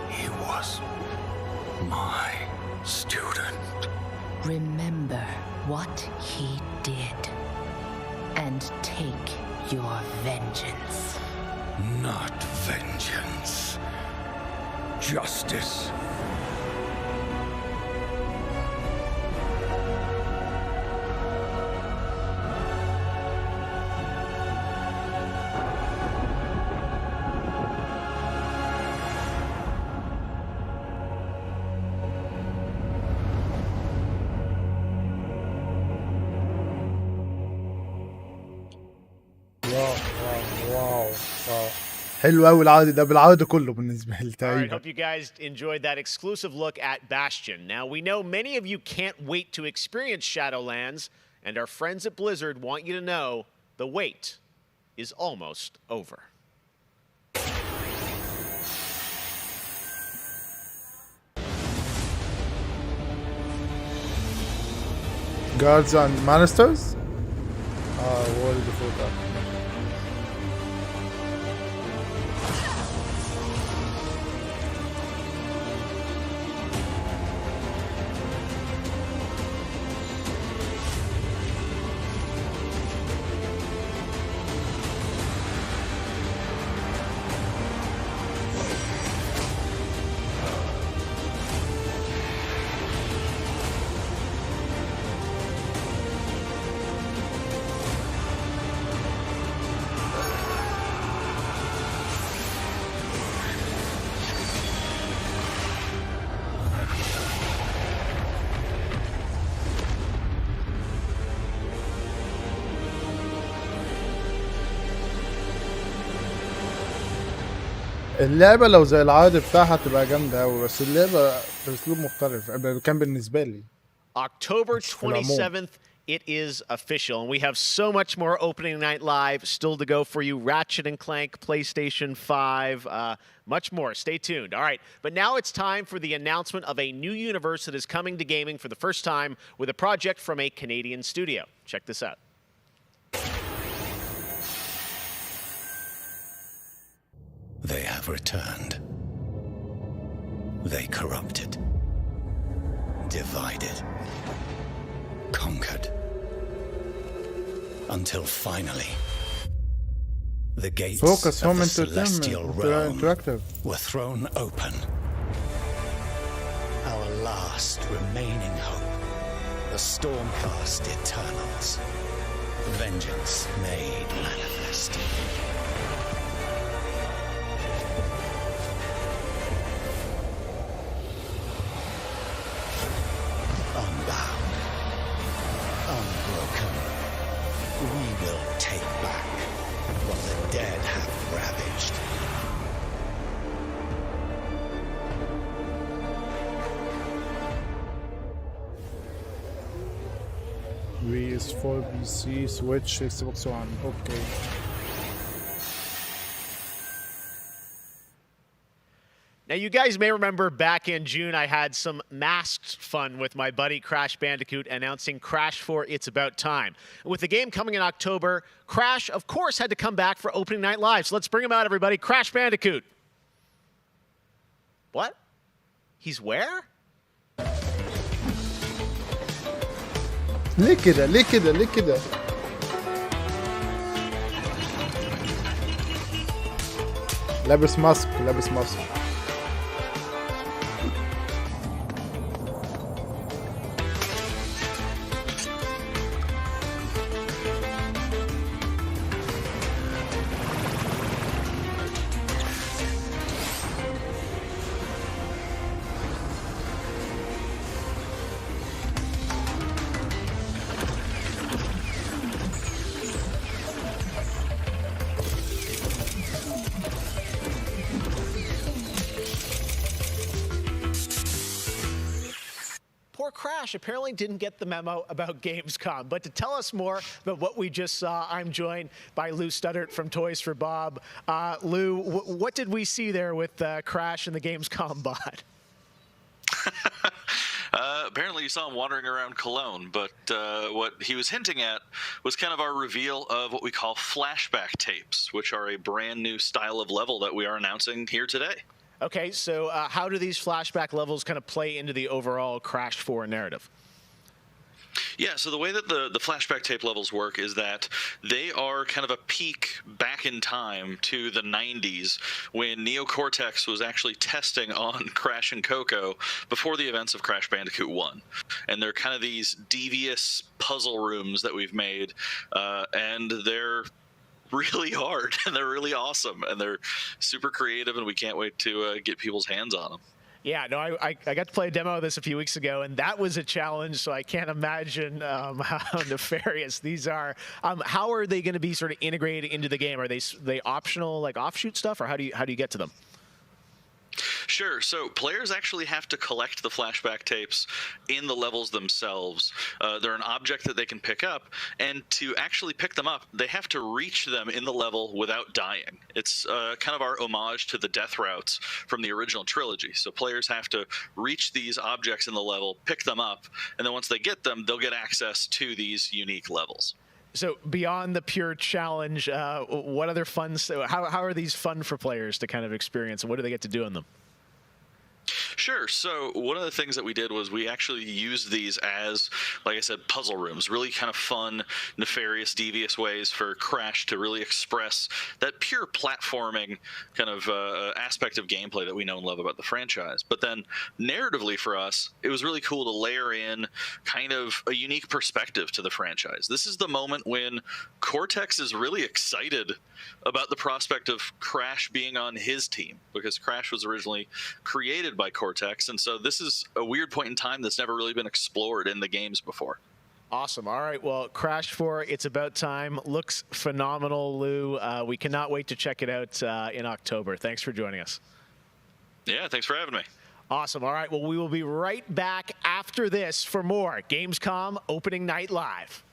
Speaker 10: He was my student.
Speaker 4: Remember what he did and take your vengeance.
Speaker 10: Not vengeance. Justice.
Speaker 1: واو حلو قوي العرض ده بالعرض كله بالنسبه لي
Speaker 14: All right,
Speaker 1: تقريبا.
Speaker 14: hope you guys enjoyed that exclusive look at Bastion. Now, we know many of you can't wait to experience Shadowlands, and our friends at Blizzard want you to know the wait is almost over.
Speaker 1: Guards and Monsters. World before that. اللعبة لو زي العرض بتاعها تبقى جامدة أوي، بس اللعبة بأسلوب مختلف كان بالنسبة لي.
Speaker 14: October 27th, it is official, and we have so much more opening night live still to go for you. Ratchet and Clank, PlayStation 5, much more. Stay tuned. All right, but now it's time for the announcement of a new universe that is coming to gaming for the first time with a project from a Canadian studio. Check this out.
Speaker 10: They have returned. They corrupted, divided, conquered, until finally the gates of the celestial realm were thrown open. Our last remaining hope, the Stormcast Eternals, vengeance made manifest. Unbound, unbroken, we will take back what the dead have ravaged.
Speaker 1: PS4, PC, Switch, Xbox One. Okay.
Speaker 14: Now, you guys may remember back in June, I had some masked fun with my buddy Crash Bandicoot announcing Crash 4 It's About Time. With the game coming in October, Crash, of course, had to come back for opening night live. So let's bring him out, everybody. Crash Bandicoot. What? He's where?
Speaker 1: ليه كده ليه كده ليه كده لابس ماسك لابس ماسك
Speaker 14: Crash apparently didn't get the memo about Gamescom, but to tell us more about what we just saw, I'm joined by Lou Studdert from Toys for Bob. Lou, what did we see there with Crash and the Gamescom bot?
Speaker 16: Apparently you saw him wandering around Cologne, but what he was hinting at was kind of our reveal of what we call flashback tapes, which are a brand new style of level that we are announcing here today.
Speaker 14: Okay, so how do these flashback levels kind of play into the overall Crash 4 narrative?
Speaker 16: Yeah, so the way that the flashback tape levels work is that they are kind of a peek back in time to the 90s when Neo Cortex was actually testing on Crash and Coco before the events of Crash Bandicoot 1. And they're kind of these devious puzzle rooms that we've made, and they're really hard, and they're really awesome, and they're super creative, and we can't wait to get people's hands on them.
Speaker 14: Yeah, no, I got to play a demo of this a few weeks ago, and that was a challenge, so I can't imagine how nefarious these are. How are they going to be sort of integrated into the game? Are they optional, like offshoot stuff, or how do you get to them?
Speaker 16: Sure. So players actually have to collect the flashback tapes in the levels themselves. They're an object that they can pick up, and to actually pick them up, they have to reach them in the level without dying. It's kind of our homage to the death routes from the original trilogy. So players have to reach these objects in the level, pick them up, and then once they get them, they'll get access to these unique levels.
Speaker 14: So beyond the pure challenge, what other fun? How are these fun for players to kind of experience, and what do they get to do in them?
Speaker 16: Sure. So one of the things that we did was we actually used these as, like I said, puzzle rooms, really kind of fun, nefarious, devious ways for Crash to really express that pure platforming kind of aspect of gameplay that we know and love about the franchise. But then narratively for us, it was really cool to layer in kind of a unique perspective to the franchise. This is the moment when Cortex is really excited about the prospect of Crash being on his team, because Crash was originally created by Cortex, and so this is a weird point in time that's never really been explored in the games before.
Speaker 14: Awesome. All right, well, Crash 4, it's about time. Looks phenomenal, Lou. We cannot wait to check it out in October. Thanks for joining us.
Speaker 16: Yeah, thanks for having me.
Speaker 14: Awesome. All right, well, we will be right back after this for more Gamescom Opening Night Live.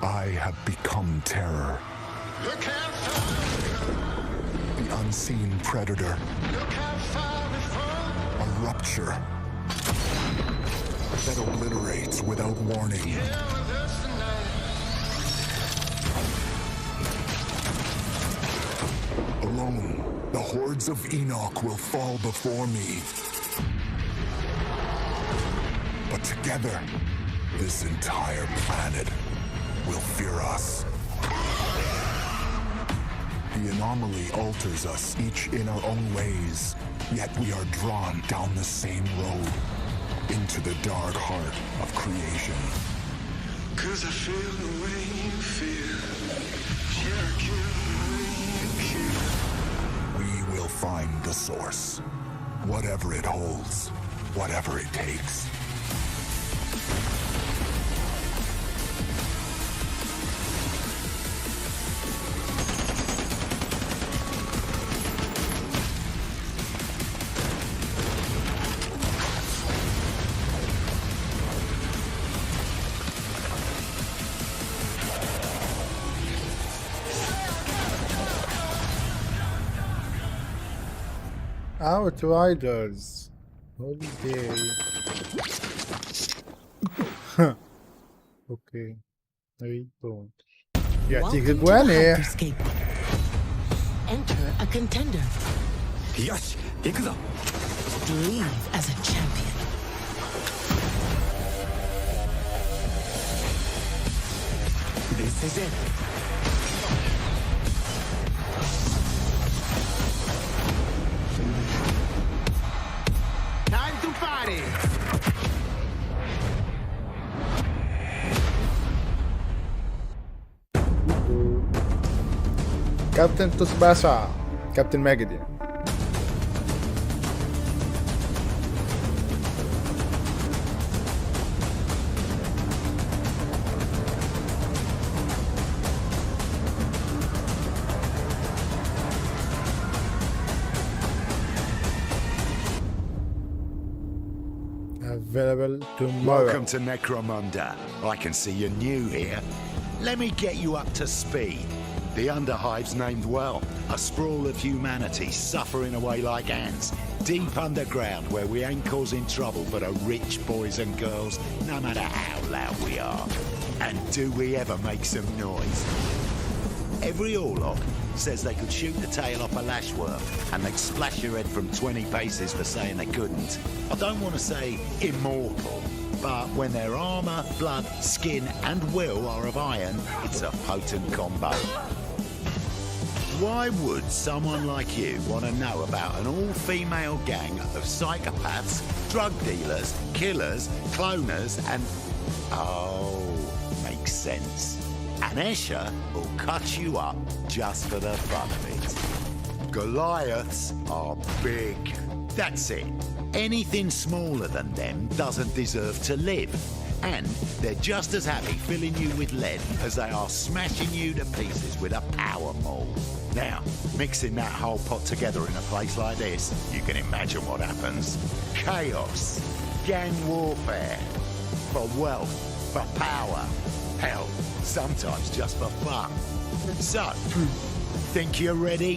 Speaker 18: I have become terror. The unseen predator. A rupture that obliterates without warning. Alone, the hordes of Enoch will fall before me. But together, this entire planet will fear us. The anomaly alters us, each in our own ways, yet we are drawn down the same road, into the dark heart of creation. 'Cause I feel the way you feel. We will find the source, whatever it holds, whatever it takes.
Speaker 1: Outriders Holiday. اوكي ريبون يعطيك اجواني.
Speaker 19: Enter a contender. Yes, leave as a champion. This is it. Time to party.
Speaker 1: كابتن تسباسا، كابتن ماجد يعني. Available tomorrow.
Speaker 22: Welcome to Necromunda. I can see you're new here. Let me get you up to speed.
Speaker 2: The Underhive's named well. A sprawl of humanity suffering away like ants. Deep underground where we ain't causing trouble but are rich boys and girls, no matter how loud we are. And do we ever make some noise? Every Orlog says they could shoot the tail off a lashworm and they'd splash your head from 20 paces for saying they couldn't. I don't want to say immortal, but when their armour, blood, skin and will are of iron, it's a potent combo. Why would someone like you want to know about an all-female gang of psychopaths, drug dealers, killers, cloners and... Oh, makes sense. And Escher will cut you up just for the fun of it. Goliaths are big. That's it. Anything smaller than them doesn't deserve to live. And they're just as happy filling you with lead as they are smashing you to pieces with a power maul. Now, mixing that whole pot together in a place like this, you can imagine what happens. Chaos, gang warfare, for wealth, for power, hell, sometimes just for fun. So, think you're ready?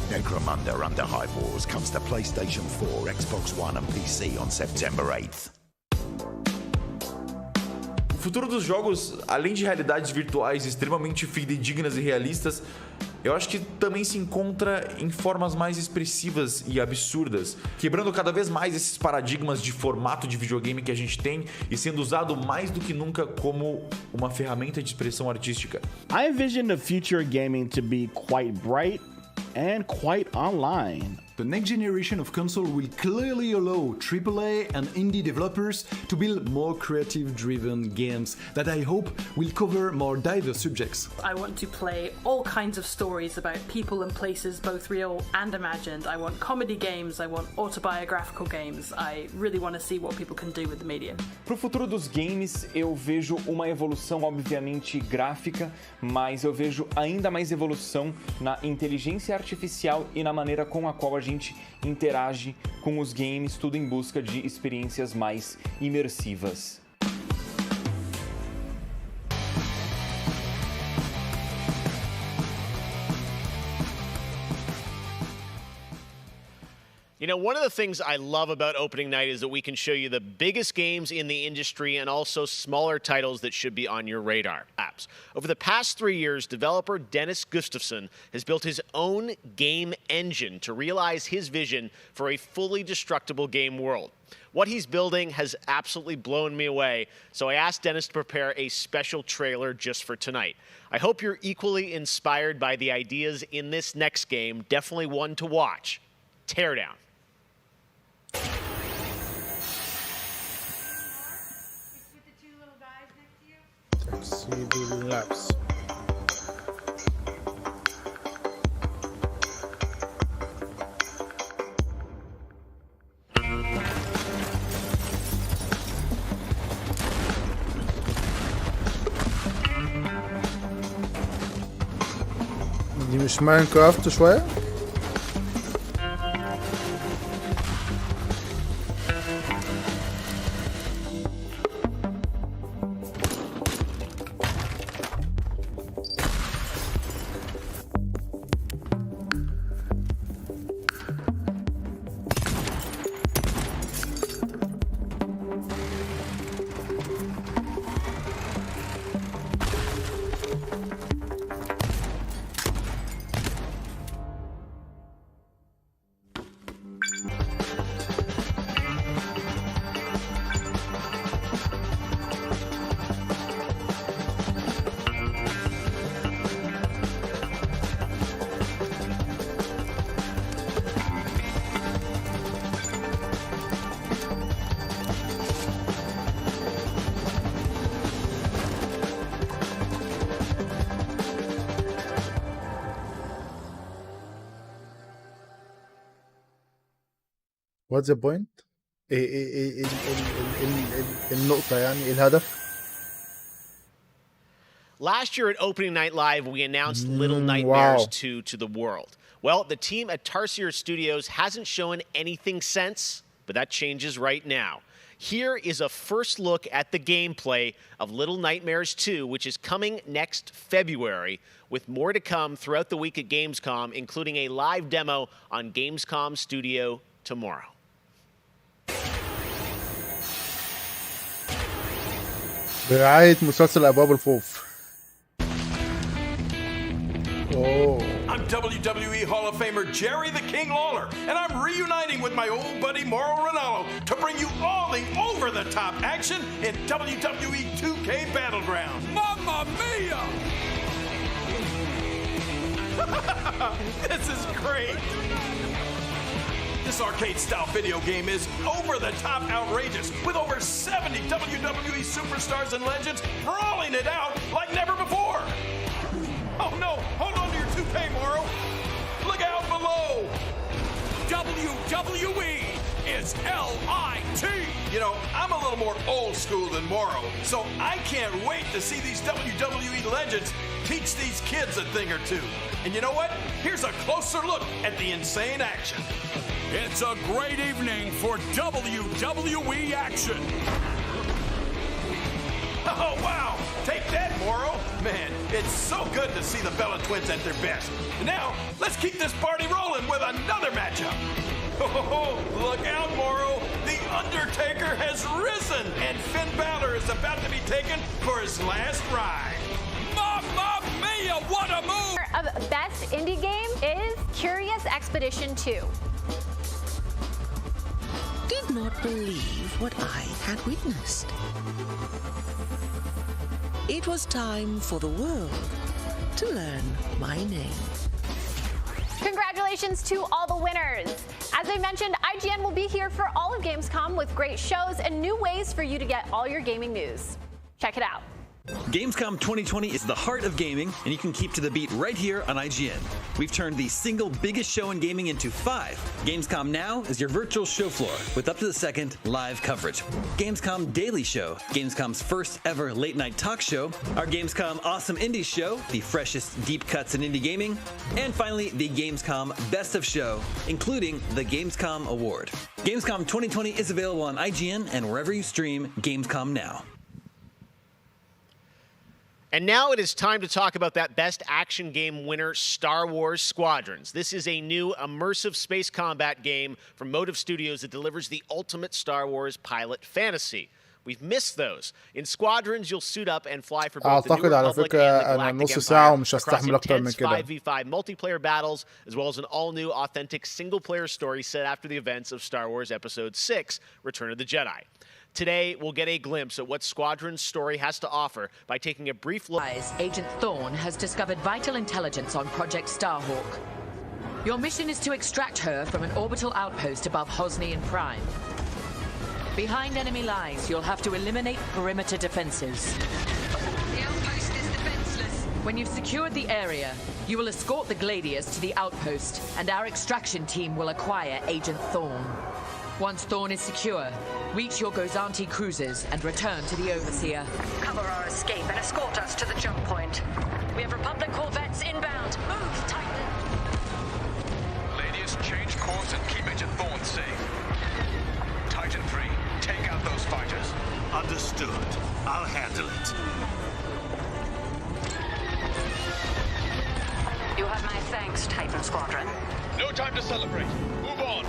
Speaker 2: Necromunda Underhive Wars comes to PlayStation 4, Xbox One and PC on September 8th.
Speaker 17: O futuro dos jogos, além de realidades virtuais extremamente fidedignas e realistas, eu acho que também se encontra em formas mais expressivas e absurdas, quebrando cada vez mais esses paradigmas de formato de videogame que a gente tem e sendo usado mais do que nunca como uma ferramenta de expressão artística.
Speaker 21: I envision the future of gaming to be quite bright and quite online.
Speaker 22: The next generation of console will clearly allow AAA and indie developers to build more creative-driven games that I hope will cover more diverse subjects.
Speaker 23: I want to play all kinds of stories about people and places, both real and imagined. I want comedy games, I want autobiographical games. I really want to see what people can do with the medium.
Speaker 24: Pro futuro dos games, eu vejo uma evolução obviamente gráfica, mas eu vejo ainda mais evolução na inteligência artificial e na maneira com a qual a gente interage com os games, tudo em busca de experiências mais imersivas.
Speaker 14: You know, one of the things I love about opening night is that we can show you the biggest games in the industry and also smaller titles that should be on your radar. Apps. Over the past 3 years, developer Dennis Gustafsson has built his own game engine to realize his vision for a fully destructible game world. What he's building has absolutely blown me away, so I asked Dennis to prepare a special trailer just for tonight. I hope you're equally inspired by the ideas in this next game, definitely one to watch. Teardown.
Speaker 1: Labs. دي مش ماينكرافت شوية؟ What's the point? ايه النقطة يعني ايه الهدف؟
Speaker 14: Last year at Opening Night Live, we announced Little Nightmares 2 to the world. Well, the team at Tarsier Studios hasn't shown anything since, but that changes right now. Here is a first look at the gameplay of Little Nightmares 2, which is coming next February, with more to come throughout the week at Gamescom, including a live demo on Gamescom Studio tomorrow.
Speaker 1: برعاية مسلسل أبواب الخوف.
Speaker 7: I'm WWE Hall of Famer Jerry the King Lawler, and I'm reuniting with my old buddy Mauro Ranallo to bring you all the over-the-top action in WWE 2K Battleground. Mamma mia! This is great! This arcade-style video game is over-the-top outrageous, with over 70 WWE superstars and legends brawling it out like never before! Oh no! Hold on to your toupee, Mauro! Look out below! WWE is L-I-T! You know, I'm a little more old school than Mauro, so I can't wait to see these WWE legends teach these kids a thing or two. And you know what? Here's a closer look at the insane action. It's a great evening for WWE action! Oh, wow! Take that, Mauro! Man, it's so good to see the Bella Twins at their best. Now, let's keep this party rolling with another matchup. Oh, look out, Mauro! The Undertaker has risen, and Finn Balor is about to be taken for his last ride. Mamma mia, what a move!
Speaker 13: Of best indie game is Curious Expedition 2.
Speaker 9: Did not believe what I had witnessed. It was time for the world to learn my name.
Speaker 13: Congratulations to all the winners! As I mentioned, IGN will be here for all of Gamescom with great shows and new ways for you to get all your gaming news. Check it out.
Speaker 15: Gamescom 2020 is the heart of gaming, and you can keep to the beat right here on IGN. We've turned the single biggest show in gaming into 5. Gamescom Now is your virtual show floor with up-to-the-second live coverage. Gamescom Daily Show, Gamescom's first ever late-night talk show, our Gamescom Awesome Indies Show, the freshest deep cuts in indie gaming, and finally the Gamescom Best of Show, including the Gamescom Award. Gamescom 2020 is available on IGN and wherever you stream Gamescom Now.
Speaker 14: And now it is time to talk about that best action game winner, Star Wars Squadrons. This is a new immersive space combat game from Motive Studios that delivers the ultimate Star Wars pilot fantasy. We've missed those. In Squadrons, you'll suit up and fly for both the New Republic and the Galactic Empire across intense 5v5 multiplayer battles, as well as an all-new, authentic single-player story set after the events of Star Wars Episode 6, Return of the Jedi. Today, we'll get a glimpse at what Squadron's story has to offer by taking a brief look.
Speaker 20: Agent Thorne has discovered vital intelligence on Project Starhawk. Your mission is to extract her from an orbital outpost above Hosnian Prime. Behind enemy lines, you'll have to eliminate perimeter defenses. The outpost is defenseless. When you've secured the area, you will escort the Gladius to the outpost, and our extraction team will acquire Agent Thorne. Once Thorne is secure, reach your Gozanti cruisers and return to the Overseer.
Speaker 25: Cover our escape and escort us to the jump point. We have Republic corvettes inbound. Move, Titan!
Speaker 26: Ladies, change course and keep Agent Thorne safe. Titan 3, take out those fighters.
Speaker 2: Understood. I'll handle it.
Speaker 25: You have my thanks, Titan Squadron.
Speaker 26: No time to celebrate. Move on.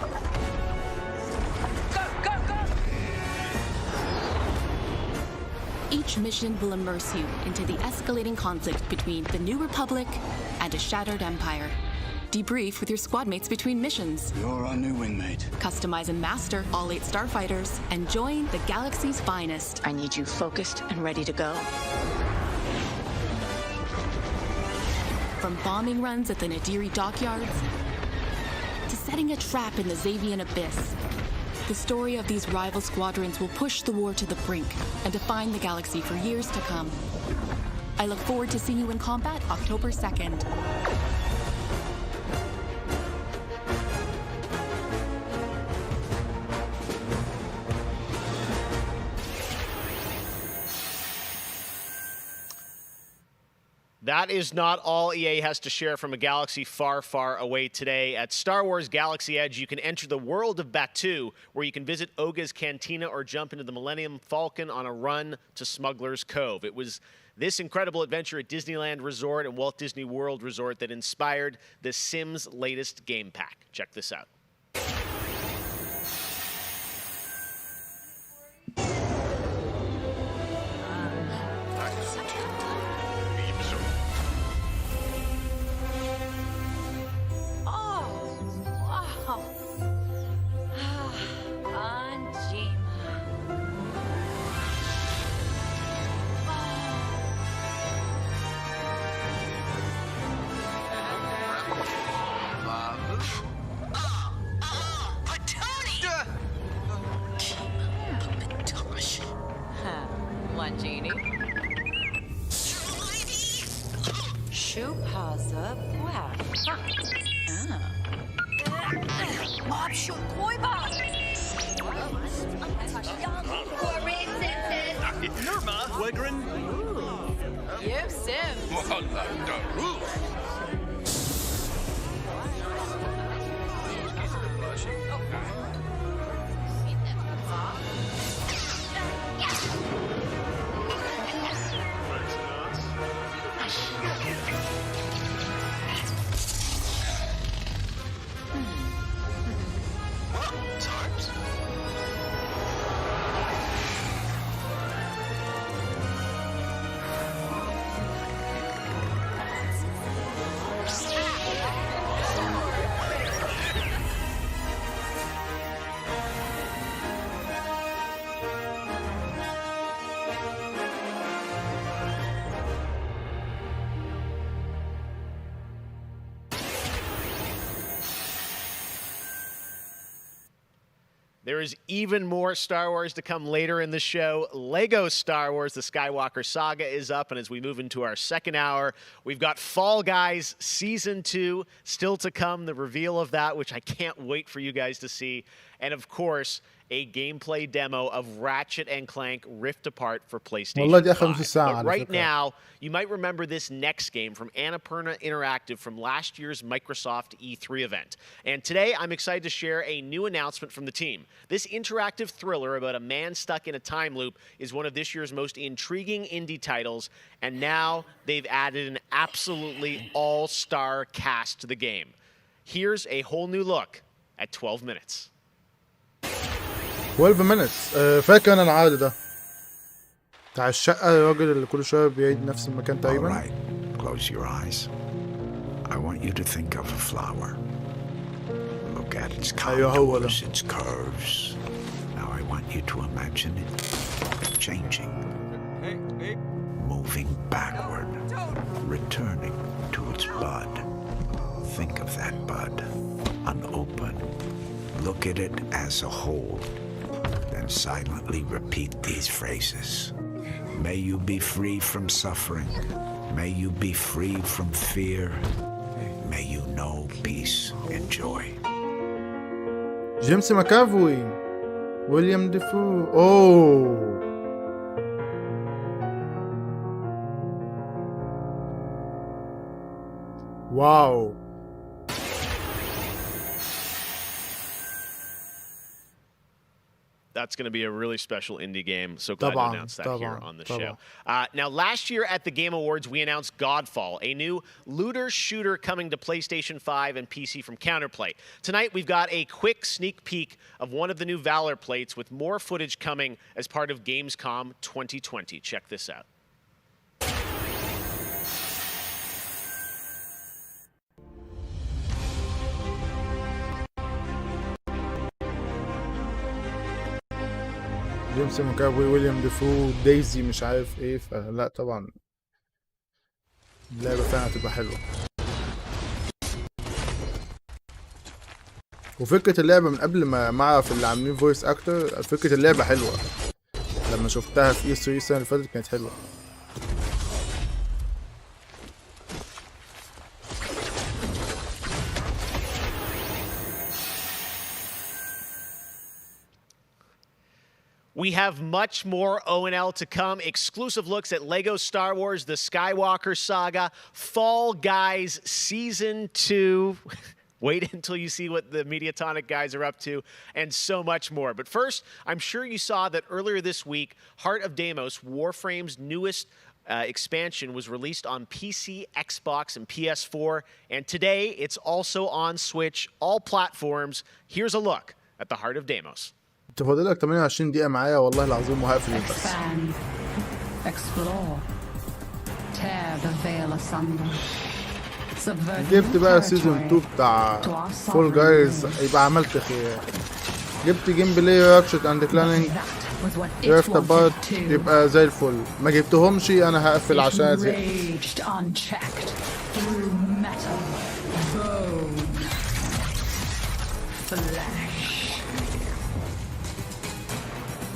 Speaker 27: Each mission will immerse you into the escalating conflict between the New Republic and a shattered empire. Debrief with your squad mates between missions.
Speaker 28: You're our new wingmate.
Speaker 27: Customize and master all 8 starfighters and join the galaxy's finest.
Speaker 25: I need you focused and ready to go.
Speaker 27: From bombing runs at the Nadiri dockyards to setting a trap in the Xavian abyss, the story of these rival squadrons will push the war to the brink and define the galaxy for years to come. I look forward to seeing you in combat October 2nd.
Speaker 14: That is not all EA has to share from a galaxy far, far away today. At Star Wars Galaxy Edge, you can enter the world of Batuu, where you can visit Oga's Cantina or jump into the Millennium Falcon on a run to Smuggler's Cove. It was this incredible adventure at Disneyland Resort and Walt Disney World Resort that inspired The Sims' latest game pack. Check this out. There is even more Star Wars to come later in the show. Lego Star Wars, the Skywalker Saga is up, and as we move into our second hour, we've got Fall Guys Season 2 still to come, the reveal of that, which I can't wait for you guys to see. And of course, a gameplay demo of Ratchet & Clank Rift Apart for PlayStation 5. But right now, you might remember this next game from Annapurna Interactive from last year's Microsoft E3 event. And today, I'm excited to share a new announcement from the team. This interactive thriller about a man stuck in a time loop is one of this year's most intriguing indie titles, and now they've added an absolutely all-star cast to the game. Here's a whole new look at 12 minutes.
Speaker 1: 12 minutes. فاكر انا العادة ده بتاع الشقة الراجل اللي كل شوية بيعيد نفس المكان تقريبا.
Speaker 3: All right. Close your eyes. I want you to think of a flower. Look at its contours, its curves. Now I want you to imagine it changing. Moving backward. Returning to its bud. Think of that bud. Unopened. Look at it as a whole. Then silently repeat these phrases. May you be free from suffering. May you be free from fear. May you know peace and joy.
Speaker 1: جيمس ماكافوي ويليام ديفو. اوه واو.
Speaker 14: That's going to be a really special indie game. So glad to announce that here on the show. Now, last year at the Game Awards, we announced Godfall, a new looter shooter coming to PlayStation 5 and PC from Counterplay. Tonight, we've got a quick sneak peek of one of the new Valor plates with more footage coming as part of Gamescom 2020. Check this out.
Speaker 1: جيمس ماكافوي ويليام ديفو دايزي مش عارف ايه. فلا طبعا اللعبة فعلا هتبقى حلوة. وفكرة اللعبة من قبل ما اعرف اللي عاملين فويس اكتر، فكرة اللعبة حلوة. لما شفتها في E3 السنة اللي فاتت كانت حلوة.
Speaker 14: We have much more O&L to come. Exclusive looks at Lego Star Wars, The Skywalker Saga, Fall Guys Season 2. Wait until you see what the Mediatonic guys are up to, and so much more. But first, I'm sure you saw that earlier this week, Heart of Deimos, Warframe's newest expansion, was released on PC, Xbox, and PS4. And today, it's also on Switch, all platforms. Here's a look at the Heart of Deimos.
Speaker 1: انت فاضلك 28 دقيقة معايا والله العظيم وهقفل البث.
Speaker 4: Expand, explore, tear the veil asunder.
Speaker 1: جبت بقى سيزون 2 بتاع فول جايز يبقى عملت خير. جبت جيم بلاي راتشت اند كلانينج ريفت ابارت يبقى زي الفل. ما جبتهمش انا هقفل عشان زهقت.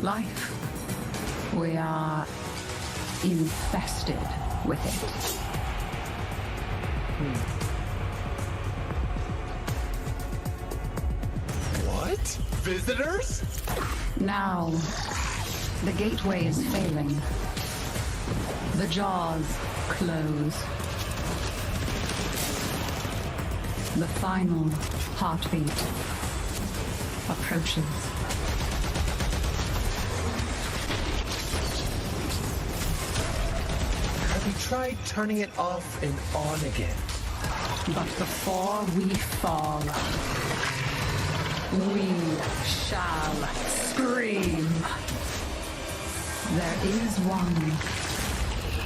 Speaker 4: Life, we are infested with it.
Speaker 19: What? Visitors?
Speaker 4: Now, the gateway is failing. The jaws close. The final heartbeat approaches.
Speaker 19: We tried turning it off and on again.
Speaker 4: But before we fall, we shall scream. There is one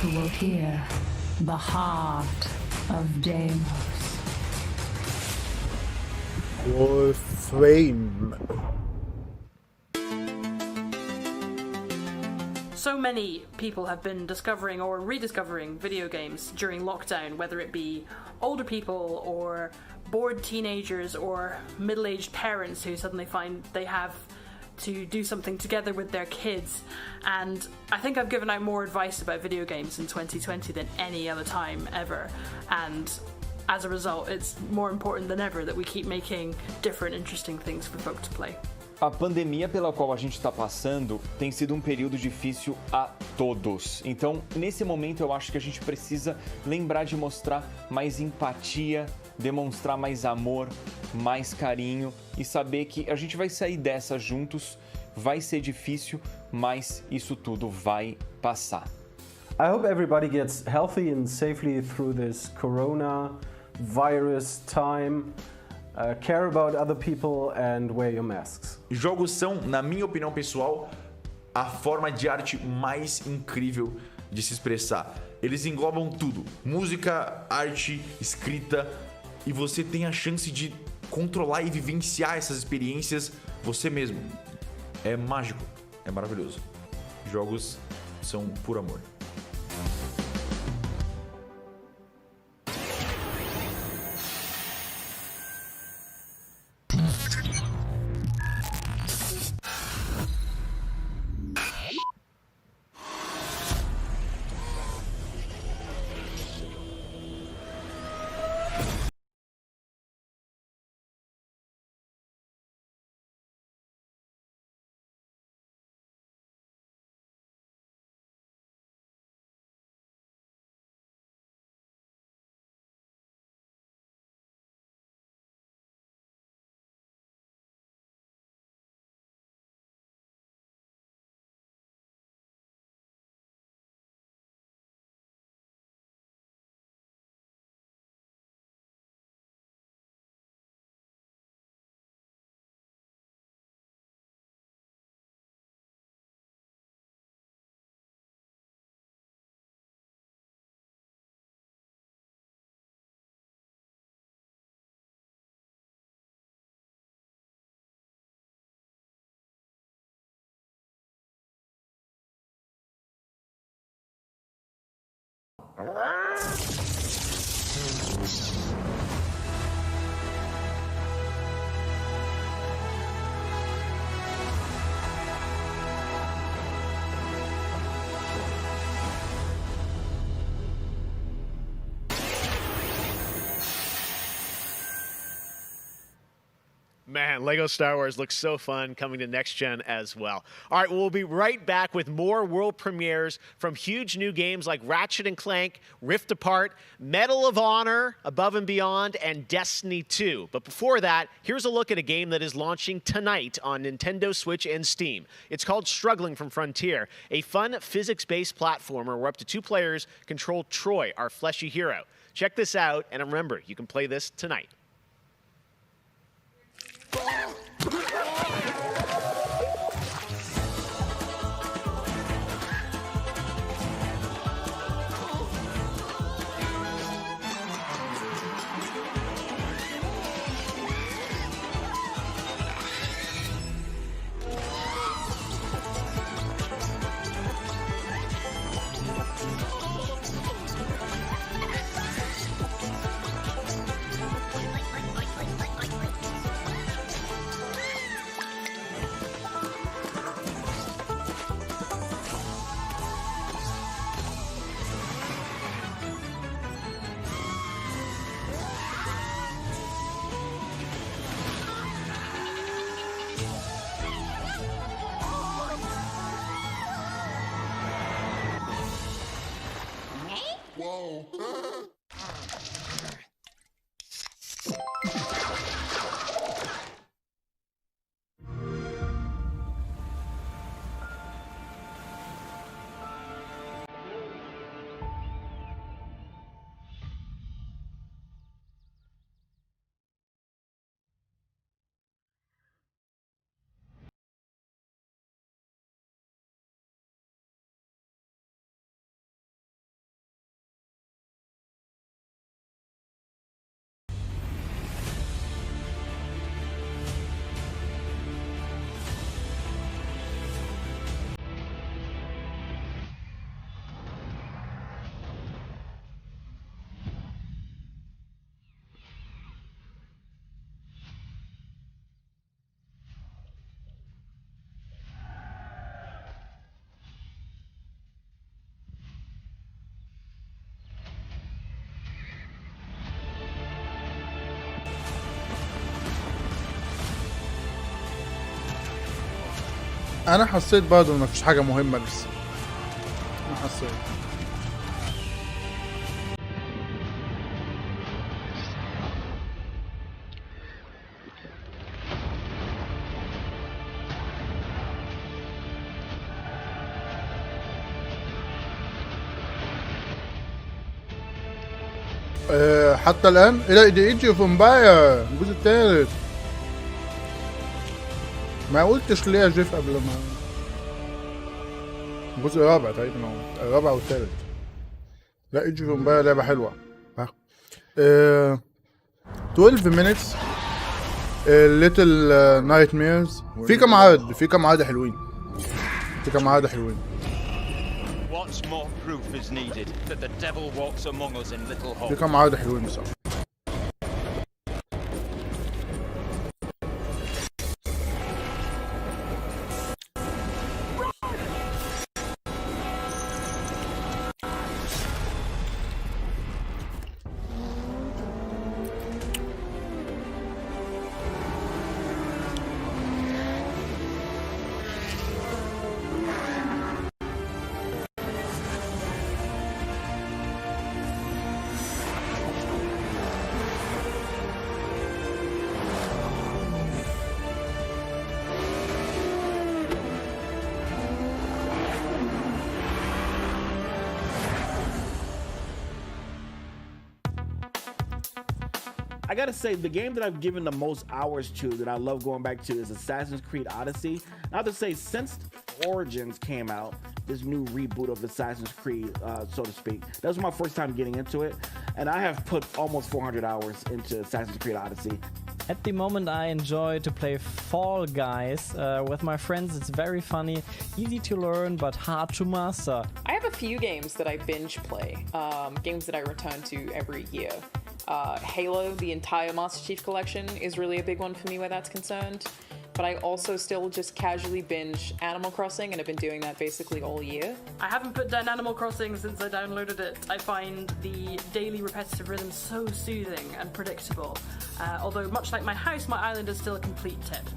Speaker 4: who will hear the heart of Deimos.
Speaker 1: Warframe.
Speaker 23: So many people have been discovering or rediscovering video games during lockdown, whether it be older people or bored teenagers or middle-aged parents who suddenly find they have to do something together with their kids. And I think I've given out more advice about video games in 2020 than any other time ever. And as a result, it's more important than ever that we keep making different, interesting things for folk to play.
Speaker 24: A pandemia pela qual a gente está passando tem sido um período difícil a todos. Então, nesse momento, eu acho que a gente precisa lembrar de mostrar mais empatia, demonstrar mais amor, mais carinho e saber que a gente vai sair dessa juntos. Vai ser difícil, mas isso tudo vai passar.
Speaker 5: I hope everybody gets healthy and safely through this coronavirus time. Care about other people and wear your masks.
Speaker 17: Jogos são, na minha opinião pessoal, a forma de arte mais incrível de se expressar. Eles englobam tudo: música, arte, escrita, e você tem a chance de controlar e vivenciar essas experiências você mesmo. É mágico, é maravilhoso. Jogos são puro amor.
Speaker 14: Man, Lego Star Wars looks so fun, coming to next gen as well. All right, we'll be right back with more world premieres from huge new games like Ratchet & Clank, Rift Apart, Medal of Honor, Above and Beyond, and Destiny 2. But before that, here's a look at a game that is launching tonight on Nintendo Switch and Steam. It's called Struggling from Frontier, a fun physics-based platformer where up to 2 players control Troy, our fleshy hero. Check this out, and remember, you can play this tonight.
Speaker 1: انا حسيت برضه ان مفيش حاجه مهمه لسه. انا حسيت حتى الان الى ايدج اوف امباير الجزء الثالث. ما قلتش ليه يا جيف قبل ما الجزء الرابع تقريبا هو الرابع والثالث. لا ايدج اوف امباير لعبه حلوه. 12 minutes little nightmares. في كام عرض حلوين.
Speaker 6: What more proof is needed that the devil walks among us in little hope?
Speaker 1: في كام عرض حلوين بصراحه.
Speaker 8: I gotta say, the game that I've given the most hours to, that I love going back to, is Assassin's Creed Odyssey. Not to say, since Origins came out, this new reboot of Assassin's Creed, so to speak, that was my first time getting into it, and I have put almost 400 hours into Assassin's Creed Odyssey.
Speaker 10: At the moment, I enjoy to play Fall Guys with my friends. It's very funny, easy to learn, but hard to master.
Speaker 11: I have a few games that I binge play, games that I return to every year. Halo, the entire Master Chief Collection, is really a big one for me where that's concerned. but I also still just casually binge Animal Crossing, and I've been doing that basically all year.
Speaker 23: I haven't put down Animal Crossing since I downloaded it. I find the daily repetitive rhythm so soothing and predictable. Although much like my house, my island is still a complete tip.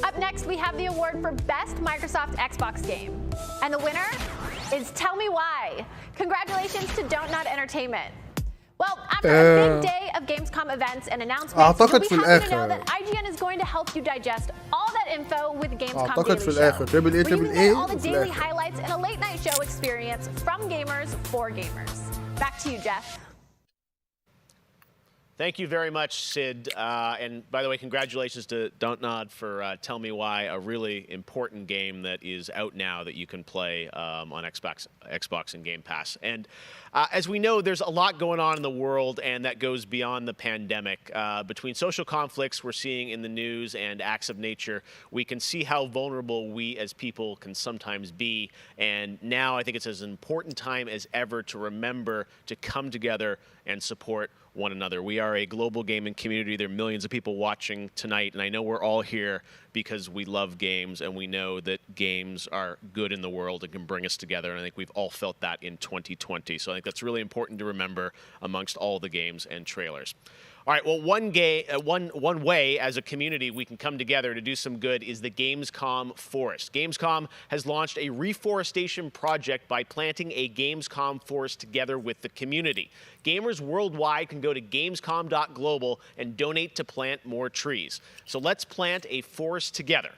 Speaker 13: Up next, we have the award for Best Microsoft Xbox Game. And the winner is Tell Me Why. Congratulations to Don't Nod Entertainment. Well, after a big day of Gamescom events and announcements,
Speaker 1: أعتقد
Speaker 13: we
Speaker 1: في
Speaker 13: happen to know
Speaker 1: الآخر
Speaker 13: that IGN is going to help you digest all that info with Gamescom
Speaker 1: أعتقد في
Speaker 13: Daily
Speaker 1: الآخر
Speaker 13: Show.
Speaker 1: تريبل اي
Speaker 13: Where you
Speaker 1: تريبل
Speaker 13: can get
Speaker 1: اي
Speaker 13: all the
Speaker 1: وفي
Speaker 13: daily
Speaker 1: الآخر
Speaker 13: highlights and a late night show experience from gamers for gamers. Back to you, Jeff.
Speaker 14: Thank you very much, Sid. And by the way, congratulations to Don't Nod for Tell Me Why, a really important game that is out now that you can play on Xbox and Game Pass. And as we know, there's a lot going on in the world, and that goes beyond the pandemic. Between social conflicts we're seeing in the news and acts of nature, we can see how vulnerable we as people can sometimes be. And now I think it's as important time as ever to remember to come together and support one another. We are a global gaming community. There are millions of people watching tonight, and I know we're all here because we love games and we know that games are good in the world and can bring us together, and I think we've all felt that in 2020. So I think that's really important to remember amongst all the games and trailers. All right, well, one way as a community we can come together to do some good is the Gamescom Forest. Gamescom has launched a reforestation project by planting a Gamescom forest together with the community. Gamers worldwide can go to gamescom.global and donate to plant more trees. So let's plant a forest together.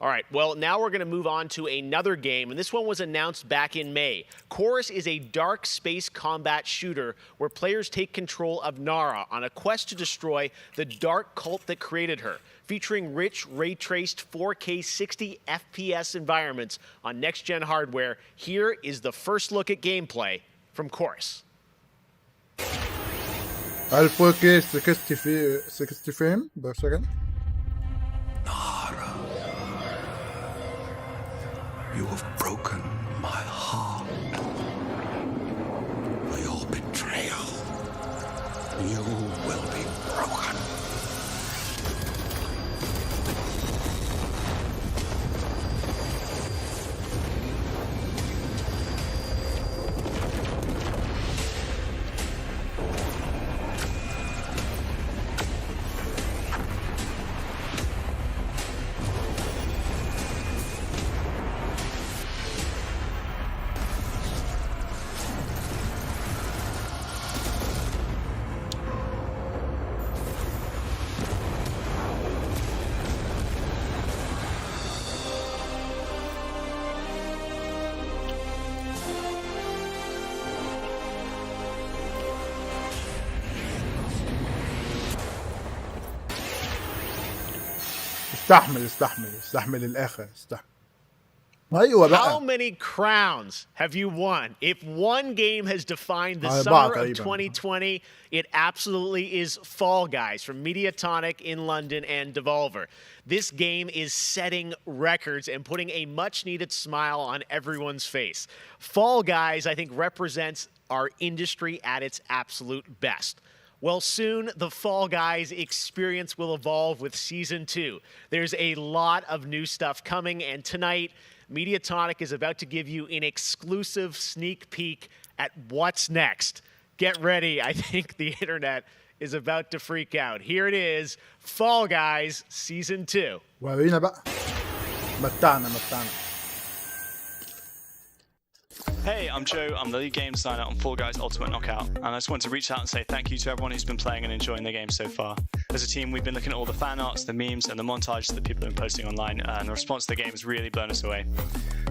Speaker 14: All right, well, now we're going to move on to another game, and this one was announced back in May. Chorus is a dark space combat shooter where players take control of Nara on a quest to destroy the dark cult that created her, featuring rich, ray-traced 4K 60 FPS environments on next-gen hardware. Here is the first look at gameplay from Chorus.
Speaker 1: هل 4K 60 فريم per second؟
Speaker 19: You have broken my heart. By your betrayal, you will be broken.
Speaker 1: استحمل الآخر استحمل. أيوة بقى.
Speaker 14: How many crowns have you won? If one game has defined the summer of 2020, it absolutely is Fall Guys from Mediatonic in London and Devolver. This game is setting records and putting a much-needed smile on everyone's face. Fall Guys, I think, represents our industry at its absolute best. Well, soon the Fall Guys experience will evolve with Season 2. There's a lot of new stuff coming, and tonight, Mediatonic is about to give you an exclusive sneak peek at what's next. Get ready. I think the internet is about to freak out. Here it is, Fall Guys Season 2.
Speaker 1: ورينا بقى. متعنا.
Speaker 7: Hey, I'm Joe. I'm the lead game designer on Fall Guys Ultimate Knockout, and I just want to reach out and say thank you to everyone who's been playing and enjoying the game so far. As a team, we've been looking at all the fan arts, the memes, and the montages that people have been posting online, and the response to the game has really blown us away.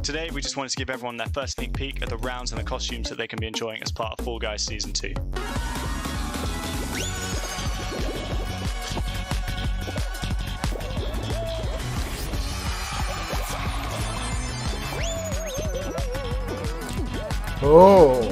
Speaker 7: Today, we just wanted to give everyone their first sneak peek at the rounds and the costumes that they can be enjoying as part of Fall Guys Season 2.
Speaker 1: Oh!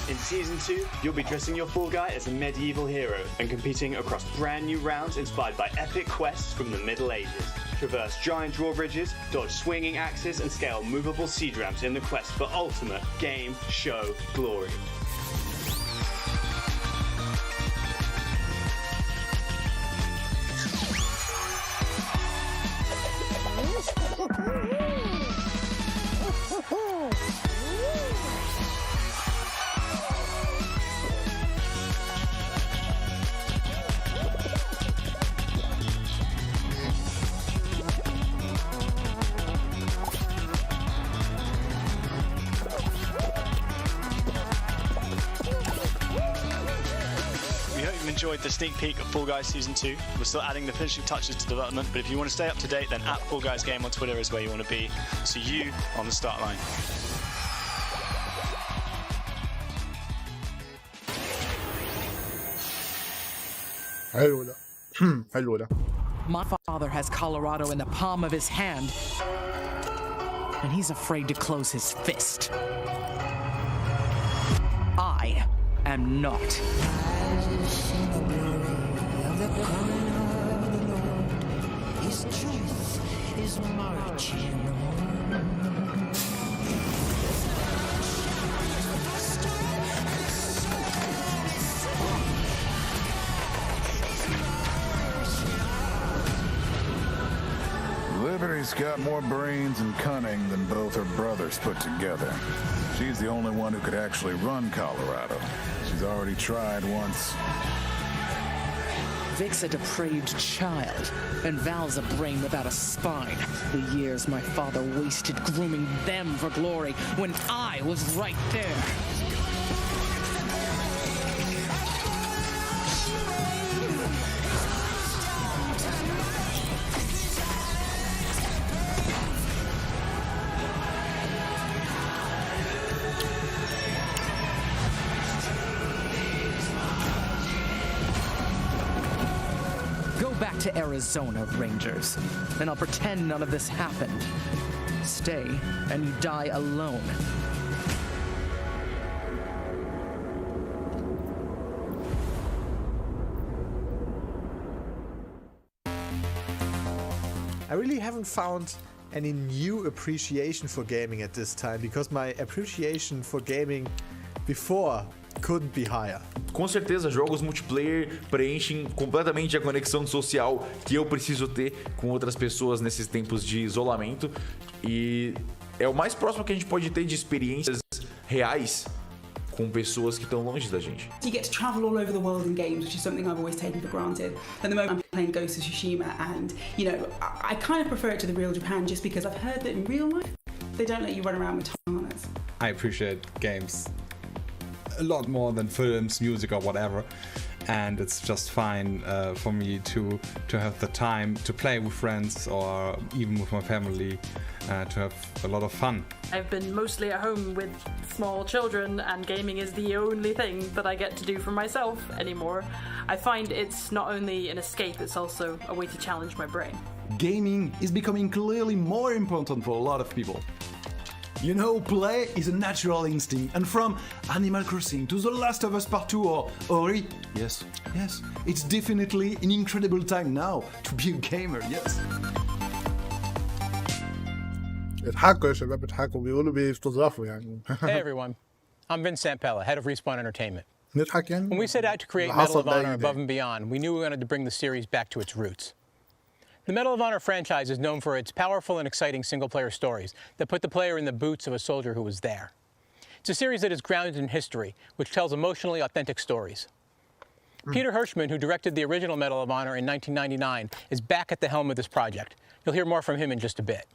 Speaker 9: In Season 2, you'll be dressing your Fall Guy as a medieval hero and competing across brand new rounds inspired by epic quests from the Middle Ages. Traverse giant drawbridges, dodge swinging axes, and scale movable siege ramps in the quest for ultimate game show glory.
Speaker 7: enjoyed the sneak peek of Fall Guys Season 2. We're still adding the finishing touches to development, but if you want to stay up to date, then @FallGuysGame on Twitter is where you want to be. See you on the start line.
Speaker 1: حلو ده حلو ده.
Speaker 12: My father has Colorado in the palm of his hand, and he's afraid to close his fist. I am not.
Speaker 15: His truth is marching on.
Speaker 16: Liberty's got more brains and cunning than both her brothers put together. She's the only one who could actually run Colorado. She's already tried once.
Speaker 12: Vic's a depraved child, and Val's a brain without a spine. The years my father wasted grooming them for glory when I was right there. Back to Arizona, Rangers. Then I'll pretend none of this happened. Stay, and you die alone.
Speaker 18: I really haven't found any new appreciation for gaming at this time, because my appreciation for gaming before couldn't be higher.
Speaker 17: Com certeza, jogos multiplayer preenchem completamente a conexão social que eu preciso ter com outras pessoas nesses tempos de isolamento, e é o mais próximo que a gente pode ter de experiências reais com pessoas que estão longe da gente.
Speaker 20: You get to travel all over the world in games, which is something I've always taken for granted. At the moment I'm playing Ghost of Tsushima, and you know, I kind of prefer it to the real Japan just because I've heard that in real life they don't let you run around with katanas.
Speaker 21: I appreciate games a lot more than films, music, or whatever, and it's just fine for me to have the time to play with friends or even with my family, to have a lot of fun.
Speaker 23: I've been mostly at home with small children, and gaming is the only thing that I get to do for myself anymore. I find it's not only an escape, it's also a way to challenge my brain.
Speaker 22: Gaming is becoming clearly more important for a lot of people. You know, play is a natural instinct, and from Animal Crossing to The Last of Us Part 2 or Ori, yes, it's definitely an incredible time now to be a gamer, yes.
Speaker 1: اضحكوا يا شباب اضحكوا بيقولوا بيستظرفوا يعني.
Speaker 28: Hey everyone, I'm Vince Sampella, head of Respawn Entertainment.
Speaker 1: نضحك يعني.
Speaker 28: When we set out to create Medal of Honor Above and Beyond, we knew we wanted to bring the series back to its roots. The Medal of Honor franchise is known for its powerful and exciting single-player stories that put the player in the boots of a soldier who was there. It's a series that is grounded in history, which tells emotionally authentic stories. Peter Hirschman, who directed the original Medal of Honor in 1999, is back at the helm of this project. You'll hear more from him in just a bit.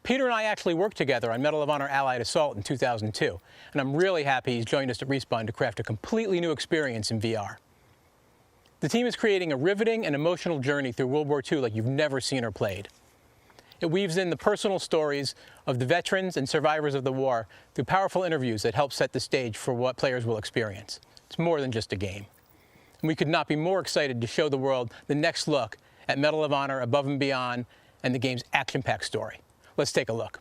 Speaker 28: Peter and I actually worked together on Medal of Honor Allied Assault in 2002, and I'm really happy he's joined us at Respawn to craft a completely new experience in VR. The team is creating a riveting and emotional journey through World War II like you've never seen or played. It weaves in the personal stories of the veterans and survivors of the war through powerful interviews that help set the stage for what players will experience. It's more than just a game. And we could not be more excited to show the world the next look at Medal of Honor Above and Beyond and the game's action-packed story. Let's take a look.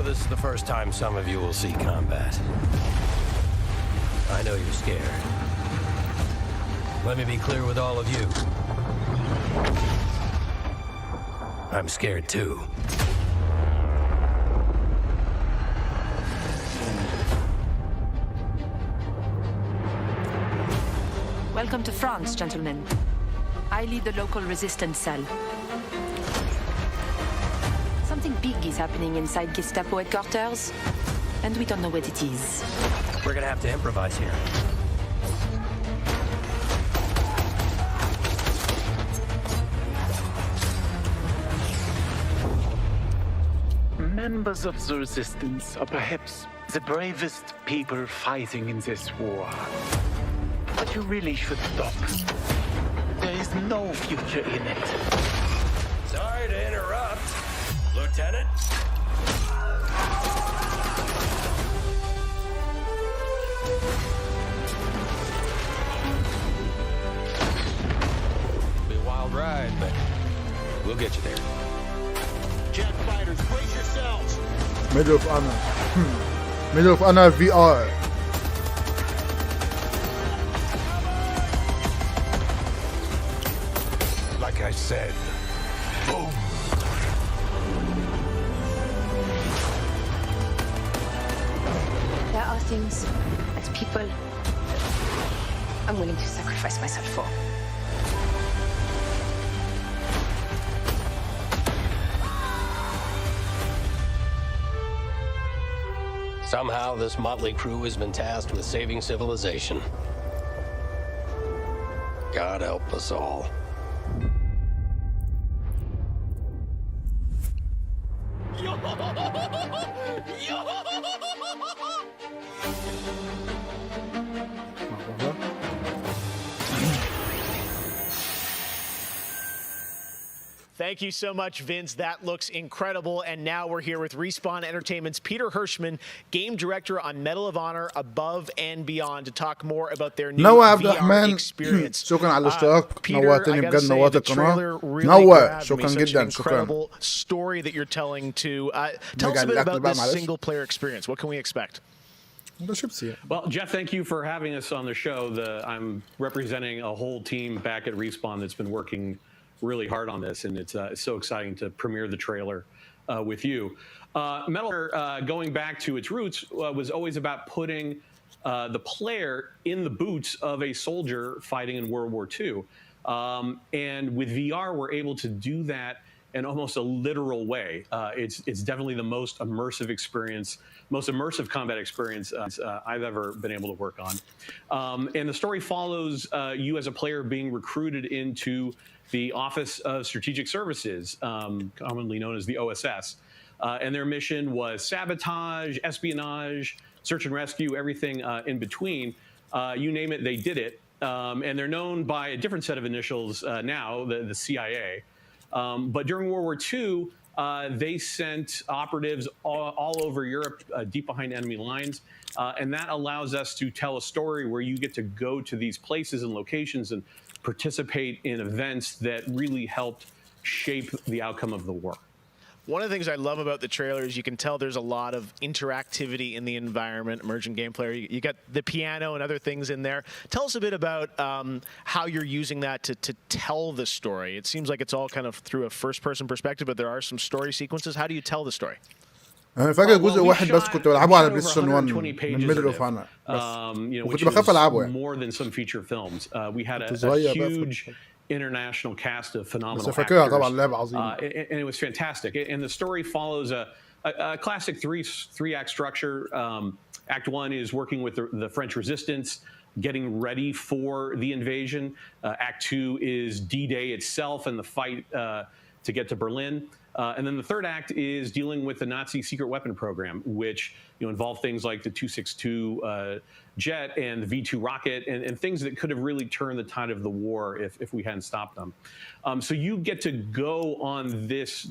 Speaker 29: This is the first time some of you will see combat. I know you're scared. Let me be clear with all of you. I'm scared too.
Speaker 30: Welcome to France, gentlemen. I lead the local resistance cell. Something big is happening inside Gestapo headquarters, and we don't know what it is.
Speaker 29: We're gonna have to improvise here.
Speaker 2: members of the resistance are perhaps the bravest people fighting in this war. But you really should stop. There is no future in it.
Speaker 29: Sorry to interrupt, Lieutenant. Be a wild ride, but we'll get you there.
Speaker 3: Jet fighters, brace yourselves.
Speaker 1: Medal of Honor. Medal of Honor VR.
Speaker 19: Like I said, boom.
Speaker 30: There are things as people I'm willing to sacrifice myself for.
Speaker 29: Somehow, this motley crew has been tasked with saving civilization. God help us all.
Speaker 14: Thank you so much, Vince. That looks incredible. And now we're here with Respawn Entertainment's Peter Hirschman, game director on Medal of Honor Above and Beyond, to talk more about their new
Speaker 1: نوع عبد
Speaker 14: VR
Speaker 1: الرحمن
Speaker 14: experience.
Speaker 1: شكرا على الاشتراك
Speaker 14: Peter,
Speaker 1: نورتني
Speaker 14: I gotta
Speaker 1: بجد
Speaker 14: say,
Speaker 1: نورت
Speaker 14: the
Speaker 1: القناة
Speaker 14: trailer really
Speaker 1: نور
Speaker 14: grabbed me.
Speaker 1: شكرا
Speaker 14: Such an
Speaker 1: جدا شكرا
Speaker 14: incredible story that you're telling to tell us a bit about this single player experience. What can we expect?
Speaker 4: Well, Jeff, thank you for having us on the show. I'm representing a whole team back at Respawn that's been working really hard on this, and it's so exciting to premiere the trailer with you. Metal Gear, going back to its roots, was always about putting the player in the boots of a soldier fighting in World War II. And with VR, we're able to do that in almost a literal way. It's definitely the most immersive experience, most immersive combat experience I've ever been able to work on. And the story follows you as a player being recruited into the Office of Strategic Services, commonly known as the OSS. And their mission was sabotage, espionage, search and rescue, everything in between. You name it, they did it. And they're known by a different set of initials now, the CIA. But during World War II, they sent operatives all over Europe, deep behind enemy lines. And that allows us to tell a story where you get to go to these places and locations and participate in events that really helped shape the outcome of the war.
Speaker 14: One of the things I love about the trailer is you can tell there's a lot of interactivity in the environment, emergent game player. You got the piano and other things in there. Tell us a bit about how you're using that to tell the story. It seems like it's all kind of through a first-person perspective, but there are some story sequences. How do you tell the story?
Speaker 1: انا فاكر جزء واحد بس كنت بلعبه على بلاي ستيشن 1 من ميدل اوف هانر وكنت بخاف العبه يعني.
Speaker 4: More than some feature films. We had a huge international cast of phenomenal
Speaker 1: بس فاكرها
Speaker 4: actors.
Speaker 1: طبعا لعبه عظيمه.
Speaker 4: And it was fantastic. And the story follows a classic three-act structure. Act 1 is working with the French resistance, getting ready for the invasion. Act 2 is D-Day itself and the fight to get to Berlin. And then the third act is dealing with the Nazi secret weapon program, which involved things like the 262 jet and the V2 rocket and things that could have really turned the tide of the war if we hadn't stopped them. So you get to go on this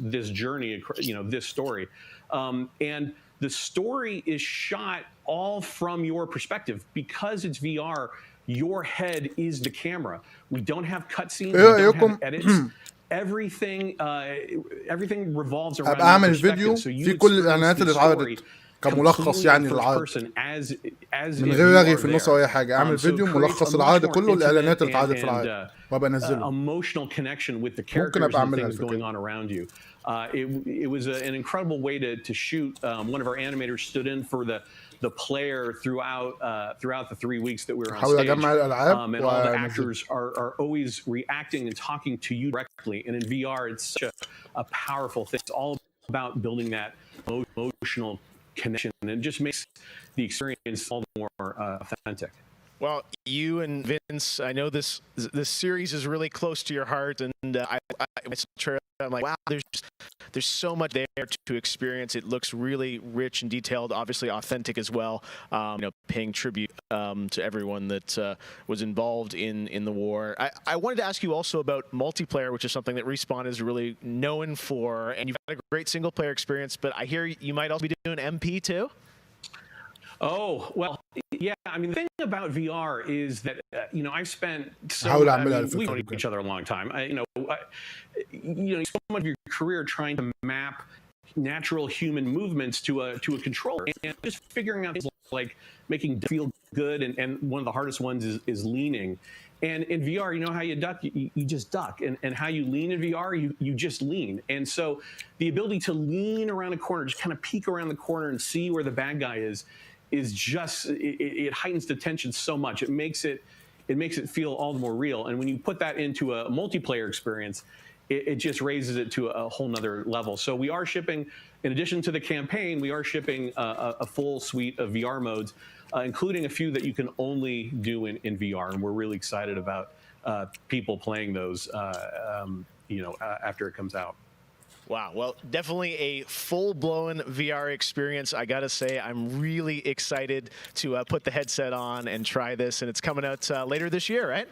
Speaker 4: journey, this story. And the story is shot all from your perspective. Because it's VR, your head is the camera. We don't have cutscenes, we don't have edits. Everything revolves around
Speaker 1: اعمل فيديو في كل الاعلانات اللي اتعرضت كملخص يعني للعرض من غير رغي في النص او اي حاجه. اعمل فيديو ملخص العرض كله الاعلانات اللي اتعرضت في العرض وابقى انزله. ممكن ابقى اعملها الفكره.
Speaker 4: It was an incredible way to shoot. One of our animators stood in for the player throughout the 3 weeks that we were on stage. And all the actors are always reacting and talking to you directly. And in VR, it's such a powerful thing. It's all about building that emotional connection, and it just makes the experience all the more authentic.
Speaker 14: Well, you and Vince, I know this series is really close to your heart, and I'm like, wow, there's so much there to experience. It looks really rich and detailed, obviously authentic as well. Paying tribute to everyone that was involved in the war. I wanted to ask you also about multiplayer, which is something that Respawn is really known for, and you've had a great single player experience. But I hear you might also be doing MP too.
Speaker 4: Oh, well, yeah. I mean, the thing about VR is that, I've spent we've known each other a long time. So much of your career trying to map natural human movements to a controller, and just figuring out things like making feel good, and one of the hardest ones is leaning. And in VR, you know how you duck? You just duck. And how you lean in VR, you just lean. And so the ability to lean around a corner, just kind of peek around the corner and see where the bad guy is just, it heightens the tension so much. It makes it feel all the more real. And when you put that into a multiplayer experience, it just raises it to a whole nother level. So we are shipping, in addition to the campaign, we are shipping a full suite of VR modes, including a few that you can only do in VR. And we're really excited about people playing those, after it comes out.
Speaker 14: Wow. Well, definitely a full-blown VR experience. I got to say, I'm really excited to put the headset on and try this. And it's coming out later this year, right?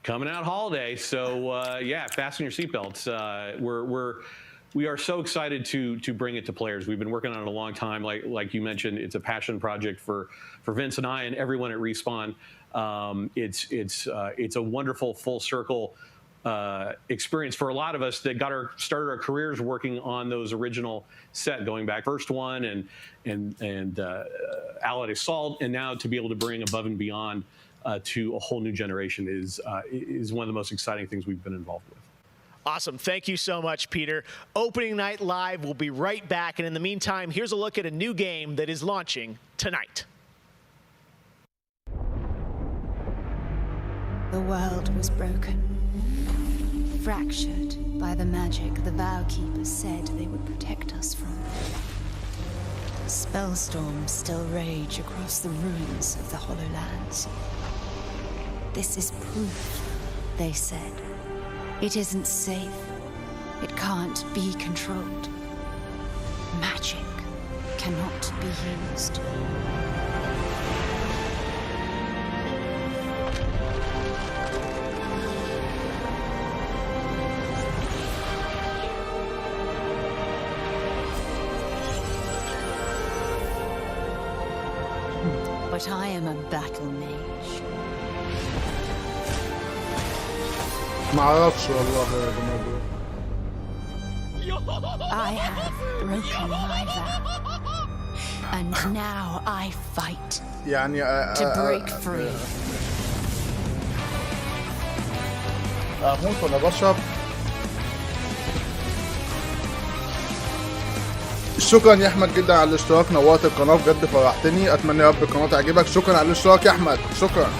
Speaker 4: Coming out holiday. So, fasten your seatbelts. We are so excited to bring it to players. We've been working on it a long time. Like you mentioned, it's a passion project for Vince and I and everyone at Respawn. It's a wonderful full circle experience for a lot of us that started our careers working on those original set, going back first one and Allied Assault, and now to be able to bring Above and Beyond to a whole new generation is one of the most exciting things we've been involved with.
Speaker 14: Awesome. Thank you so much, Peter. Opening night live. We'll be right back. And in the meantime, here's a look at a new game that is launching tonight.
Speaker 5: The world was broken, fractured by the magic the Vow Keepers said they would protect us from. Spellstorms still rage across the ruins of the Hollowlands. This is proof, they said. It isn't safe. It can't be controlled. Magic cannot be used. But I am a battle mage.
Speaker 1: معرفش والله هذا الموضوع.
Speaker 5: I have broken my vow. And now I fight
Speaker 1: يعني
Speaker 5: to break free.
Speaker 1: اموت ولا بشرب؟ شكرا يا احمد جدا على الاشتراك، نورت القناه بجد، فرحتني. اتمنى يا رب القناه تعجبك. شكرا على الاشتراك يا احمد، شكرا.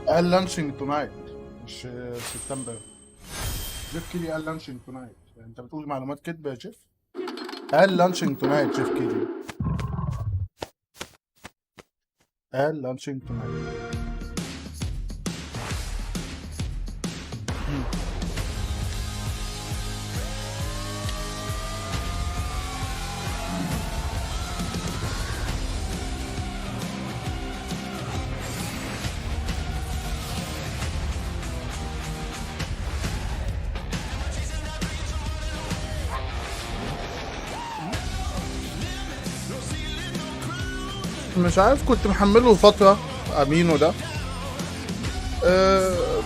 Speaker 1: قال لانشينج تونايت مش سبتمبر. جيف كيلي قال لانشينج تونايت. انت بتقول معلومات كدبه يا جيف؟ قال لانشينج تونايت جيف كيلي. قال لانشينج تونايت. مش عارف، كنت محمله فترة امينو ده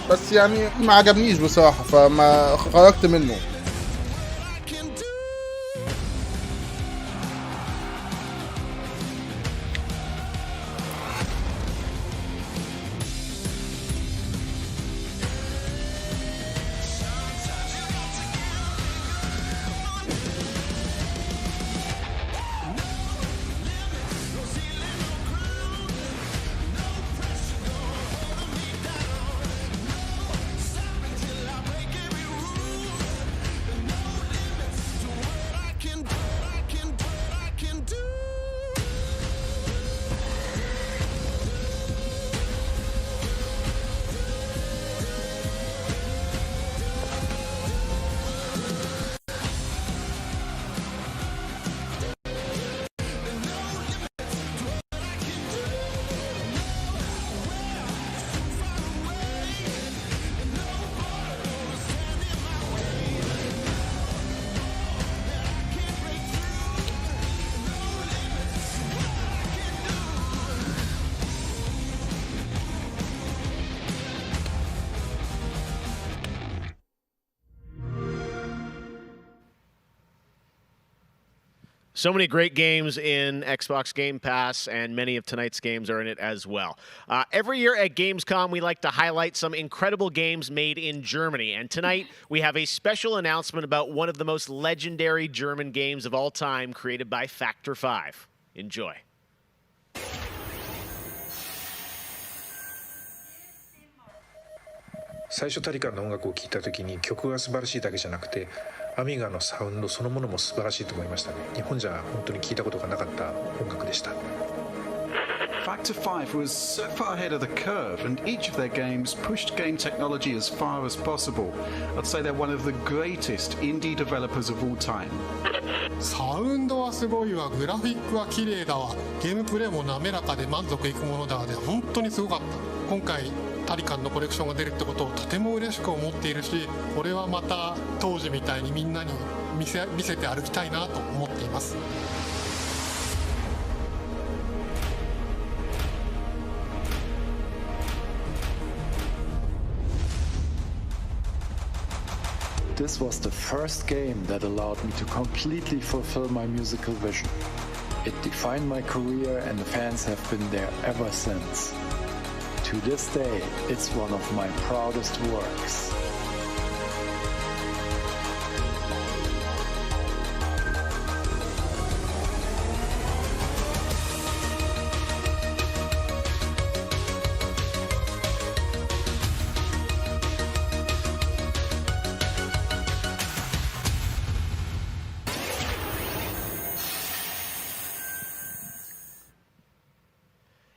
Speaker 1: بس يعني ما عجبنيش بصراحة فما خرجت منه.
Speaker 14: So many great games in Xbox Game Pass, and many of tonight's games are in it as well. Every year at Gamescom, we like to highlight some incredible games made in Germany. And tonight, we have a special announcement about one of the most legendary German games of all time, created by Factor 5. Enjoy.
Speaker 6: 最初タリカンの音楽を聴いた時に曲が素晴らしいだけじゃなくてアミガのサウンドそのものも素晴らしいと思いましたね。日本じゃ本当に聴いたことがなかった音楽でした。
Speaker 22: Factor 5 was so far ahead of the curve, and each of their games pushed game technology as far as possible. I'd say they're one of the greatest indie developers of all time.
Speaker 8: サウンドはすごいわ、グラフィックは綺麗だわ、ゲームプレイも滑らかで満足いくものだわで本当にすごかった。今回タリカンのコレクションが出るってことをとても嬉しく思っているし、これはまた当時みたいにみんなに見せて歩きたいなと思っています。
Speaker 9: This was the first game that allowed me to completely fulfill my musical vision. It defined my career, and the fans have been there ever since. To this day, it's one of my proudest works.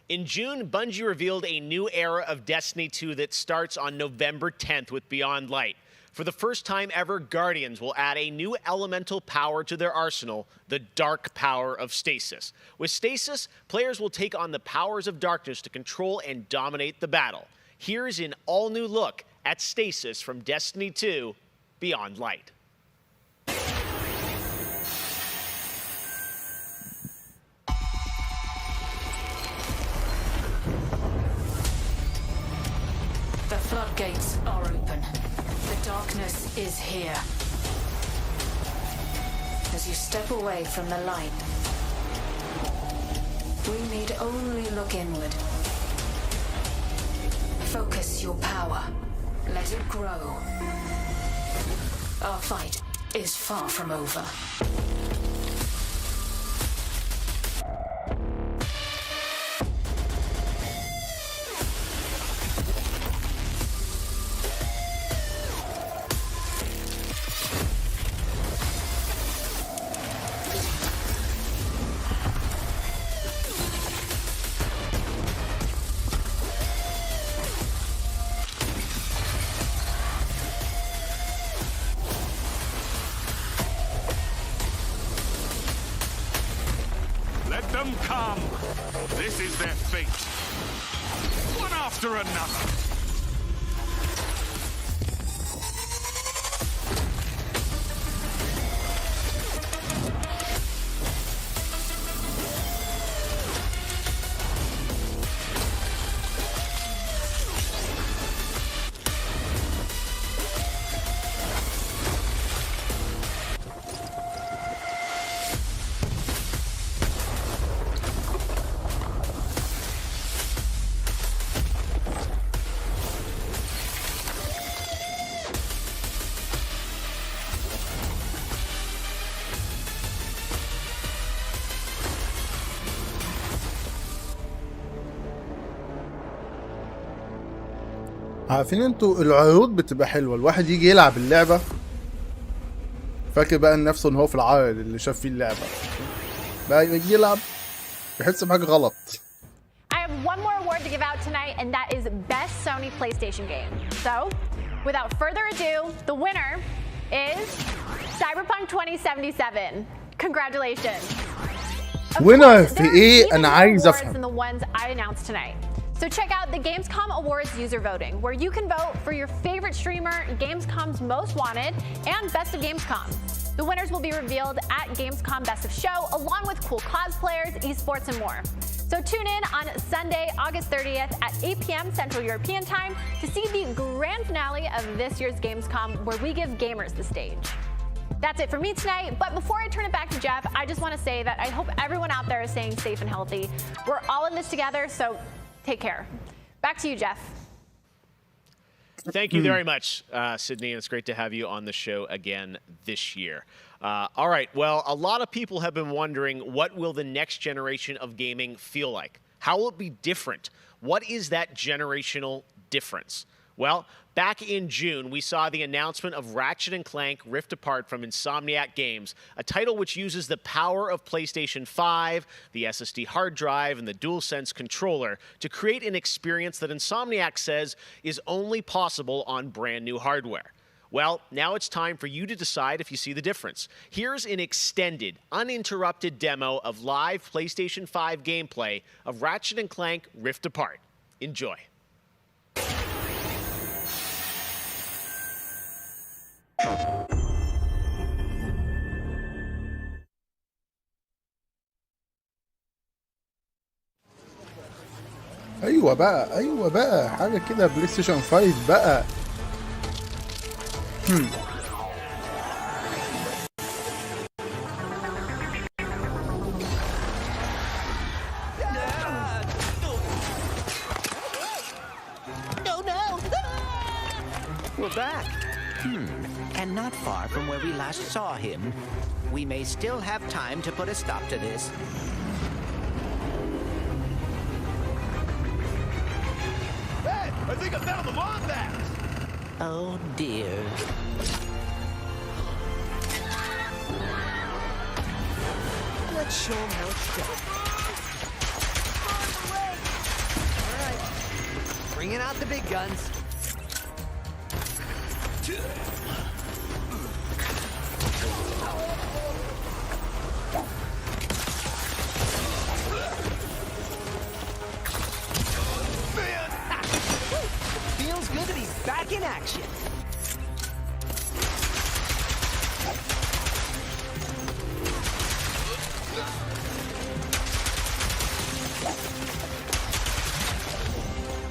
Speaker 14: In June, Bungie revealed a new era of Destiny 2 that starts on November 10th with Beyond Light. For the first time ever, Guardians will add a new elemental power to their arsenal, the dark power of Stasis. With Stasis, players will take on the powers of darkness to control and dominate the battle. Here's an all-new look at Stasis from Destiny 2 Beyond Light.
Speaker 5: The floodgates are open. The darkness is here. As you step away from the light, we need only look inward. Focus your power. Let it grow. Our fight is far from over.
Speaker 3: Let them come. This is their fate. One after another.
Speaker 1: عارفين انتوا العروض بتبقى حلوه، الواحد يجي يلعب اللعبه فاكر بقى نفسه ان هو في العرض اللي شاف فيه اللعبه، بقى يجي يلعب يحس بحاجه غلط.
Speaker 7: I have one more award to give out tonight, and that is Best Sony PlayStation Game. So, without further ado, the winner is Cyberpunk 2077. Congratulations.
Speaker 1: winner في ايه؟ انا عايز افهم.
Speaker 7: than the ones I announced tonight. So check out the Gamescom Awards user voting, where you can vote for your favorite streamer, Gamescom's most wanted, and Best of Gamescom. The winners will be revealed at Gamescom Best of Show, along with cool cosplayers, esports, and more. So tune in on Sunday, August 30th at 8 p.m. Central European Time to see the grand finale of this year's Gamescom, where we give gamers the stage. That's it for me tonight, but before I turn it back to Jeff, I just want to say that I hope everyone out there is staying safe and healthy. We're all in this together, so take care. Back to you, Jeff.
Speaker 14: Thank you very much, Sydney. And it's great to have you on the show again this year. All right. Well, a lot of people have been wondering, what will the next generation of gaming feel like? How will it be different? What is that generational difference? Well, back in June, we saw the announcement of Ratchet & Clank Rift Apart from Insomniac Games, a title which uses the power of PlayStation 5, the SSD hard drive, and the DualSense controller to create an experience that Insomniac says is only possible on brand new hardware. Well, now it's time for you to decide if you see the difference. Here's an extended, uninterrupted demo of live PlayStation 5 gameplay of Ratchet & Clank Rift Apart. Enjoy.
Speaker 1: ايوه بقى حاجه كده بلاي ستيشن 5 بقى.
Speaker 10: We're back. And not far from where we last saw him. We may still have time to put a stop to this.
Speaker 3: Hey, I think I found the wombat!
Speaker 10: Oh dear. Let's show him how it's done. All right, bringing out the big guns. Feels good to be back in action.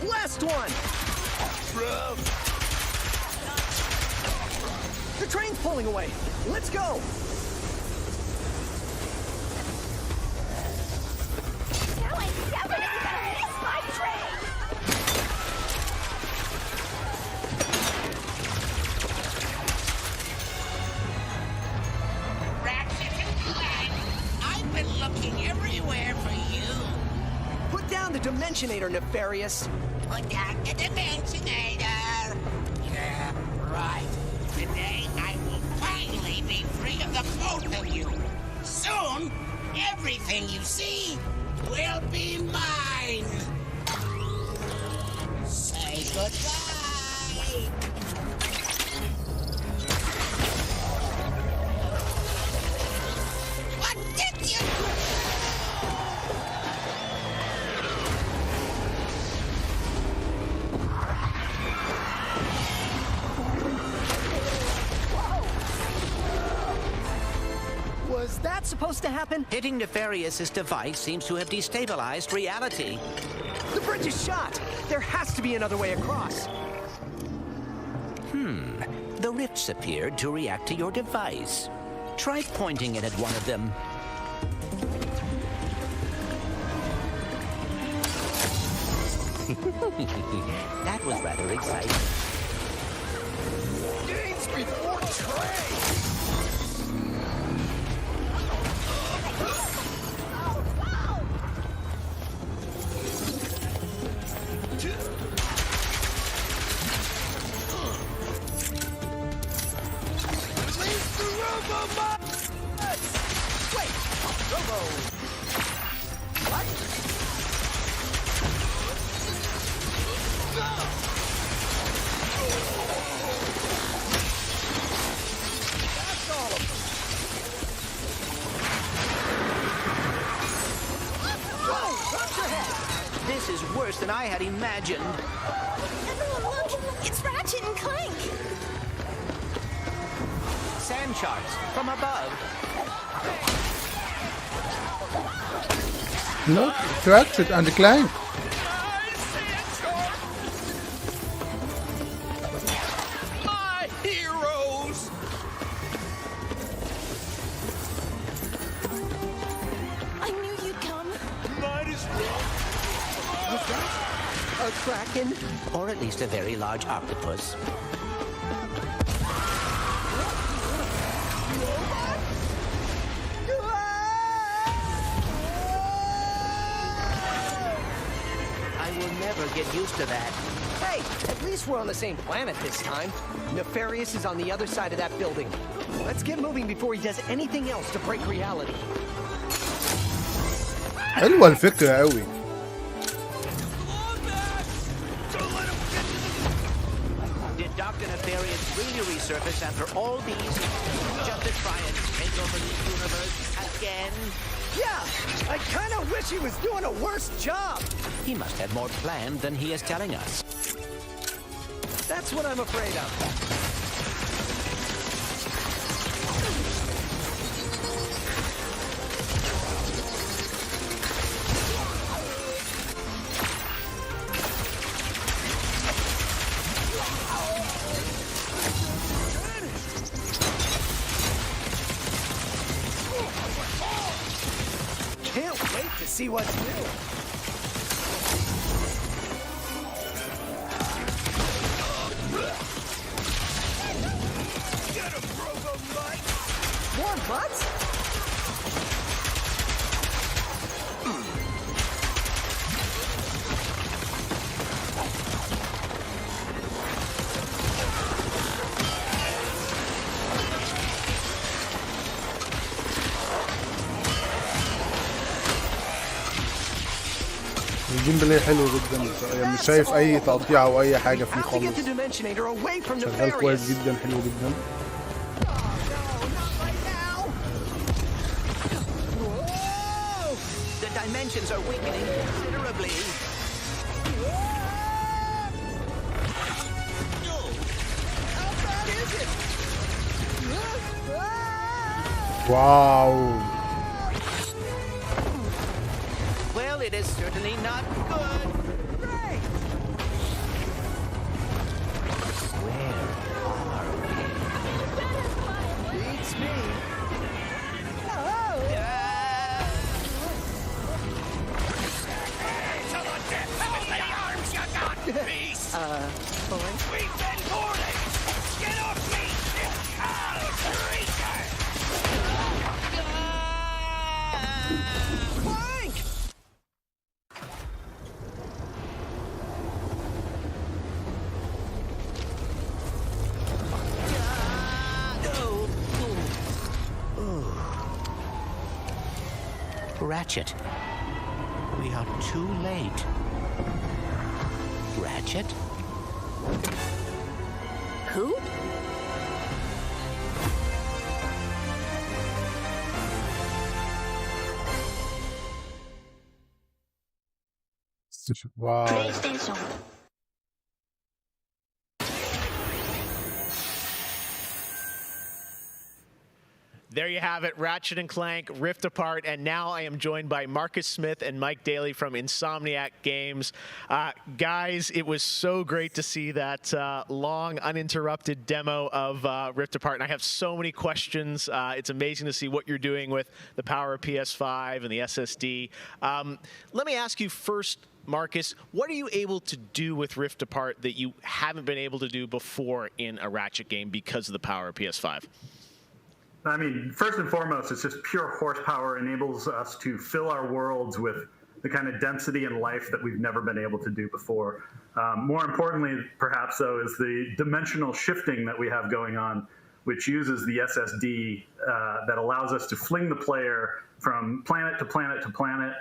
Speaker 10: Last one. The train's pulling away. Let's go.
Speaker 7: Now I definitely better miss my train.
Speaker 11: Ratchet and Clank, I've been looking everywhere for you.
Speaker 10: Put down the Dimensionator, Nefarious.
Speaker 11: Put down the Dimensionator. Yeah, right. Today, I will finally be free of the both of you. Soon, everything you see will be mine. Say goodbye. What did you do?
Speaker 10: Was that supposed to happen? Hitting Nefarious's device seems to have destabilized reality. The bridge is shot. There has to be another way across. The rifts appeared to react to your device. Try pointing it at one of them. That was rather exciting.
Speaker 11: Games before trade!
Speaker 10: This is worse than I had imagined.
Speaker 12: Everyone look! It's Ratchet and Clank!
Speaker 10: Sand sharks from above.
Speaker 1: Look, it's Ratchet and Clank.
Speaker 10: My heroes!
Speaker 12: I knew you'd come.
Speaker 10: Might as well. Was that a kraken? Or at least a very large octopus. Get used to that.
Speaker 13: Hey, at least we're on the same planet this time. Nefarious is on the other side of that building. Let's get moving before he does anything else to break reality.
Speaker 1: حلوة الفكرة قوي.
Speaker 10: Did Dr. Nefarious really resurface after all these just to try and take over the universe again?
Speaker 13: Yeah, I kind of wish he was doing a worse job.
Speaker 10: He must have more planned than he is telling us.
Speaker 13: That's what I'm afraid of. Can't wait to see what's new. More butts?
Speaker 1: الجيم بلاي حلو جدا، يعني مش شايف اي تقطيع او اي حاجه فيه خالص، شغال كويس جدا، حلو جدا.
Speaker 10: The dimensions are weakening considerably.
Speaker 13: How bad is it?
Speaker 1: واو.
Speaker 10: Well, it is certainly not good.
Speaker 13: Right.
Speaker 10: Where are we?
Speaker 13: Beats me.
Speaker 11: To the depths with the arms you got, beast! We've been boarded! Get off me, you cow creature!
Speaker 13: Clank!
Speaker 10: Ratchet. We are too late. Ratchet?
Speaker 12: Who?
Speaker 1: واو.
Speaker 12: PlayStation.
Speaker 14: There you have it, Ratchet and Clank, Rift Apart, and now I am joined by Marcus Smith and Mike Daly from Insomniac Games. Guys, it was so great to see that long, uninterrupted demo of Rift Apart, and I have so many questions. It's amazing to see what you're doing with the power of PS5 and the SSD. Let me ask you first, Marcus, what are you able to do with Rift Apart that you haven't been able to do before in a Ratchet game because of the power of PS5?
Speaker 15: I mean, first and foremost, it's just pure horsepower, enables us to fill our worlds with the kind of density and life that we've never been able to do before. More importantly, perhaps, though, is the dimensional shifting that we have going on, which uses the SSD that allows us to fling the player from planet to planet to planet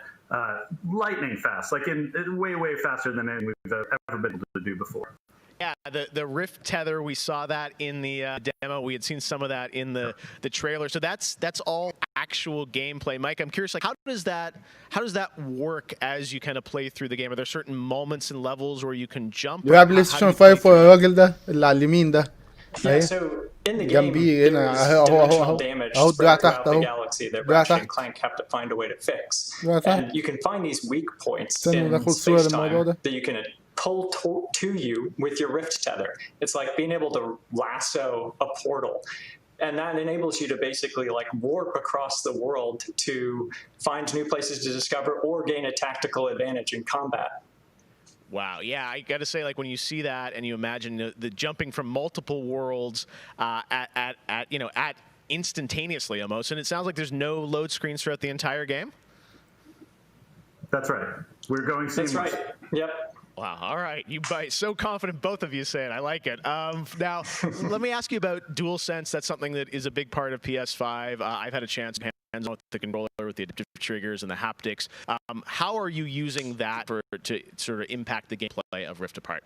Speaker 15: lightning fast, like in way, way faster than anything we've ever been able to do before.
Speaker 14: Yeah, the Rift tether, we saw that in the demo. We had seen some of that in the trailer. So that's all actual gameplay. Mike, I'm curious, like, how does that work as you kind of play through the game? Are there certain moments and levels where you can jump?
Speaker 1: بيلعب بلاي ستيشن 5 الراجل ده اللي على اليمين ده.
Speaker 16: Yeah, so in the game, there's dimensional damage spread throughout the galaxy that Ratchet and Clank have to find a way to fix. And you can find these weak points in space-time that you can pull to you with your rift tether. It's like being able to lasso a portal. And that enables you to basically like warp across the world to find new places to discover or gain a tactical advantage in combat.
Speaker 14: Wow, yeah, I got to say, like, when you see that and you imagine the jumping from multiple worlds at instantaneously almost, and it sounds like there's no load screens throughout the entire game?
Speaker 15: That's right. We're going seamless.
Speaker 16: That's right. Yep.
Speaker 14: Wow, all right. You bite. So confident, both of you say it. I like it. Now, let me ask you about DualSense. That's something that is a big part of PS5. I've had a chance to hands on with the controller, with the adaptive triggers and the haptics. How are you using that to sort of impact the gameplay of Rift Apart?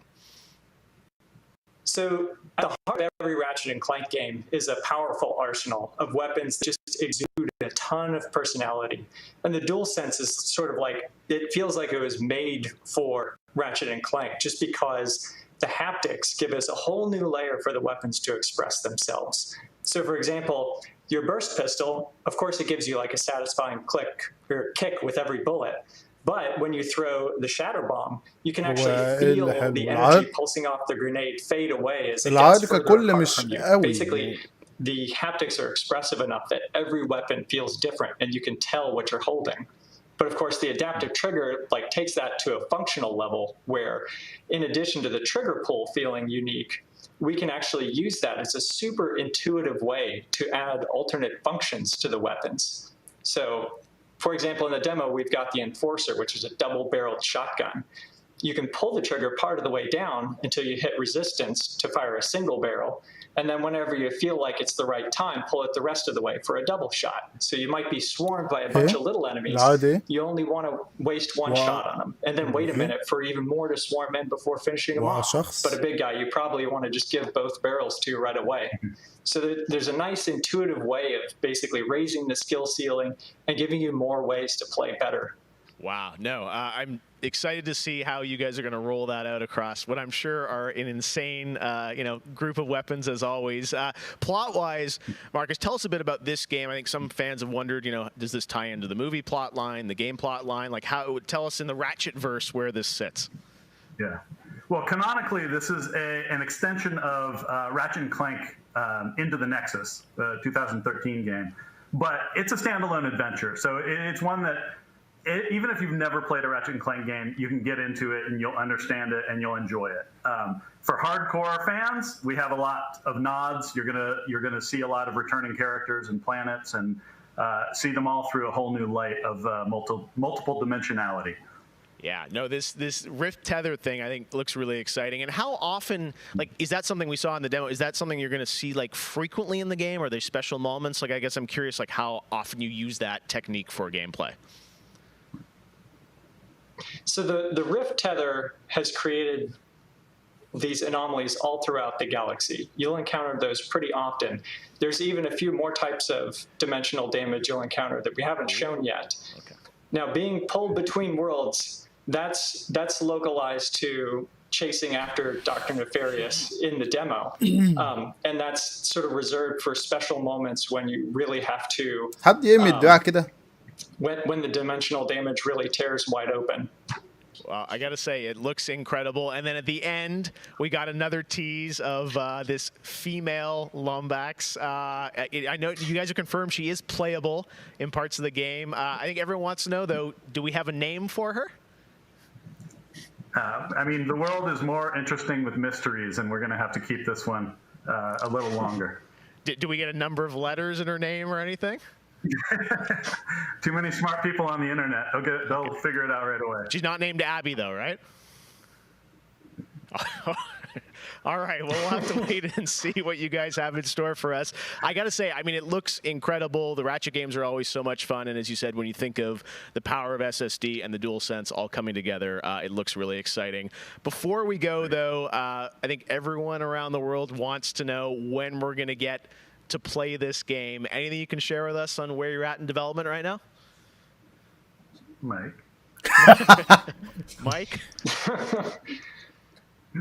Speaker 16: So at the heart of every Ratchet and Clank game is a powerful arsenal of weapons that just exude a ton of personality. And the DualSense is sort of like, it feels like it was made for Ratchet and Clank just because the haptics give us a whole new layer for the weapons to express themselves. So for example, your burst pistol, of course it gives you like a satisfying click or kick with every bullet. But when you throw the shatter bomb, you can actually feel the energy pulsing off the grenade fade away as it gets further apart from you. Basically, the haptics are expressive enough that every weapon feels different and you can tell what you're holding. But of course, the adaptive trigger like takes that to a functional level where, in addition to the trigger pull feeling unique, we can actually use that as a super intuitive way to add alternate functions to the weapons. So, for example, in the demo, we've got the Enforcer, which is a double-barreled shotgun. You can pull the trigger part of the way down until you hit resistance to fire a single barrel. And then whenever you feel like it's the right time, pull it the rest of the way for a double shot. So you might be swarmed by a bunch of little enemies. You only want to waste one shot on them. And then wait a minute for even more to swarm in before finishing them off. But a big guy, you probably want to just give both barrels to right away. So there's a nice intuitive way of basically raising the skill ceiling and giving you more ways to play better.
Speaker 14: Wow, no, I'm excited to see how you guys are going to roll that out across what I'm sure are an insane, group of weapons as always. Plot-wise, Marcus, tell us a bit about this game. I think some fans have wondered, does this tie into the movie plot line, the game plot line? Like, tell us in the Ratchet-verse where this sits.
Speaker 15: Yeah. Well, canonically, this is an extension of Ratchet and Clank Into the Nexus, the 2013 game. But it's a standalone adventure, so it's one that even if you've never played a Ratchet and Clank game, you can get into it and you'll understand it and you'll enjoy it. For hardcore fans, we have a lot of nods. You're gonna see a lot of returning characters and planets and see them all through a whole new light of multiple dimensionality.
Speaker 14: Yeah, no, this Rift Tether thing I think looks really exciting. And how often, like, is that something we saw in the demo? Is that something you're going to see like frequently in the game? Are there special moments? Like, I guess I'm curious, like, how often you use that technique for gameplay.
Speaker 16: So the Rift Tether has created these anomalies all throughout the galaxy. You'll encounter those pretty often. There's even a few more types of dimensional damage you'll encounter that we haven't shown yet. Okay. Now, being pulled between worlds, that's localized to chasing after Dr. Nefarious in the demo. And that's sort of reserved for special moments when you really have to... When the dimensional damage really tears wide open.
Speaker 14: Well, I got to say, it looks incredible. And then at the end, we got another tease of this female Lombax. I know you guys have confirmed she is playable in parts of the game. I think everyone wants to know, though, do we have a name for her?
Speaker 15: I mean, the world is more interesting with mysteries, and we're going to have to keep this one a little longer.
Speaker 14: Do we get a number of letters in her name or anything?
Speaker 15: Too many smart people on the internet. They'll figure it out right away.
Speaker 14: She's not named Abby, though, right? All right, well, we'll have to wait and see what you guys have in store for us. I got to say, I mean, it looks incredible. The Ratchet games are always so much fun. And as you said, when you think of the power of SSD and the DualSense all coming together, it looks really exciting. Before we go, though, I think everyone around the world wants to know when we're going to get to play this game. Anything you can share with us on where you're at in development right now?
Speaker 15: Mike.
Speaker 14: Mike?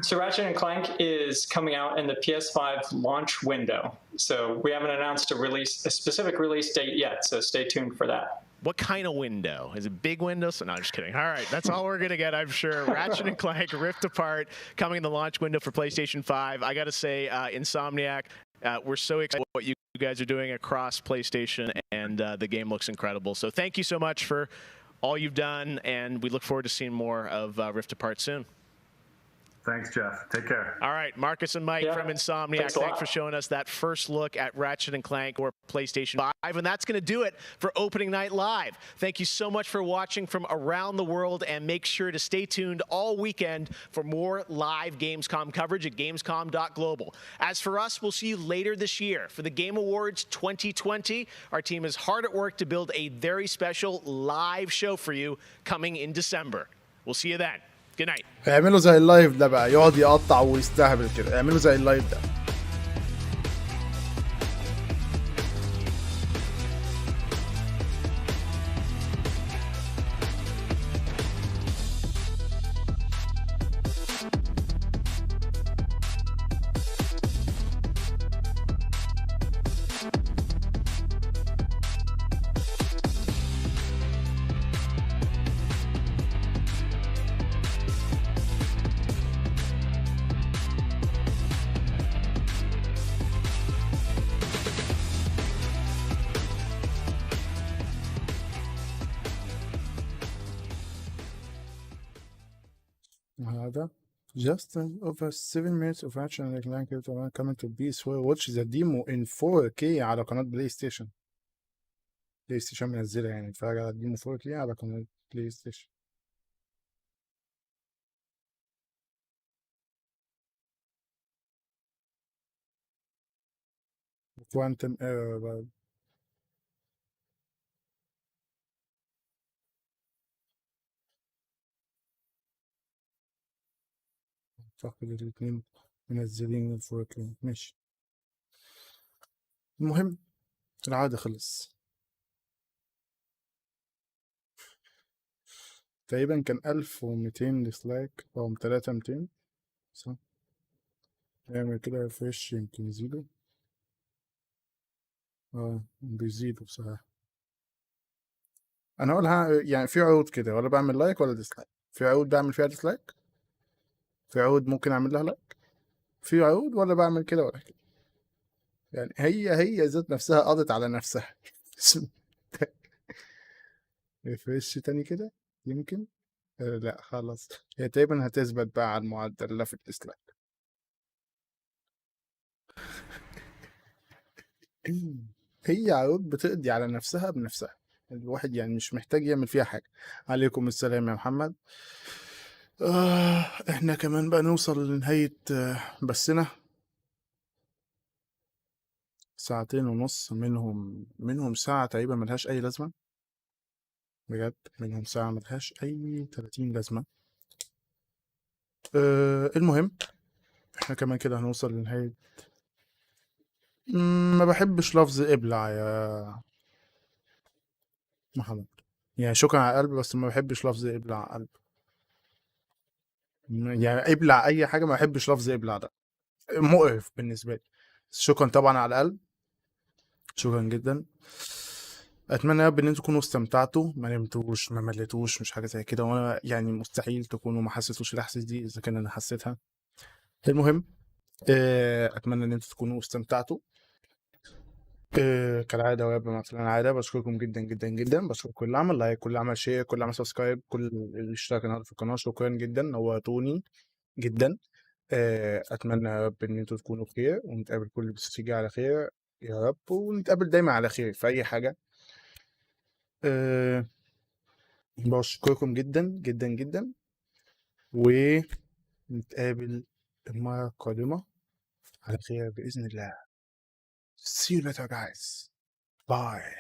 Speaker 16: So Ratchet & Clank is coming out in the PS5 launch window. So we haven't announced a specific release date yet, so stay tuned for that.
Speaker 14: What kind of window? Is it big window? So, no, I'm just kidding. All right, that's all we're going to get, I'm sure. Ratchet & Clank Rift Apart coming in the launch window for PlayStation 5. I got to say, Insomniac, we're so excited what you guys are doing across PlayStation, and the game looks incredible. So thank you so much for all you've done, and we look forward to seeing more of Rift Apart soon.
Speaker 15: Thanks, Jeff. Take care.
Speaker 14: All right, Marcus and Mike from Insomniac, thanks for showing us that first look at Ratchet & Clank or PlayStation 5. And that's going to do it for Opening Night Live. Thank you so much for watching from around the world, and make sure to stay tuned all weekend for more live Gamescom coverage at gamescom.global. As for us, we'll see you later this year for the Game Awards 2020. Our team is hard at work to build a very special live show for you coming in December. We'll see you then. Good night.
Speaker 1: اعملوا زي اللايف ده بقى، يقعد يقطع ويستهبل كده. اعملوا زي اللايف ده. هذا just over 7 minutes of action like coming to be so watch the demo in 4K على قناة بلاي ستيشن. بلاي ستيشن منزلها يعني، اتفرج على الديمو 4K على قناة بلاي ستيشن. كوانتم ايرور بعد. اعتقد الاتنين منزلين ال 4K. ماشي، المهم العادة خلص. تقريبا كان 1200 ديسلايك او 3200 صح. نعمل كده ريفرش يمكن يزيدوا. بيزيدوا بصراحة. انا اقولها يعني في عروض كده ولا بعمل لايك ولا ديسلايك. في عروض بعمل فيها ديسلايك، في عروض ممكن اعمل لها لايك، في عروض ولا بعمل كده ولا كده. يعني هي ذات نفسها قضت على نفسها. ريفرش تاني كده يمكن. لا خلاص، هي تقريبا هتثبت بقى على المعدل لا في الديسلايك. هي عروض بتقضي على نفسها بنفسها، الواحد يعني مش محتاج يعمل فيها حاجة. عليكم السلام يا محمد. احنا كمان بقى نوصل لنهاية بسنا. 2.5 ساعة، منهم ساعة تقريبا ملهاش أي لازمة بجد، منهم ساعة ملهاش أي 30 لازمة. المهم احنا كمان كده هنوصل لنهاية. ما بحبش لفظ ابلع يا محمد، يعني شكرا على قلب، بس ما بحبش لفظ ابلع قلب. يعني ابلع اي حاجه، ما بحبش لفظ ابلع ده، مقرف بالنسبه لي. شكرا طبعا على القلب، شكرا جدا. اتمنى يا رب ان انتوا تكونوا استمتعتوا، ما نمتوش ما مليتوش، مش حاجه زي كده، وانا يعني مستحيل تكونوا ما حسيتوش الاحساس دي اذا كان انا حسيتها. المهم اتمنى ان انتوا تكونوا استمتعتوا. كالعاده ويا مثلا العاده بشكركم جدا جدا جدا. بشكر كل اللي عمل لايك، كل اللي عمل شير، كل اللي عمل سبسكرايب، كل اللي اشترك النهارده في القناه. شكرا جدا، نورتوني جدا. اتمنى يا رب ان انتوا تكونوا بخير، ونتقابل كل بس على خير يا رب، ونتقابل دايما على خير في اي حاجه. بشكركم جدا جدا جدا، ونتقابل المره القادمه على خير باذن الله. See you later guys. Bye.